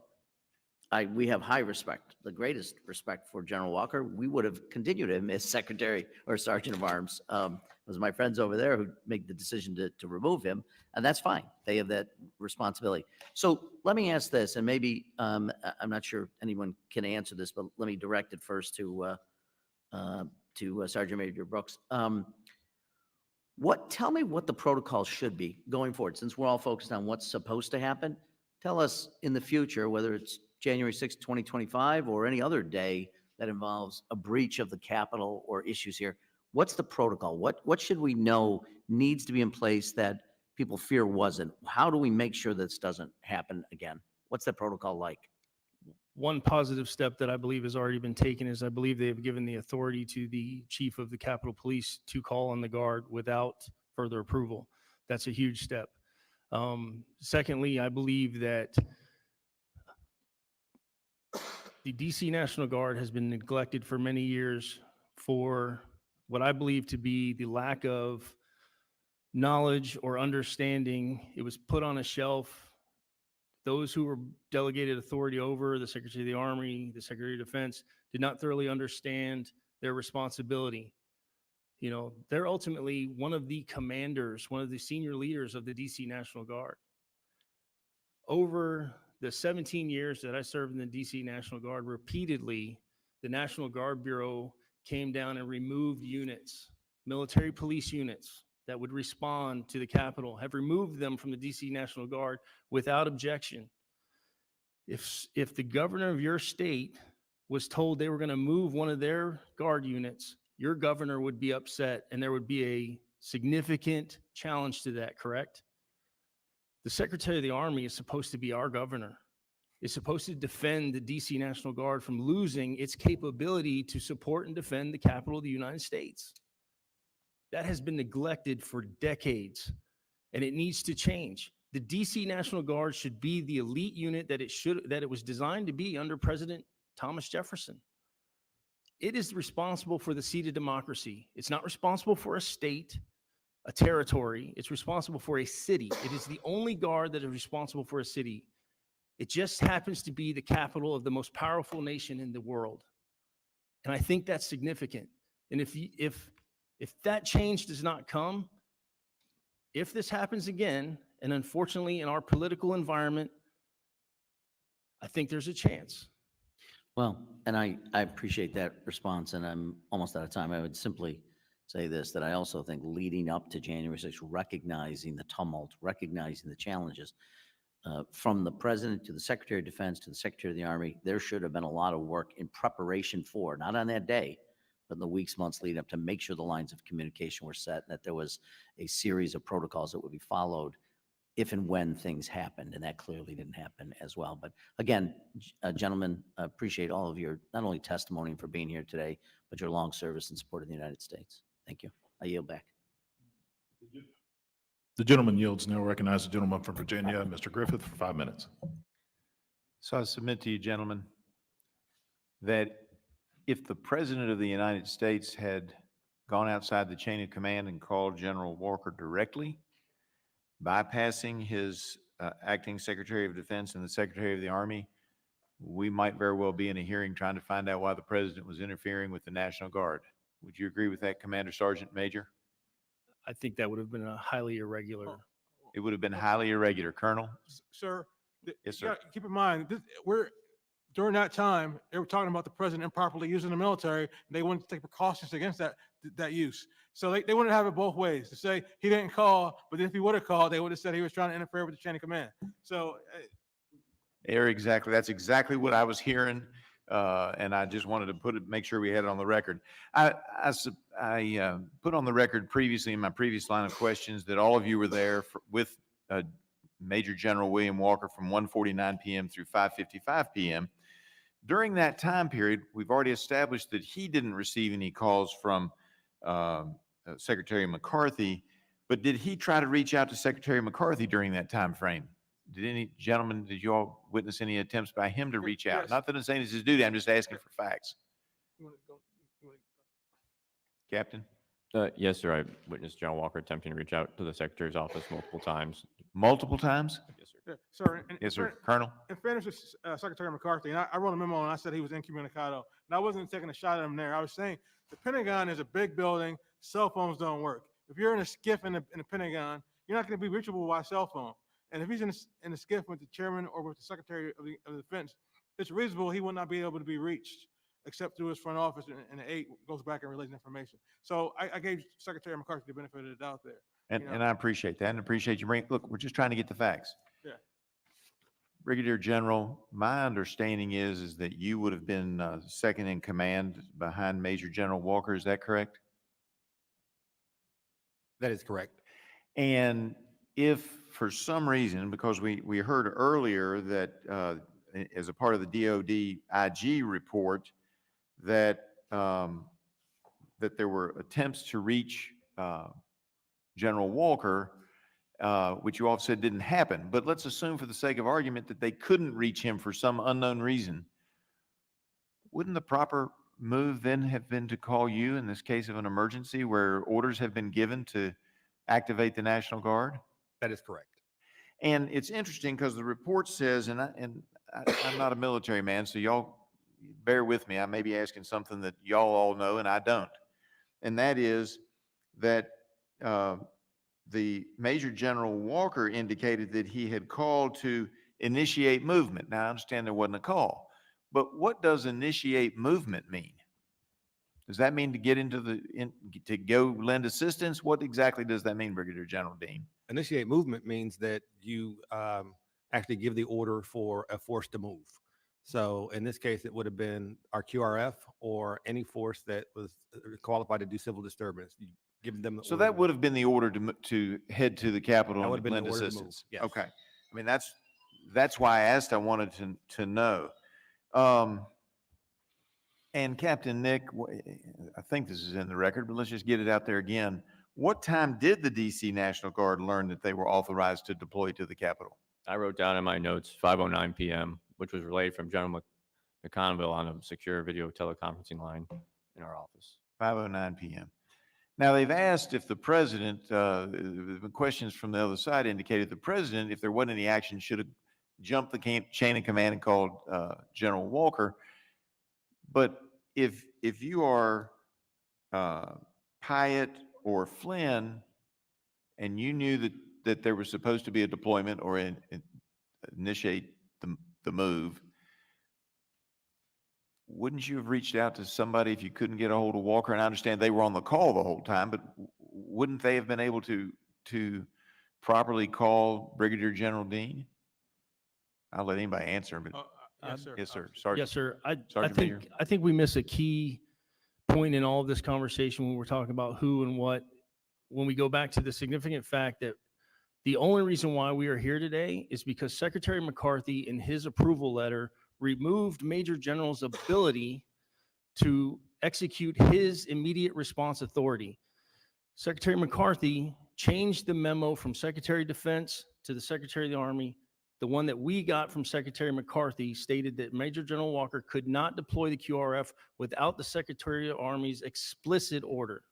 we have high respect, the greatest respect for General Walker. We would have continued him as Secretary or Sergeant of Arms. It was my friends over there who made the decision to remove him, and that's fine. They have that responsibility. So let me ask this, and maybe I'm not sure anyone can answer this, but let me direct it first to Sergeant Major Brooks. Tell me what the protocol should be going forward, since we're all focused on what's supposed to happen. Tell us in the future, whether it's January 6th, 2025, or any other day that involves a breach of the Capitol or issues here. What's the protocol? What should we know needs to be in place that people fear wasn't? How do we make sure this doesn't happen again? What's that protocol like? One positive step that I believe has already been taken is I believe they have given the authority to the Chief of the Capitol Police to call on the Guard without further approval. That's a huge step. Secondly, I believe that the DC National Guard has been neglected for many years for what I believe to be the lack of knowledge or understanding. It was put on a shelf. Those who were delegated authority over, the Secretary of the Army, the Secretary of Defense, did not thoroughly understand their responsibility. You know, they're ultimately one of the commanders, one of the senior leaders of the DC National Guard. Over the 17 years that I served in the DC National Guard, repeatedly, the National Guard Bureau came down and removed units, military police units that would respond to the Capitol, have removed them from the DC National Guard without objection. If the governor of your state was told they were going to move one of their Guard units, your governor would be upset and there would be a significant challenge to that, correct? The Secretary of the Army is supposed to be our governor. It's supposed to defend the DC National Guard from losing its capability to support and defend the Capitol of the United States. That has been neglected for decades, and it needs to change. The DC National Guard should be the elite unit that it was designed to be under President Thomas Jefferson. It is responsible for the seat of democracy. It's not responsible for a state, a territory. It's responsible for a city. It is the only guard that is responsible for a city. It just happens to be the capital of the most powerful nation in the world. And I think that's significant. And if that change does not come, if this happens again, and unfortunately in our political environment, I think there's a chance. Well, and I appreciate that response, and I'm almost out of time. I would simply say this, that I also think leading up to January 6th, recognizing the tumult, recognizing the challenges, from the president to the Secretary of Defense to the Secretary of the Army, there should have been a lot of work in preparation for, not on that day, but in the weeks, months leading up to make sure the lines of communication were set, and that there was a series of protocols that would be followed if and when things happened, and that clearly didn't happen as well. But again, gentlemen, I appreciate all of your, not only testimony for being here today, but your long service and support of the United States. Thank you. I yield back. The gentleman yields. Now recognize the gentleman from Virginia, Mr. Griffith, for 5 minutes. So I submit to you, gentlemen, that if the President of the United States had gone outside the chain of command and called General Walker directly, bypassing his acting Secretary of Defense and the Secretary of the Army, we might very well be in a hearing trying to find out why the President was interfering with the National Guard. Would you agree with that, Commander Sergeant Major? I think that would have been a highly irregular. It would have been highly irregular. Colonel? Sir. Yes, you sir. gotta keep in mind, during that time, they were talking about the president improperly using the military, and they wanted to take precautions against that use. So they wanted to have it both ways, to say he didn't call, but if he would have called, they would have said he was trying to interfere with the chain of command. So That's exactly what I was hearing, and I just wanted to make sure we had it on the record. I put on the record previously in my previous line of questions that all of you were there with Major General William Walker from 1:49 p.m. through 5:55 p.m. During that time period, we've already established that he didn't receive any calls from Secretary McCarthy, but did he try to reach out to Secretary McCarthy during that time frame? Did you all witness any attempts by him to reach out? Yes. Not that I'm saying it's his duty, I'm just asking for facts. Captain? Yes, sir. I witnessed General Walker attempting to reach out to the Secretary's office multiple times. Multiple times? Yes, sir. yeah, sir. Yes, sir. Colonel? In fairness to Secretary McCarthy, and I wrote a memo and I said he was incommunicado. And I wasn't taking a shot at him there. I was saying the Pentagon is a big building. Cell phones don't work. If you're in a skiff in the Pentagon, you're not going to be reachable by cell phone. And if he's in a skiff with the chairman or with the Secretary of the Defense, it's reasonable he will not be able to be reached except through his front office, and the aide goes back and relays information. So I gave Secretary McCarthy the benefit of the doubt there. And I appreciate that and appreciate you bringing, look, we're just trying to get the facts. Yeah. Brigadier General, my understanding is that you would have been second in command behind Major General Walker. Is that correct? That is correct. And if for some reason, because we heard earlier that as a part of the DOD IG report that that there were attempts to reach General Walker, which you all said didn't happen. But let's assume for the sake of argument that they couldn't reach him for some unknown reason. Wouldn't the proper move then have been to call you in this case of an emergency where orders have been given to activate the National Guard? That is correct. And it's interesting because the report says, and I'm not a military man, so y'all bear with me. I may be asking something that y'all all know and I don't. And that is that the Major General Walker indicated that he had called to initiate movement. Now, I understand there wasn't a call, but what does initiate movement mean? Does that mean to get into to go lend assistance? What exactly does that mean, Brigadier General Dean? Initiate movement means that you actually give the order for a force to move. So in this case, it would have been our QRF or any force that was qualified to do civil disturbance. You give them the So order that would have been the order to head to the Capitol That would and have been the lend order to move, assistance. yes. Okay. I mean, that's why I asked. I wanted to know. And Captain Nick, I think this is in the record, but let's just get it out there again. What time did the DC National Guard learn that they were authorized to deploy to the Capitol? I wrote down in my notes 5:09 p.m., which was relayed from General McConville on a secure video teleconferencing line in our office. 5:09 p.m. Now, they've asked if the president, the questions from the other side indicated the president, if there wasn't any action, should have jumped the chain of command and called General Walker. But if you are Pyatt or Flynn, and you knew that there was supposed to be a deployment or initiate the move, wouldn't you have reached out to somebody if you couldn't get a hold of Walker? And I understand they were on the call the whole time, but wouldn't they have been able to properly call Brigadier General Dean? I'll let anybody answer, but Yes, sir. yes, sir. Sergeant. Yes, sir. I Sergeant Major. think we miss a key point in all of this conversation when we're talking about who and what, when we go back to the significant fact that the only reason why we are here today is because Secretary McCarthy, in his approval letter, removed Major General's ability to execute his immediate response authority. Secretary McCarthy changed the memo from Secretary of Defense to the Secretary of the Army. The one that we got from Secretary McCarthy stated that Major General Walker could not deploy the QRF without the Secretary of Army's explicit order.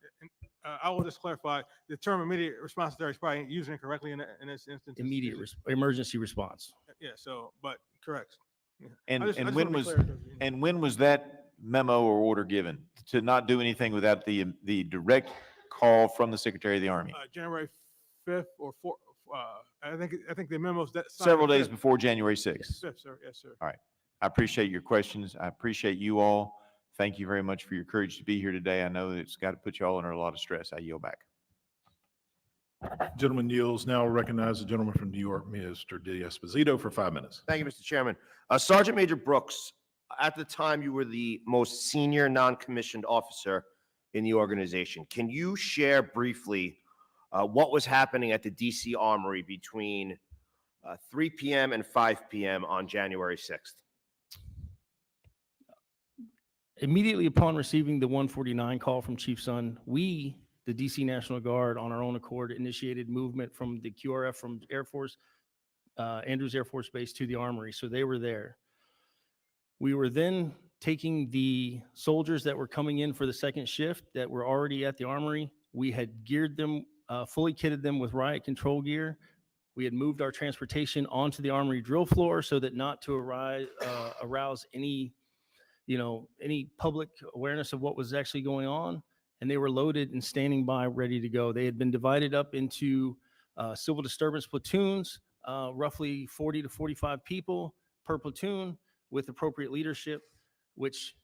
I will just clarify, the term immediate response there is probably using it correctly in this instance. Emergency response. Yeah, so, but correct. Yeah. And, I just and wanna when be was, clear, 'cause, you know. and when was that memo or order given to not do anything without the direct call from the Secretary of the Army? January 5th or 4th, I think the memos that. signed Several the days 5th. before January 6th. 5th, sir, yes, sir. All right. I appreciate your questions. I appreciate you all. Thank you very much for your courage to be here today. I know that it's got to put you all under a lot of stress. I yield back. Gentleman yields. Now recognize the gentleman from New York, Mr. D'Esposito, for 5 minutes. Thank you, Mr. Chairman. Sergeant Major Brooks, at the time you were the most senior non-commissioned officer in the organization. Can you share briefly what was happening at the DC Armory between 3 p.m. and 5 p.m. on January 6th? Immediately upon receiving the 149 call from Chief Son, we, the DC National Guard, on our own accord, initiated movement from the QRF from Air Force, Andrews Air Force Base to the Armory. So they were there. We were then taking the soldiers that were coming in for the second shift that were already at the Armory. We had geared them, fully kitted them with riot control gear. We had moved our transportation onto the Armory drill floor so that not to arouse any public awareness of what was actually going on. And they were loaded and standing by, ready to go. They had been divided up into civil disturbance platoons, roughly 40 to 45 people per platoon with appropriate leadership, which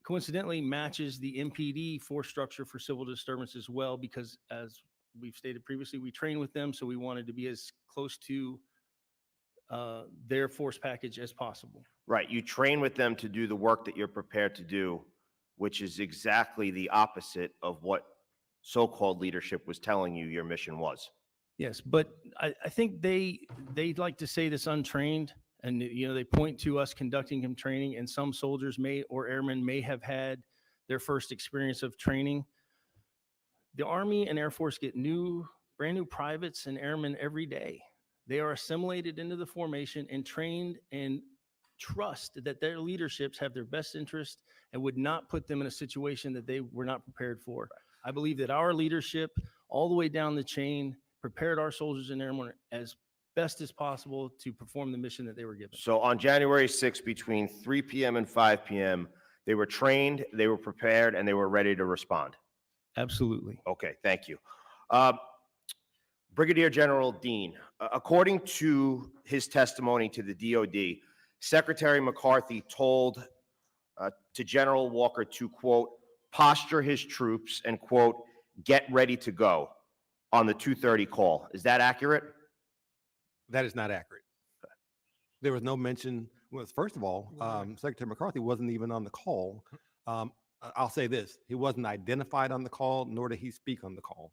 coincidentally matches the MPD force structure for civil disturbance as well, because as we've stated previously, we train with them, so we wanted to be as close to their force package as possible. Right. You train with them to do the work that you're prepared to do, which is exactly the opposite of what so-called leadership was telling you your mission was. Yes, but I think they like to say this untrained, and they point to us conducting him training, and some soldiers or airmen may have had their first experience of training. The Army and Air Force get brand new privates and airmen every day. They are assimilated into the formation and trained and trust that their leaderships have their best interest and would not put them in a situation that they were not prepared for. I believe that our leadership all the way down the chain prepared our soldiers and airmen as best as possible to perform the mission that they were given. So on January 6th, between 3 p.m. and 5 p.m., they were trained, they were prepared, and they were ready to respond. Absolutely. Okay, thank you. Brigadier General Dean, according to his testimony to the DOD, Secretary McCarthy told to General Walker to, quote, posture his troops and, quote, get ready to go on the 2:30 call. Is that accurate? That is not accurate. There was no mention. Well, first of all, Secretary McCarthy wasn't even on the call. I'll say this. He wasn't identified on the call, nor did he speak on the call.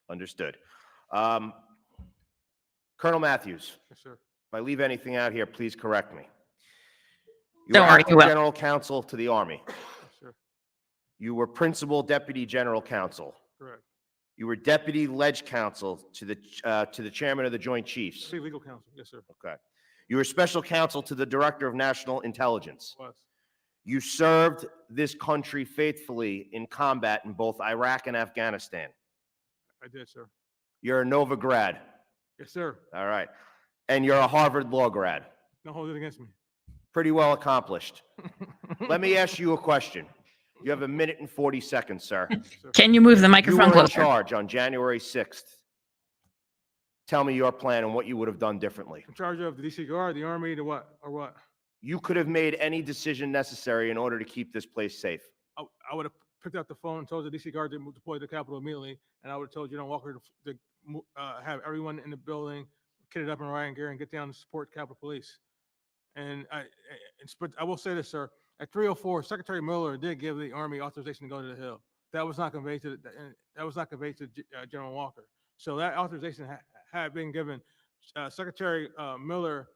Understood. Colonel Matthews. Yes, sir. If I leave anything out here, please correct me. You Don't were worry, acting you will. General Counsel to the Army. Yes, sir. You were Principal Deputy General Counsel. Correct. You were Deputy Ledge Counsel to the Chairman of the Joint Chiefs. Chief Legal Counsel, yes, sir. Okay. You were Special Counsel to the Director of National Intelligence. Was. You served this country faithfully in combat in both Iraq and Afghanistan. I did, sir. You're a Nova grad. Yes, sir. All right. And you're a Harvard Law grad. Don't hold it against me. Pretty well accomplished. Let me ask you a question. You have 1 minute and 40 seconds, sir. Can you move the You microphone were in closer? charge on January 6th. Tell me your plan and what you would have done differently. In charge of the DC Guard, the Army, the what, or what? You could have made any decision necessary in order to keep this place safe. I would have picked up the phone and told the DC Guard to deploy to the Capitol immediately, and I would have told General Walker to have everyone in the building kitted up in riot gear and get down to support Capitol Police. But I will say this, sir. At 3:04, Secretary Miller did give the Army authorization to go to the Hill. That was not conveyed to General Walker. So that authorization had been given. Secretary Miller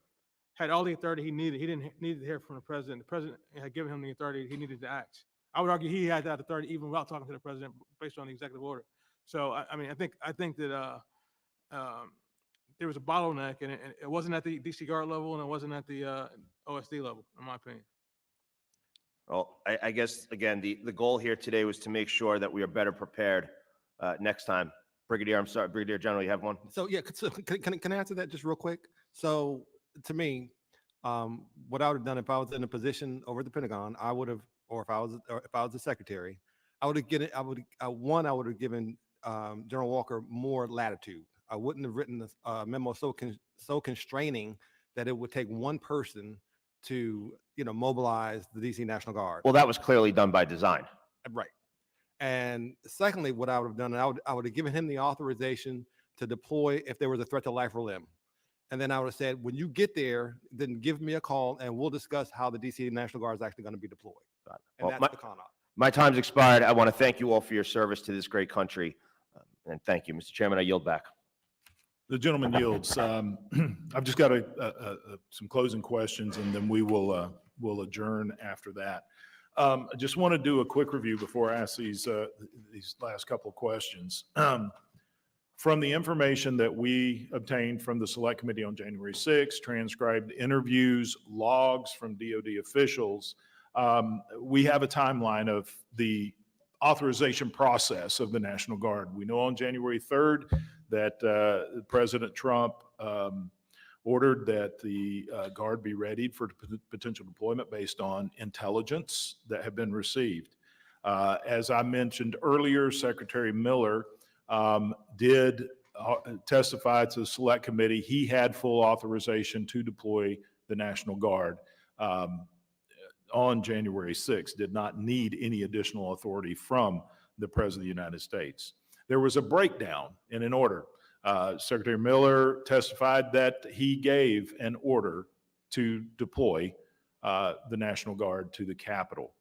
had all the authority he needed. He didn't need to hear from the president. The president had given him the authority he needed to act. I would argue he had that authority even without talking to the president based on the executive order. So I mean, I think that there was a bottleneck, and it wasn't at the DC Guard level, and it wasn't at the OSD level, in my opinion. Well, I guess, again, the goal here today was to make sure that we are better prepared next time. Brigadier, I'm sorry, Brigadier General, you have one? So yeah, can I answer that just real quick? So to me, what I would have done if I was in a position over at the Pentagon, I would have, or if I was the secretary, I would have given General Walker more latitude. I wouldn't have written a memo so constraining that it would take one person to, mobilize the DC National Guard. Well, that was clearly done by design. Right. And secondly, what I would have done, I would have given him the authorization to deploy if there was a threat to life or limb. And then I would have said, when you get there, then give me a call and we'll discuss how the DC National Guard is actually going to be deployed. And Well, that's the con op. My time's expired. I want to thank you all for your service to this great country. And thank you, Mr. Chairman. I yield back. The gentleman yields. I've just got some closing questions, and then we'll adjourn after that. I just want to do a quick review before I ask these last couple of questions. From the information that we obtained from the Select Committee on January 6th, transcribed interviews, logs from DoD officials, we have a timeline of the authorization process of the National Guard. We know on January 3rd that President Trump ordered that the Guard be readied for potential deployment based on intelligence that had been received. As I mentioned earlier, Secretary Miller did testify to the Select Committee. He had full authorization to deploy the National Guard on January 6th, did not need any additional authority from the President of the United States. There was a breakdown in an order. Secretary Miller testified that he gave an order to deploy the National Guard to the Capitol.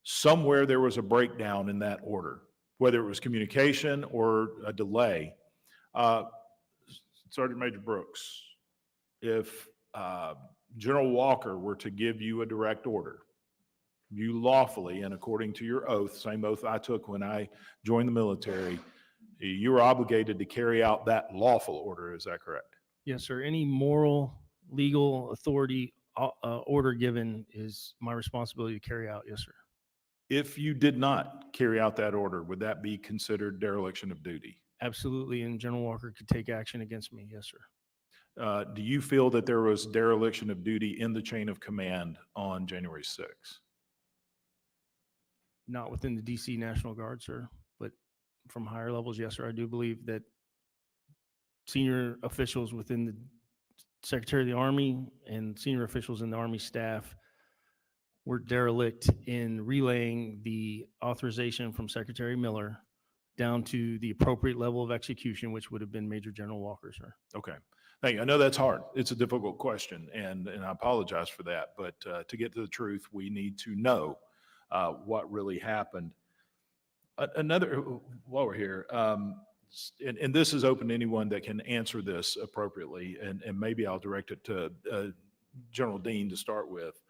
Somewhere there was a breakdown in that order, whether it was communication or a delay. Sergeant Major Brooks, if General Walker were to give you a direct order, you lawfully, and according to your oath, same oath I took when I joined the military, you were obligated to carry out that lawful order. Is that correct? Yes, sir. Any moral, legal authority order given is my responsibility to carry out. Yes, sir. If you did not carry out that order, would that be considered dereliction of duty? Absolutely. And General Walker could take action against me. Yes, sir. Do you feel that there was dereliction of duty in the chain of command on January 6th? Not within the DC National Guard, sir, but from higher levels, yes, sir. I do believe that senior officials within the Secretary of the Army and senior officials in the Army staff were derelict in relaying the authorization from Secretary Miller down to the appropriate level of execution, which would have been Major General Walker, sir. Okay. Thank you. I know that's hard. It's a difficult question, and I apologize for that. But to get to the truth, we need to know what really happened. While we're here, and this is open to anyone that can answer this appropriately, and maybe I'll direct it to General Dean to start with.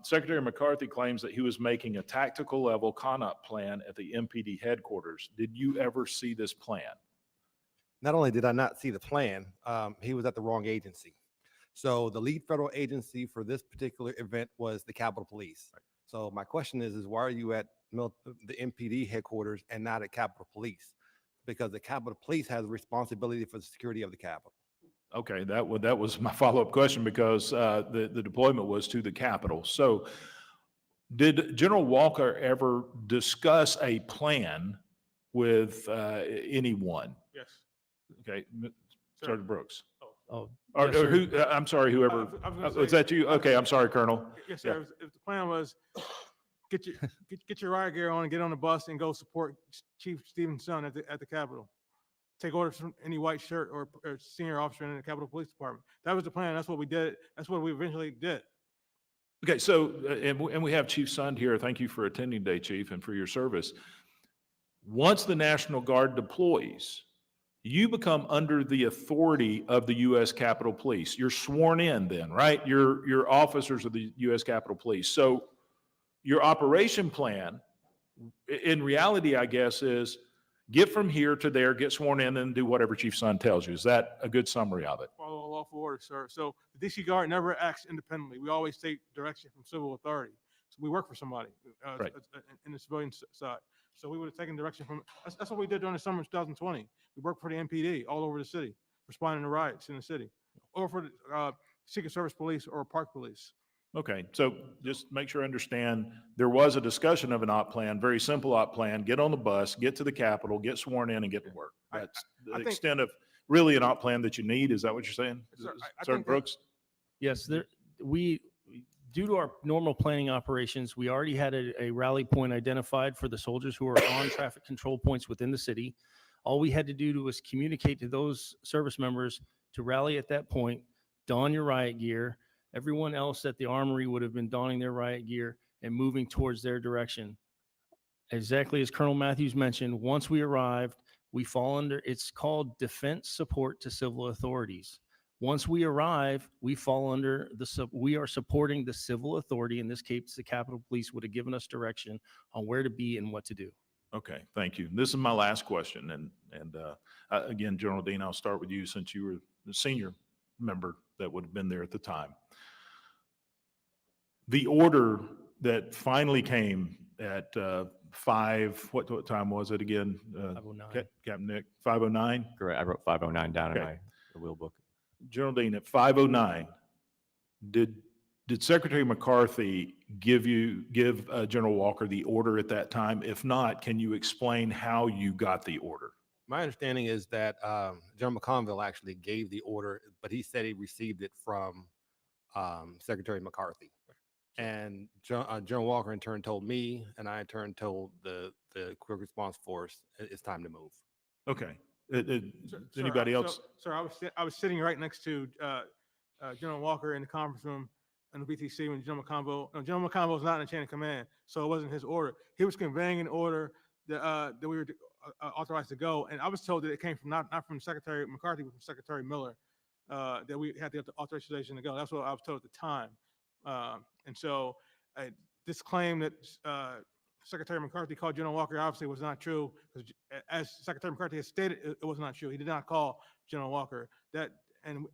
Secretary McCarthy claims that he was making a tactical level CONOP plan at the MPD headquarters. Did you ever see this plan? Not only did I not see the plan, he was at the wrong agency. So the lead federal agency for this particular event was the Capitol Police. Right. So my question is why are you at the MPD headquarters and not at Capitol Police? Because the Capitol Police has responsibility for the security of the Capitol. Okay, that was my follow-up question, because the deployment was to the Capitol. So did General Walker ever discuss a plan with anyone? Yes. Okay, Sergeant Brooks. Oh, Or, yes, or sir. who? I'm sorry, whoever. Was that you? Okay, I'm sorry, Colonel. Yes, sir. If the plan was get your riot gear on and get on the bus and go support Chief Stephen's son at the Capitol. Take orders from any white shirt or senior officer in the Capitol Police Department. That was the plan. That's what we did. That's what we eventually did. Okay, so and we have Chief Sund here. Thank you for attending today, Chief, and for your service. Once the National Guard deploys, you become under the authority of the U.S. Capitol Police. You're sworn in then, right? You're officers of the U.S. Capitol Police. So your operation plan, in reality, I guess, is get from here to there, get sworn in, and do whatever Chief Son tells you. Is that a good summary of it? Follow lawful order, sir. So the DC Guard never acts independently. We always take direction from civil authority. So we work for somebody Right. in the civilian side. So we would have taken direction from, that's what we did during the summer of 2020. We worked for the MPD all over the city, responding to riots in the city, or for the Secret Service Police or Park Police. Okay, so just make sure I understand, there was a discussion of an op plan, very simple op plan, get on the bus, get to the Capitol, get sworn in and get to work. That's the extent of really an op plan that you need. Is that what you're saying? Sir, I Sergeant think Brooks? Yes, due to our normal planning operations, we already had a rally point identified for the soldiers who are on traffic control points within the city. All we had to do was communicate to those service members to rally at that point, don your riot gear. Everyone else at the armory would have been donning their riot gear and moving towards their direction. Exactly as Colonel Matthews mentioned, once we arrived, we fall under, it's called defense support to civil authorities. Once we arrive, we fall under we are supporting the civil authority. In this case, the Capitol Police would have given us direction on where to be and what to do. Okay, thank you. This is my last question. And again, General Dean, I'll start with you since you were the senior member that would have been there at the time. The order that finally came at what time was it again? 5:09. Captain Nick, 5:09? Correct. I wrote 509 down in Okay. my wheel book. General Dean, at 5:09, did Secretary McCarthy give General Walker the order at that time? If not, can you explain how you got the order? My understanding is that General McConville actually gave the order, but he said he received it from Secretary McCarthy. And General Walker in turn told me, and I in turn told the Quick Response Force, it's time to move. Okay. Sir, Anybody else? Sir, I was sitting right next to General Walker in the conference room in the BTC when General McConville was not in the chain of command, so it wasn't his order. He was conveying an order that we were authorized to go, and I was told that it came from not from Secretary McCarthy, but from Secretary Miller, that we had the authorization to go. That's what I was told at the time. And so this claim that Secretary McCarthy called General Walker obviously was not true, because as Secretary McCarthy has stated, it was not true. He did not call General Walker. And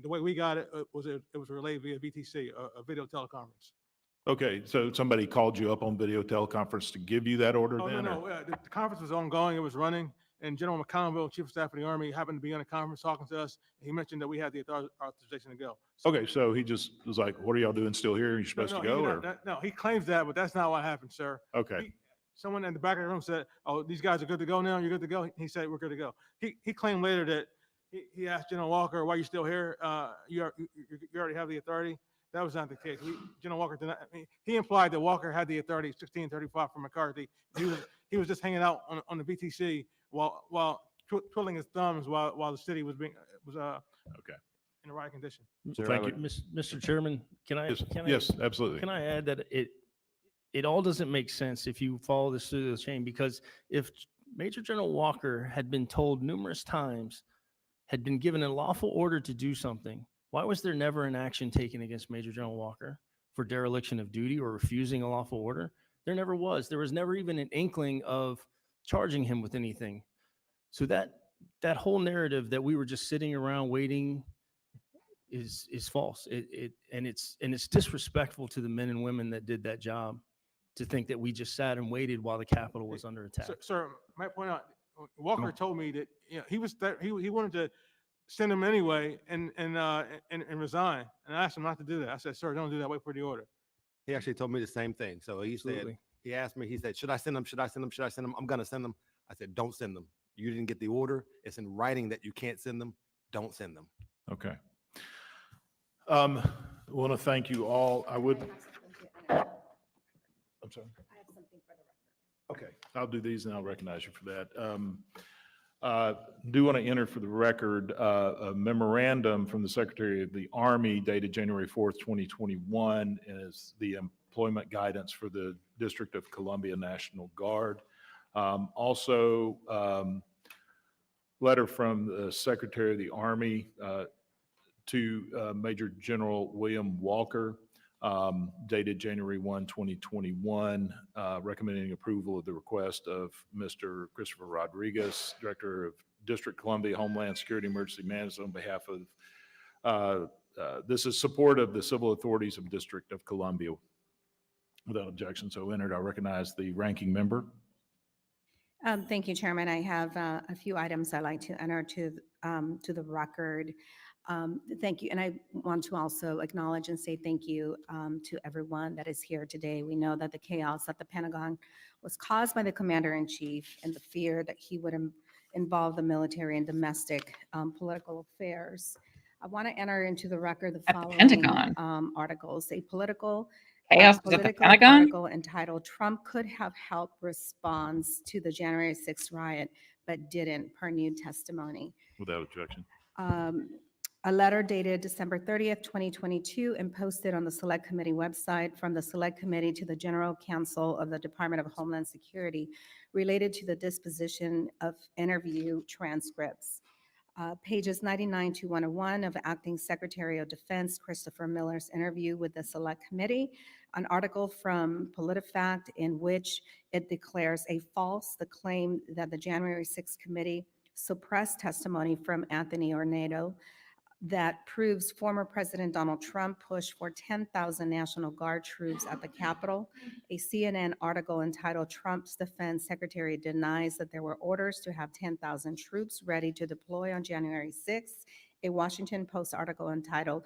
the way we got it was relayed via VTC, a video teleconference. Okay, so somebody called you up on video teleconference to give you that order Oh, then? no. The conference was ongoing. It was running. And General McConville, Chief of Staff of the Army, happened to be on a conference talking to us. He mentioned that we had the authorization to go. Okay, so he just was like, what are y'all doing still here? You're supposed to go? Or? No, he claims that, but that's not what happened, sir. Okay. Someone in the back of the room said, oh, these guys are good to go now? You're good to go? He said, we're good to go. He claimed later that he asked General Walker, why are you still here? You already have the authority. That was not the case. General Walker did not. He implied that Walker had the authority, 1635 from McCarthy. He was just hanging out on the BTC while twiddling his thumbs while the city was okay in a riot condition. Thank you, Mr. Chairman. Yes, absolutely. Can I add that it all doesn't make sense if you follow this through the chain, because if Major General Walker had been told numerous times, had been given a lawful order to do something, why was there never an action taken against Major General Walker for dereliction of duty or refusing a lawful order? There never was. There was never even an inkling of charging him with anything. So that whole narrative that we were just sitting around waiting is false. It's disrespectful to the men and women that did that job to think that we just sat and waited while the Capitol was under attack. Sir, I might point out, Walker told me that he wanted to send him anyway and resign. And I asked him not to do that. I said, sir, don't do that. Wait for the order. He actually told me the same thing. So he said, he asked me, he said, should I send them? Should I send them? Should I send them? I'm going to send them. I said, don't send them. You didn't get the order. It's in writing that you can't send them. Don't send them. Okay. I want to thank you all. I'm sorry. Okay, I'll do these and I'll recognize you for that. Do want to enter for the record a memorandum from the Secretary of the Army dated January 4th, 2021 as the employment guidance for the District of Columbia National Guard. Also, letter from the Secretary of the Army to Major General William Walker. dated January 1, 2021, recommending approval of the request of Mr. Christopher Rodriguez, Director of District Columbia Homeland Security Emergency Management, on behalf of, this is support of the civil authorities of District of Columbia. Without objection, so entered. I recognize the ranking member. Thank you, Chairman. I have a few items I'd like to enter to the record. Thank you. And I want to also acknowledge and say thank you to everyone that is here today. We know that the chaos at the Pentagon was caused by the Commander-in-Chief and the fear that he would involve the military in domestic political affairs. I want to enter into the record the following articles. A political article entitled "Trump Could Have Helped Response to the January 6th Riot, but Didn't," per new testimony. Without objection. A letter dated December 30th, 2022, and posted on the Select Committee website from the Select Committee to the General Counsel of the Department of Homeland Security related to the disposition of interview transcripts. Pages 99 to 101 of Acting Secretary of Defense Christopher Miller's interview with the Select Committee, an article from PolitiFact in which it declares the claim that the January 6th committee suppressed testimony from Anthony Ornado that proves former President Donald Trump pushed for 10,000 National Guard troops at the Capitol. A CNN article entitled "Trump's Defense Secretary Denies That There Were Orders to Have 10,000 Troops Ready to Deploy on January 6th. A Washington Post article entitled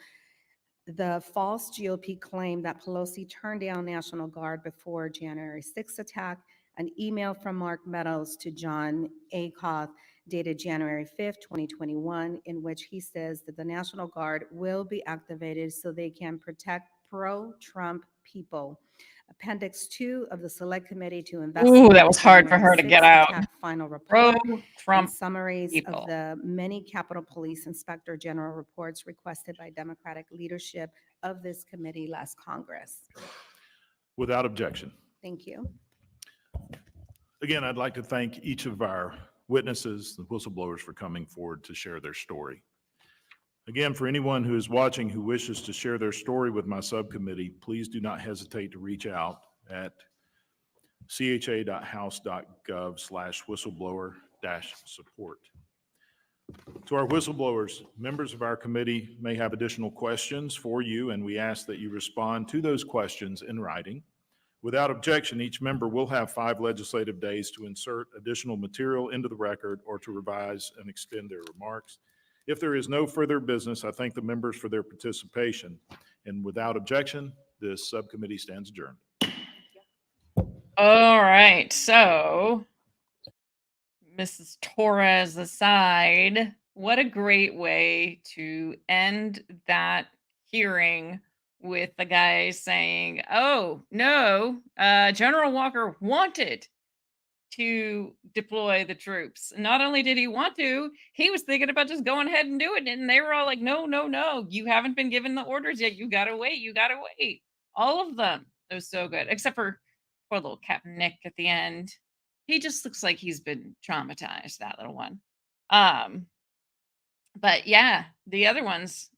"The False GOP Claim That Pelosi Turned Down National Guard Before January 6th Attack." An email from Mark Meadows to John Acoth dated January 5th, 2021, in which he says that the National Guard will be activated so they can protect pro-Trump people. Appendix 2 of the Select Committee to investigate. Ooh, that was hard for her to get out. Final report. Pro-Trump summaries people. Of the many Capitol Police Inspector General reports requested by Democratic leadership of this committee last Congress. Without objection. Thank you. Again, I'd like to thank each of our witnesses, the whistleblowers, for coming forward to share their story. Again, for anyone who is watching who wishes to share their story with my subcommittee, please do not hesitate to reach out at cha.house.gov/whistleblower-support. To our whistleblowers, members of our committee may have additional questions for you, and we ask that you respond to those questions in writing. Without objection, each member will have 5 legislative days to insert additional material into the record or to revise and extend their remarks. If there is no further business, I thank the members for their participation. And without objection, this subcommittee stands adjourned. All right. So, Mrs. Torres aside, what a great way to end that hearing with the guy saying, "Oh, no, General Walker wanted to deploy the troops. Not only did he want to, he was thinking about just going ahead and doing it." And they were all like, "No, no, no, you haven't been given the orders yet. You got to wait. You got to wait." All of them. It was so good, except for poor little Captain Nick at the end. He just looks like he's been traumatized, that little one. But yeah, the other ones,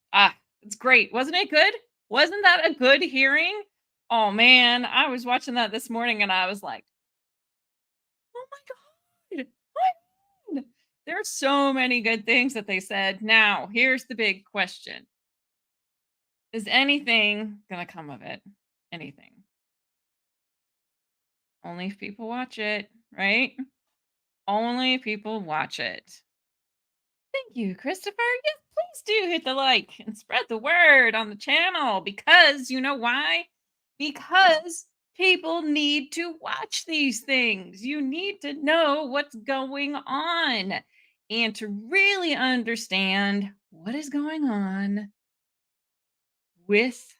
it's great. Wasn't it good? Wasn't that a good hearing? Oh man, I was watching that this morning and I was like, oh my God. What? There are so many good things that they said. Now, here's the big question. Is anything going to come of it? Anything? Only if people watch it, right? Only if people watch it. Thank you, Christopher. Yes, please do hit the like and spread the word on the channel, because you know why? Because people need to watch these things. You need to know what's going on and to really understand what is going on with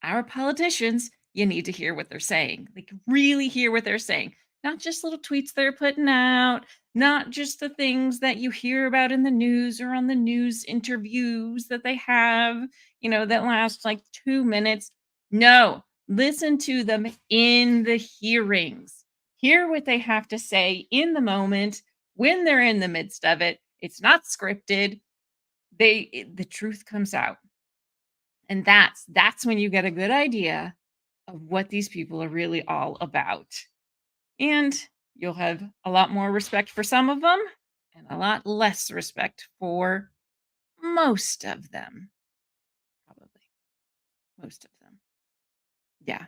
our politicians. You need to hear what they're saying. Like, really hear what they're saying. Not just little tweets they're putting out, not just the things that you hear about in the news or on the news interviews that they have, that last like 2 minutes. No, listen to them in the hearings. Hear what they have to say in the moment when they're in the midst of it. It's not scripted. The truth comes out. And that's when you get a good idea of what these people are really all about. And you'll have a lot more respect for some of them and a lot less respect for most of them. Probably most of them. Yeah.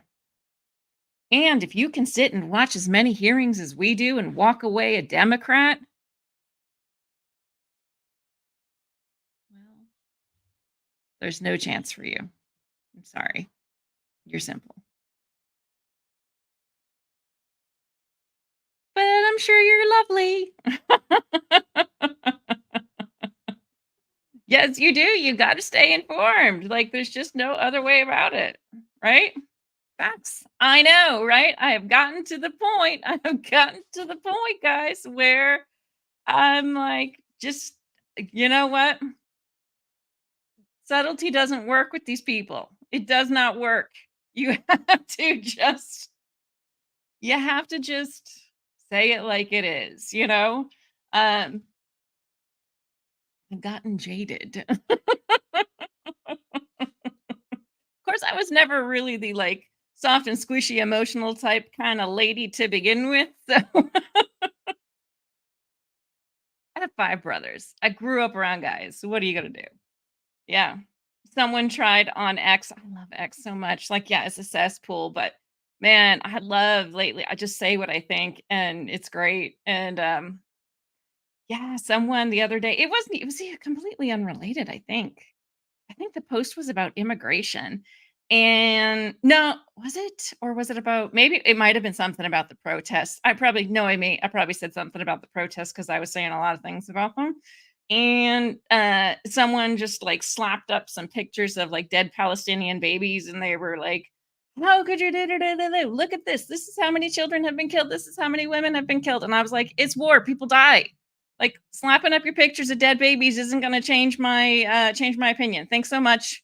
And if you can sit and watch as many hearings as we do and walk away a Democrat, well, there's no chance for you. I'm sorry. You're simple. But I'm sure you're lovely. Yes, you do. You got to stay informed. Like, there's just no other way about it, right? Facts. I know, right? I have gotten to the point. I have gotten to the point, guys, where I'm like, just, you know what? Subtlety doesn't work with these people. It does not work. You have to just, you have to just say it like it is, you know? I've gotten jaded. Of course, I was never really the like soft and squishy emotional type kind of lady to begin with. So I have 5 brothers. I grew up around guys. So what are you going to do? Yeah. Someone tried on X. I love X so much. Like, yeah, it's a cesspool, but man, I love lately. I just say what I think and it's great. And yeah, someone the other day, it was completely unrelated, I think. I think the post was about immigration. And no, was it? Or was it about, maybe it might have been something about the protests. I probably said something about the protests because I was saying a lot of things about them. And someone just like slapped up some pictures of like dead Palestinian babies, and they were like, how could you look at this? This is how many children have been killed. This is how many women have been killed. And I was like, it's war. People die. Like, slapping up your pictures of dead babies isn't going to change my opinion. Thanks so much.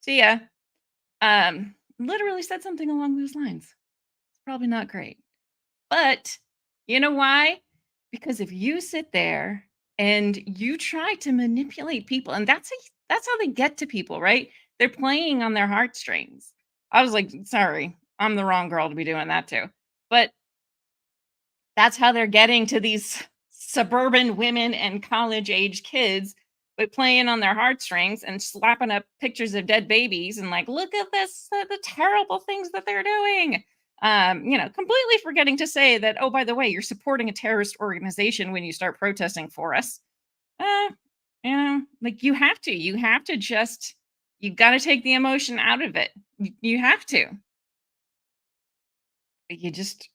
See ya. Literally said something along those lines. It's probably not great. But you know why? Because if you sit there and you try to manipulate people, and that's how they get to people, right? They're playing on their heartstrings. I was like, sorry, I'm the wrong girl to be doing that too. But that's how they're getting to these suburban women and college-age kids by playing on their heartstrings and slapping up pictures of dead babies and like, look at this, the terrible things that they're doing. Completely forgetting to say that, oh, by the way, you're supporting a terrorist organization when you start protesting for us. Like you have to just, you got to take the emotion out of it. You have to. You just,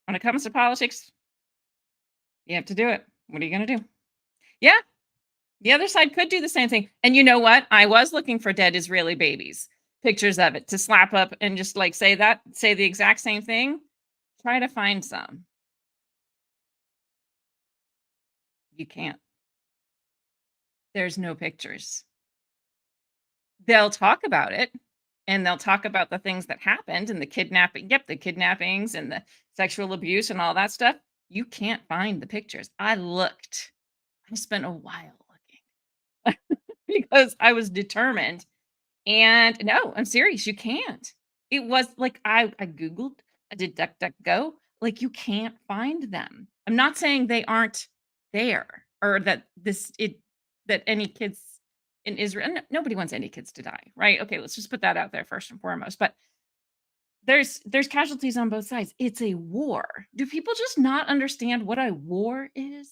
when it comes to politics, you have to do it. What are you going to do? Yeah. The other side could do the same thing. And you know what? I was looking for dead Israeli babies, pictures of it to slap up and just like say the exact same thing. Try to find some. You can't. There's no pictures. They'll talk about it, and they'll talk about the things that happened and the kidnapping. Yep, the kidnappings and the sexual abuse and all that stuff. You can't find the pictures. I looked. I spent a while looking because I was determined. And no, I'm serious. You can't. It was like I Googled, I did DuckDuckGo. Like you can't find them. I'm not saying they aren't there or that that any kids in Israel, nobody wants any kids to die, right? Okay, let's just put that out there first and foremost. But there's casualties on both sides. It's a war. Do people just not understand what a war is?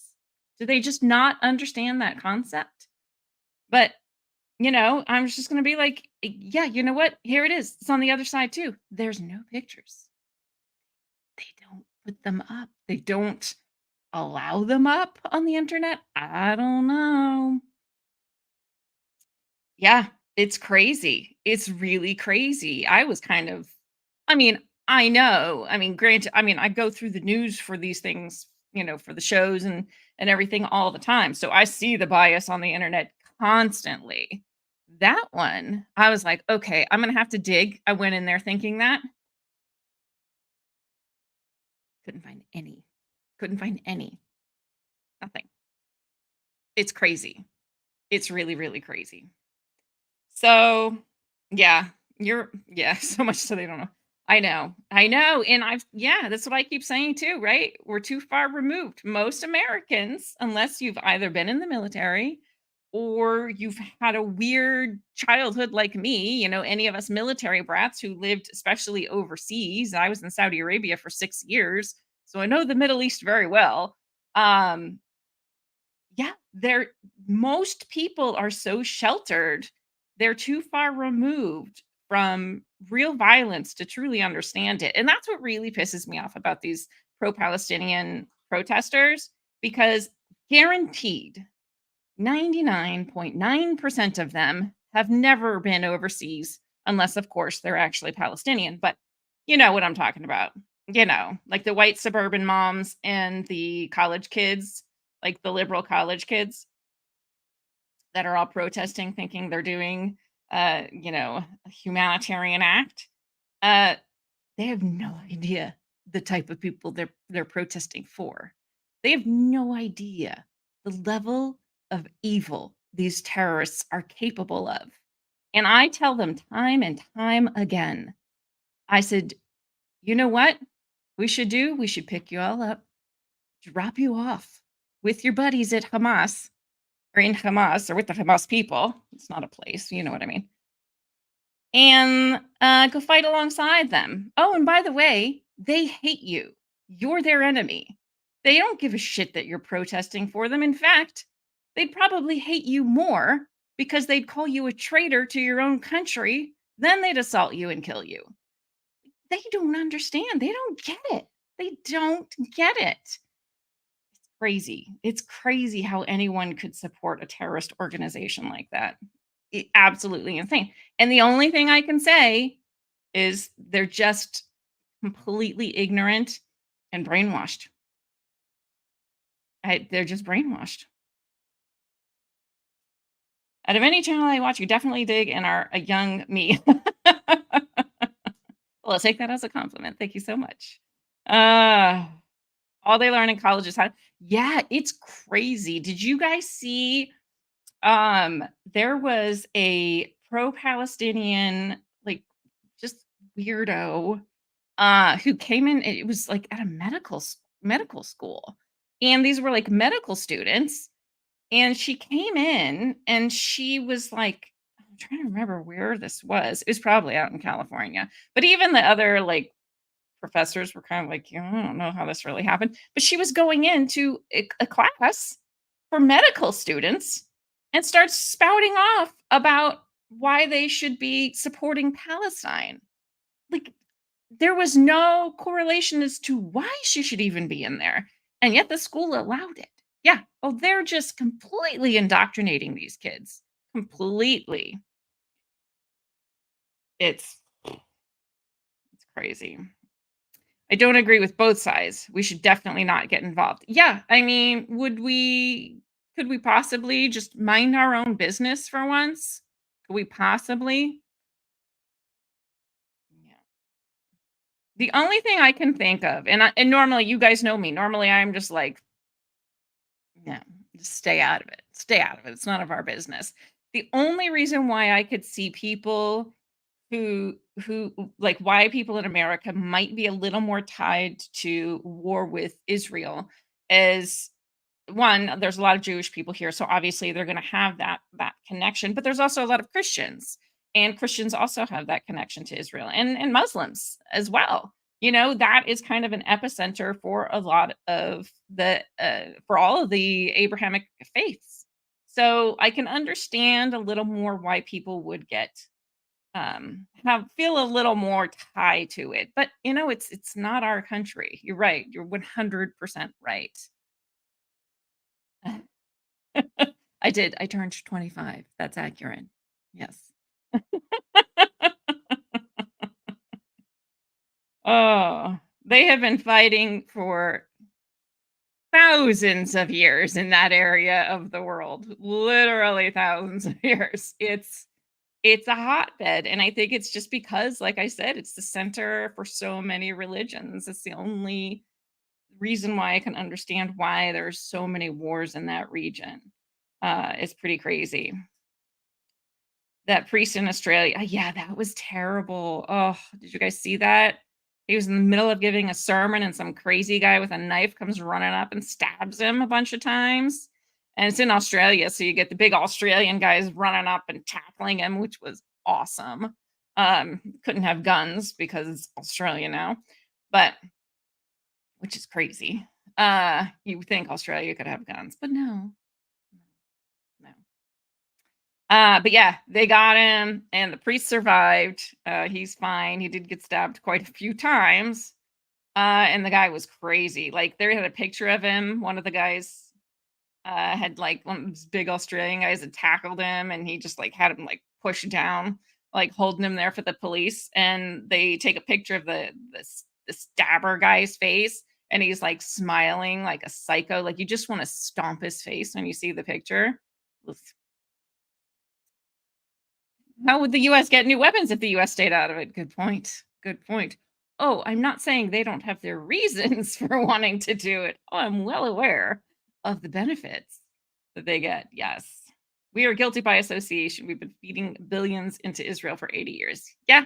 Do they just not understand that concept? But I'm just going to be like, yeah, you know what? Here it is. It's on the other side too. There's no pictures. They don't put them up. They don't allow them up on the internet. I don't know. Yeah, it's crazy. It's really crazy. I was kind of, I know. Granted, I go through the news for these things, for the shows and everything all the time. So I see the bias on the internet constantly. That one, I was like, okay, I'm going to have to dig. I went in there thinking that. Couldn't find any. Couldn't find any. Nothing. It's crazy. It's really, really crazy. So, yeah, so much so they don't know. I know. And that's what I keep saying too, right? We're too far removed. Most Americans, unless you've either been in the military or you've had a weird childhood like me, any of us military brats who lived especially overseas. I was in Saudi Arabia for 6 years, so I know the Middle East very well. Um, yeah, most people are so sheltered. They're too far removed from real violence to truly understand it. And that's what really pisses me off about these pro-Palestinian protesters, because guaranteed 99.9% of them have never been overseas, unless, of course, they're actually Palestinian. But you know what I'm talking about. Like the white suburban moms and the college kids, like the liberal college kids that are all protesting, thinking they're doing, a humanitarian act. Uh, they have no idea the type of people they're protesting for. They have no idea the level of evil these terrorists are capable of. And I tell them time and time again, I said, you know what we should do? We should pick you all up, drop you off with your buddies at Hamas, or in Hamas, or with the Hamas people. It's not a place, you know what I mean. And go fight alongside them. Oh, and by the way, they hate you. You're their enemy. They don't give a shit that you're protesting for them. In fact, they'd probably hate you more, because they'd call you a traitor to your own country. Then they'd assault you and kill you. They don't understand. They don't get it. They don't get it. Crazy. It's crazy how anyone could support a terrorist organization like that. Absolutely insane. And the only thing I can say is they're just completely ignorant and brainwashed. They're just brainwashed. Out of any channel I watch, you definitely dig and are a young me. Well, I'll take that as a compliment. Thank you so much. All they learn in college is how. Yeah, it's crazy. Did you guys see? There was a pro-Palestinian, like, just weirdo, who came in. It was like at a medical school, and these were like medical students. And she came in, and she was like, I'm trying to remember where this was. It was probably out in California. But even the other like professors were kind of like, I don't know how this really happened. But she was going into a class for medical students and starts spouting off about why they should be supporting Palestine. Like, there was no correlation as to why she should even be in there. And yet the school allowed it. Yeah. Oh, they're just completely indoctrinating these kids. Completely. It's crazy. I don't agree with both sides. We should definitely not get involved. Yeah. I mean, could we possibly just mind our own business for once? Could we possibly? The only thing I can think of, and normally, you guys know me. Normally, I'm just like, no, just stay out of it. Stay out of it. It's none of our business. The only reason why I could see people who like, why people in America might be a little more tied to war with Israel is, one, there's a lot of Jewish people here, so obviously they're going to have that connection. But there's also a lot of Christians, and Christians also have that connection to Israel, and Muslims as well. That is kind of an epicenter for a lot of the for all of the Abrahamic faiths. So I can understand a little more why people would get feel a little more tied to it. But it's not our country. You're right. You're 100% right. I did. I turned 25. That's accurate. Yes. Oh, they have been fighting for thousands of years in that area of the world. Literally thousands of years. It's a hotbed, and I think it's just because, like I said, it's the center for so many religions. It's the only reason why I can understand why there's so many wars in that region. It's pretty crazy. That priest in Australia. Yeah, that was terrible. Oh, did you guys see that? He was in the middle of giving a sermon and some crazy guy with a knife comes running up and stabs him a bunch of times. And it's in Australia, so you get the big Australian guys running up and tackling him, which was awesome. Couldn't have guns because it's Australia now, but which is crazy. You would think Australia could have guns, but no. But yeah, they got him and the priest survived. He's fine. He did get stabbed quite a few times. And the guy was crazy. Like they had a picture of him. One of the guys had like one of those big Australian guys had tackled him and he just like had him like pushed down, like holding him there for the police. And they take a picture of the stabber guy's face and he's like smiling like a psycho. Like you just want to stomp his face when you see the picture. How would the U.S. get new weapons if the U.S. stayed out of it? Good point. Good point. Oh, I'm not saying they don't have their reasons for wanting to do it. Oh, I'm well aware of the benefits that they get. Yes. We are guilty by association. We've been feeding billions into Israel for 80 years. Yeah.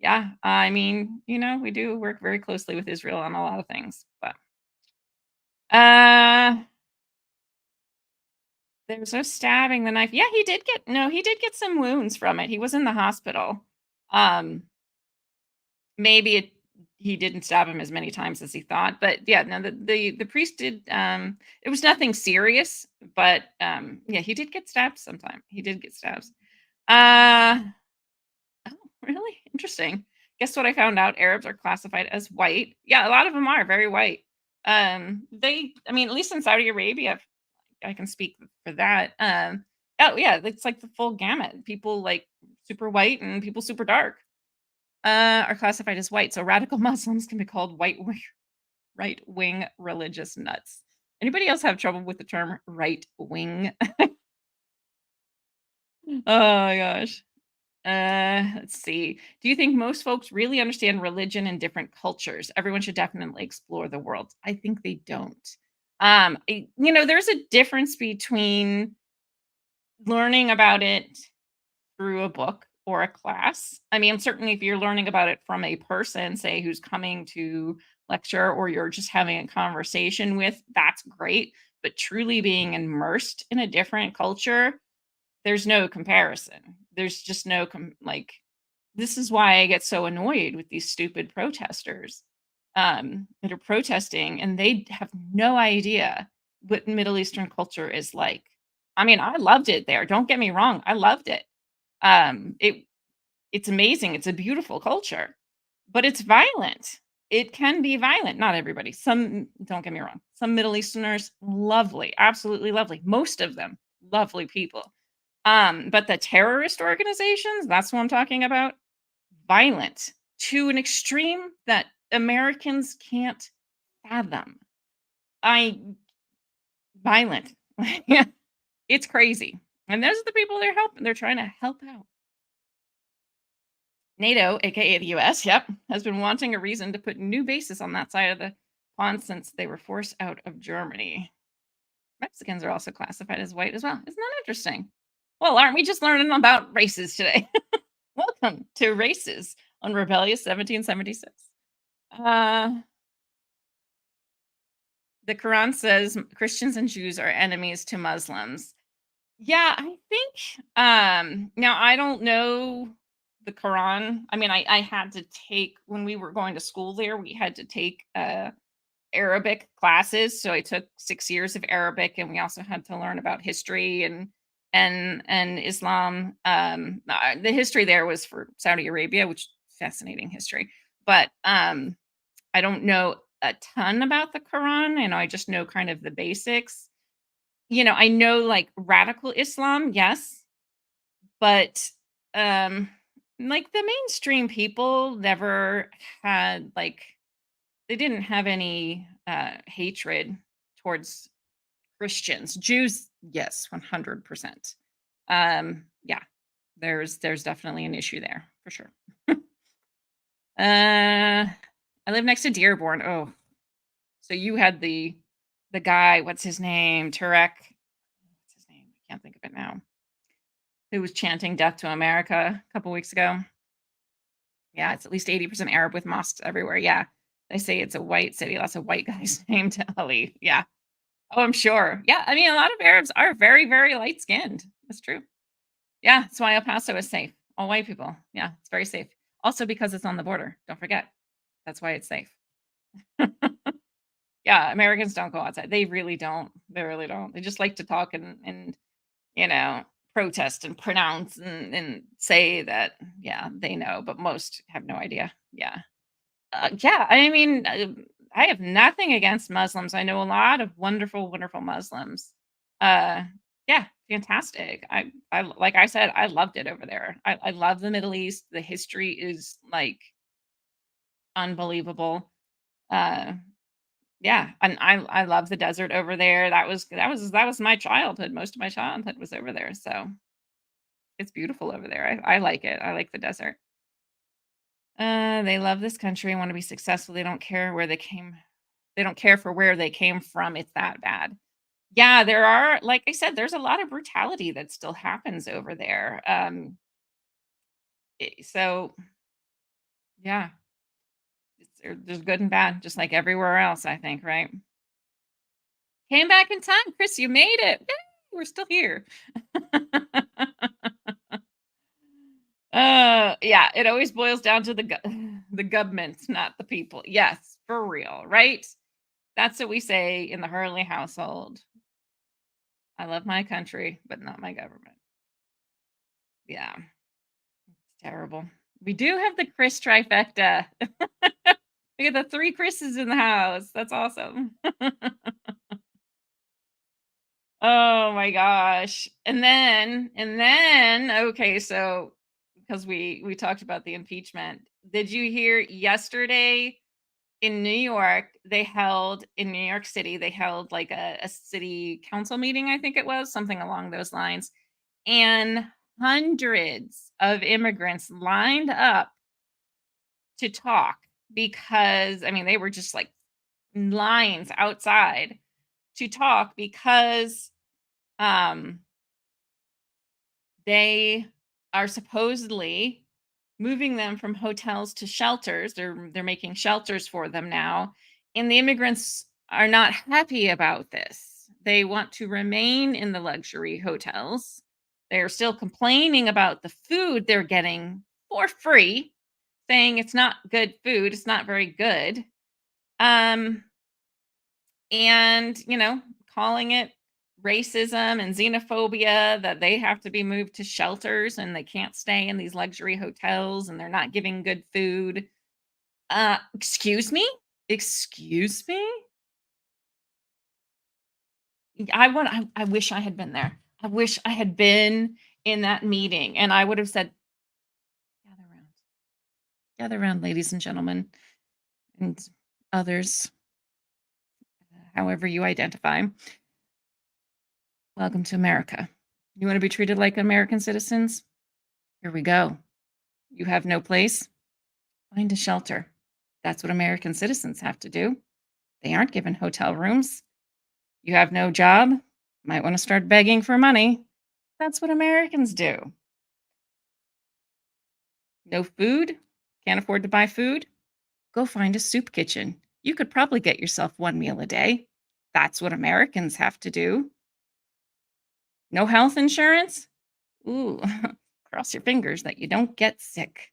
Yeah. I mean, we do work very closely with Israel on a lot of things, but there's no stabbing the knife. Yeah, he did get some wounds from it. He was in the hospital. Maybe he didn't stab him as many times as he thought, but yeah, no, the priest did. It was nothing serious, but yeah, he did get stabbed sometime. He did get stabs. Oh, really? Interesting. Guess what I found out? Arabs are classified as white. Yeah, a lot of them are very white. I mean, at least in Saudi Arabia, I can speak for that. Oh yeah, it's like the full gamut. People like super white and people super dark are classified as white. So radical Muslims can be called right-wing religious nuts. Anybody else have trouble with the term right-wing? Oh my gosh. Let's see. Do you think most folks really understand religion in different cultures? Everyone should definitely explore the world. I think they don't. There's a difference between learning about it through a book or a class. I mean, certainly if you're learning about it from a person, say, who's coming to lecture or you're just having a conversation with, that's great. But truly being immersed in a different culture, there's no comparison. There's just no, this is why I get so annoyed with these stupid protesters that are protesting and they have no idea what Middle Eastern culture is like. I mean, I loved it there. Don't get me wrong. I loved it. It's amazing. It's a beautiful culture, but it's violent. It can be violent. Not everybody. Some, don't get me wrong. Some Middle Easterners, lovely, absolutely lovely. Most of them, lovely people. But the terrorist organizations, that's what I'm talking about. Violent to an extreme that Americans can't fathom. Violent. Yeah, it's crazy. And those are the people they're helping. They're trying to help out. NATO, aka the US, yep, has been wanting a reason to put new bases on that side of the pond since they were forced out of Germany. Mexicans are also classified as white as well. Isn't that interesting? Well, aren't we just learning about races today? Welcome to Races on Rebellious 1776. The Quran says Christians and Jews are enemies to Muslims. Yeah, I think, now I don't know the Quran. I mean, I had to take, when we were going to school there, we had to take Arabic classes. So I took 6 years of Arabic and we also had to learn about history and Islam. The history there was for Saudi Arabia, which is fascinating history. But I don't know a ton about the Quran. I just know kind of the basics. I know like radical Islam, yes, but like the mainstream people never had they didn't have any hatred towards Christians. Jews, yes, 100%. Yeah, there's definitely an issue there for sure. I live next to Dearborn. Oh, so you had the guy, what's his name? Turek. What's his name? I can't think of it now. who was chanting death to America a couple weeks ago. Yeah, it's at least 80% Arab with mosques everywhere. Yeah. They say it's a white city. Lots of white guys named Ali. Yeah. Oh, I'm sure. Yeah. I mean, a lot of Arabs are very, very light skinned. That's true. Yeah. That's why El Paso is safe. All white people. Yeah. It's very safe. Also because it's on the border. Don't forget. That's why it's safe. Yeah. Americans don't go outside. They really don't. They really don't. They just like to talk and protest and pronounce and say that, yeah, they know, but most have no idea. Yeah. Yeah. I mean, I have nothing against Muslims. I know a lot of wonderful, wonderful Muslims. Yeah, fantastic. I like I said, I loved it over there. I love the Middle East. The history is like unbelievable. Yeah, and I love the desert over there. That was my childhood. Most of my childhood was over there. So it's beautiful over there. I like it. I like the desert. They love this country and want to be successful. They don't care where they came. They don't care for where they came from. It's that bad. Yeah, there are, like I said, there's a lot of brutality that still happens over there. So yeah, there's good and bad, just like everywhere else, I think, right? Came back in time, Chris. You made it. Yay, we're still here. Yeah, it always boils down to the government, not the people. Yes, for real, right? That's what we say in the Hurley household. I love my country, but not my government. Yeah, it's terrible. We do have the Chris trifecta. We got the 3 Chris's in the house. That's awesome. Oh my gosh. And then, okay, so because we talked about the impeachment. Did you hear yesterday in New York, in New York City, they held like a city council meeting, I think it was, something along those lines. And hundreds of immigrants lined up to talk because, I mean, they were just like lines outside to talk because they are supposedly moving them from hotels to shelters. They're making shelters for them now, and the immigrants are not happy about this. They want to remain in the luxury hotels. They're still complaining about the food they're getting for free, saying it's not good food, it's not very good. And calling it racism and xenophobia, that they have to be moved to shelters and they can't stay in these luxury hotels and they're not giving good food. Excuse me? Excuse me? I wish I had been there. I wish I had been in that meeting and I would have said, gather around, ladies and gentlemen, and others, however you identify. Welcome to America. You want to be treated like American citizens? Here we go. You have no place? Find a shelter. That's what American citizens have to do. They aren't given hotel rooms. You have no job? Might want to start begging for money. That's what Americans do. No food? Can't afford to buy food? Go find a soup kitchen. You could probably get yourself 1 meal a day. That's what Americans have to do. No health insurance? Ooh, cross your fingers that you don't get sick.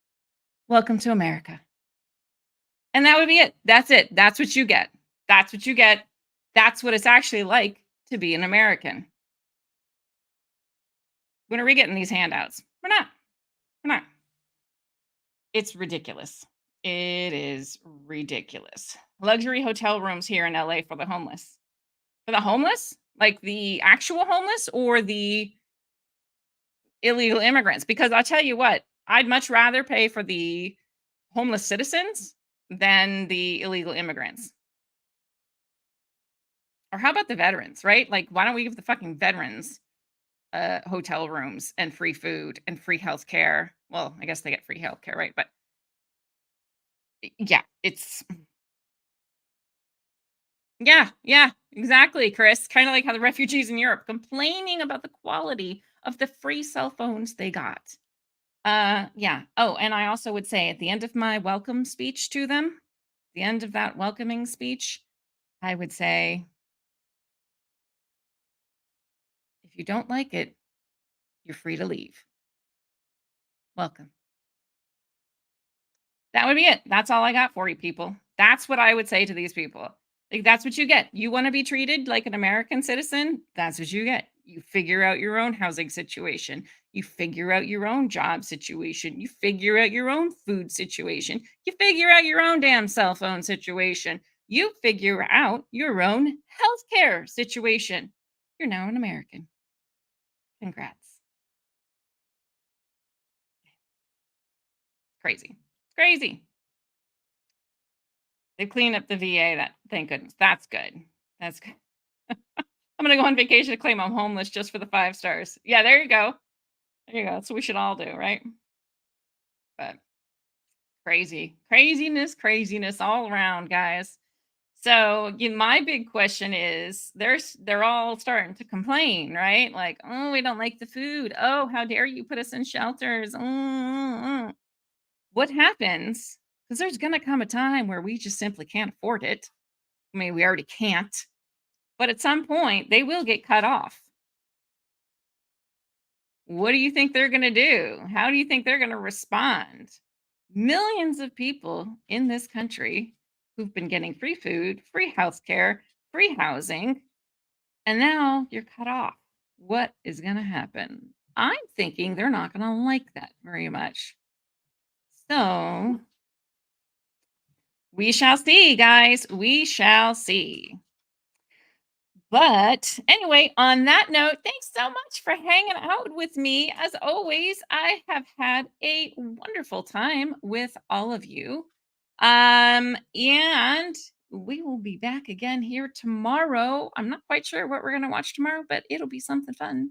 Welcome to America. And that would be it. That's it. That's what you get. That's what you get. That's what it's actually like to be an American. When are we getting these handouts? We're not. We're not. It's ridiculous. It is ridiculous. Luxury hotel rooms here in LA for the homeless. For the homeless? Like the actual homeless or the illegal immigrants? Because I'll tell you what, I'd much rather pay for the homeless citizens than the illegal immigrants. Or how about the veterans, right? Like, why don't we give the fucking veterans hotel rooms and free food and free health care? Well, I guess they get free health care, right? But yeah, it's... Yeah, exactly, Chris. Kind of like how the refugees in Europe complaining about the quality of the free cell phones they got. Yeah. Oh, and I also would say at the end of my welcome speech to them, the end of that welcoming speech, I would say, if you don't like it, you're free to leave. Welcome. That would be it. That's all I got for you, people. That's what I would say to these people. Like, that's what you get. You want to be treated like an American citizen? That's what you get. You figure out your own housing situation. You figure out your own job situation. You figure out your own food situation. You figure out your own damn cell phone situation. You figure out your own healthcare situation. You're now an American. Congrats. Crazy. Crazy. They cleaned up the VA. That, thank goodness. That's good. That's good. I'm gonna go on vacation to claim I'm homeless just for the 5 stars. Yeah, there you go. There you go. That's what we should all do, right? But craziness all around, guys. So my big question is, they're all starting to complain, right? Like, oh, we don't like the food. Oh, how dare you put us in shelters? What happens? Because there's gonna come a time where we just simply can't afford it. I mean, we already can't. But at some point, they will get cut off. What do you think they're going to do? How do you think they're going to respond? Millions of people in this country who've been getting free food, free healthcare, free housing, and now you're cut off. What is going to happen? I'm thinking they're not going to like that very much. So we shall see, guys. We shall see. But anyway, on that note, thanks so much for hanging out with me. As always, I have had a wonderful time with all of you. And we will be back again here tomorrow. I'm not quite sure what we're going to watch tomorrow, but it'll be something fun.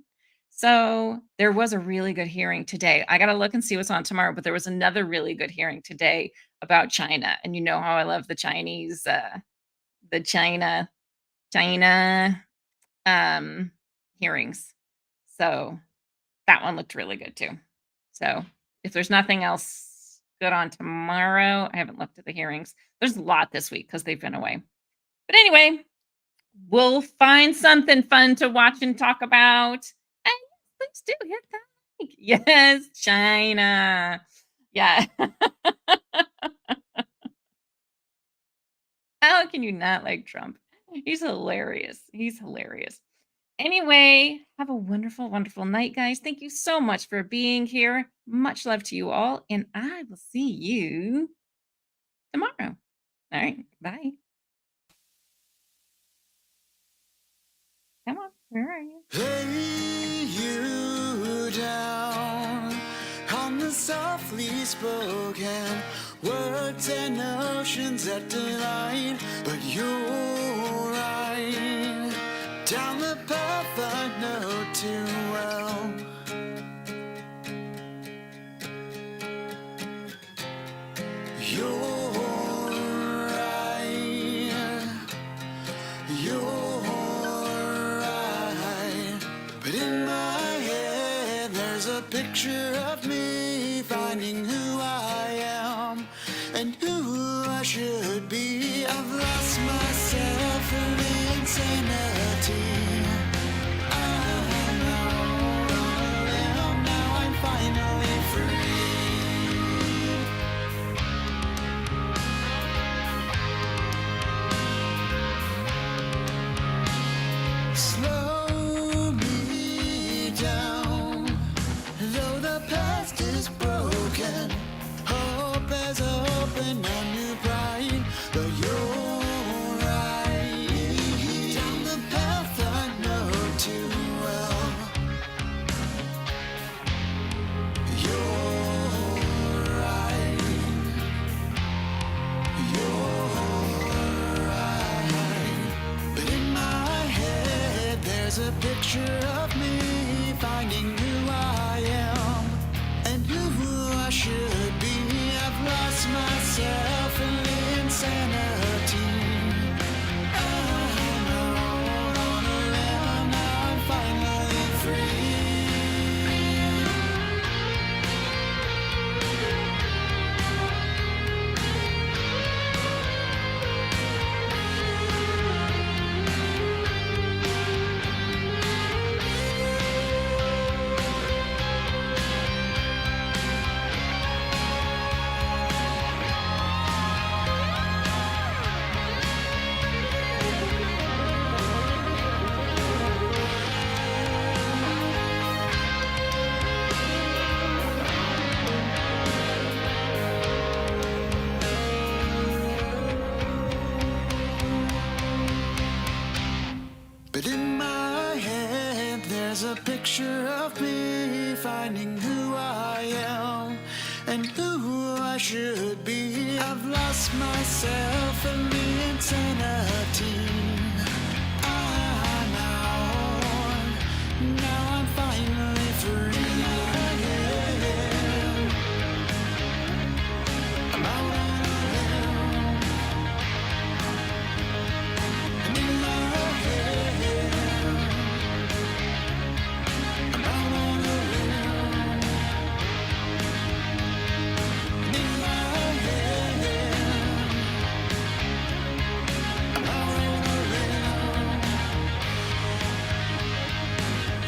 So there was a really good hearing today. I got to look and see what's on tomorrow, but there was another really good hearing today about China. And you know how I love the Chinese, the China hearings. So that one looked really good too. So if there's nothing else good on tomorrow, I haven't looked at the hearings. There's a lot this week because they've been away. But anyway, we'll find something fun to watch and talk about. And please do hit that like. Yes, China. Yeah. How can you not like Trump? He's hilarious. He's hilarious. Anyway, have a wonderful, wonderful night, guys. Thank you so much for being here. Much love to you all, and I will see you tomorrow. All right, bye. Come on, where are you? Lay you down on the softly spoken words and notions that delight, but you're right down the path I know too well. You're right, but in my head there's a picture of me finding who I am and who I should be. I've lost myself in the insanity. I'm out on a limb, now I'm finally free. Slow me down, though the past is broken. Hope has opened a new pride, but you're right down the path I know too well. You're right. But in my head there's a picture of me finding who I am and who I should be. I've lost myself in insanity. I'm out on a limb, now I'm finally free. There's a picture of me finding who I am and who I should be. I've lost myself in the insanity. I'm out. Now I'm finally free. I'm out on a limb. And in my head, I'm out on a limb. And in my head, I'm out on a limb.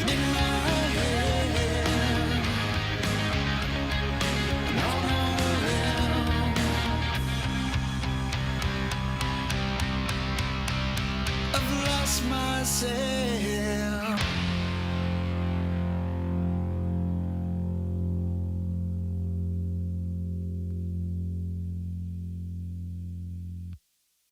And in my head, I'm out on a limb. I've lost myself.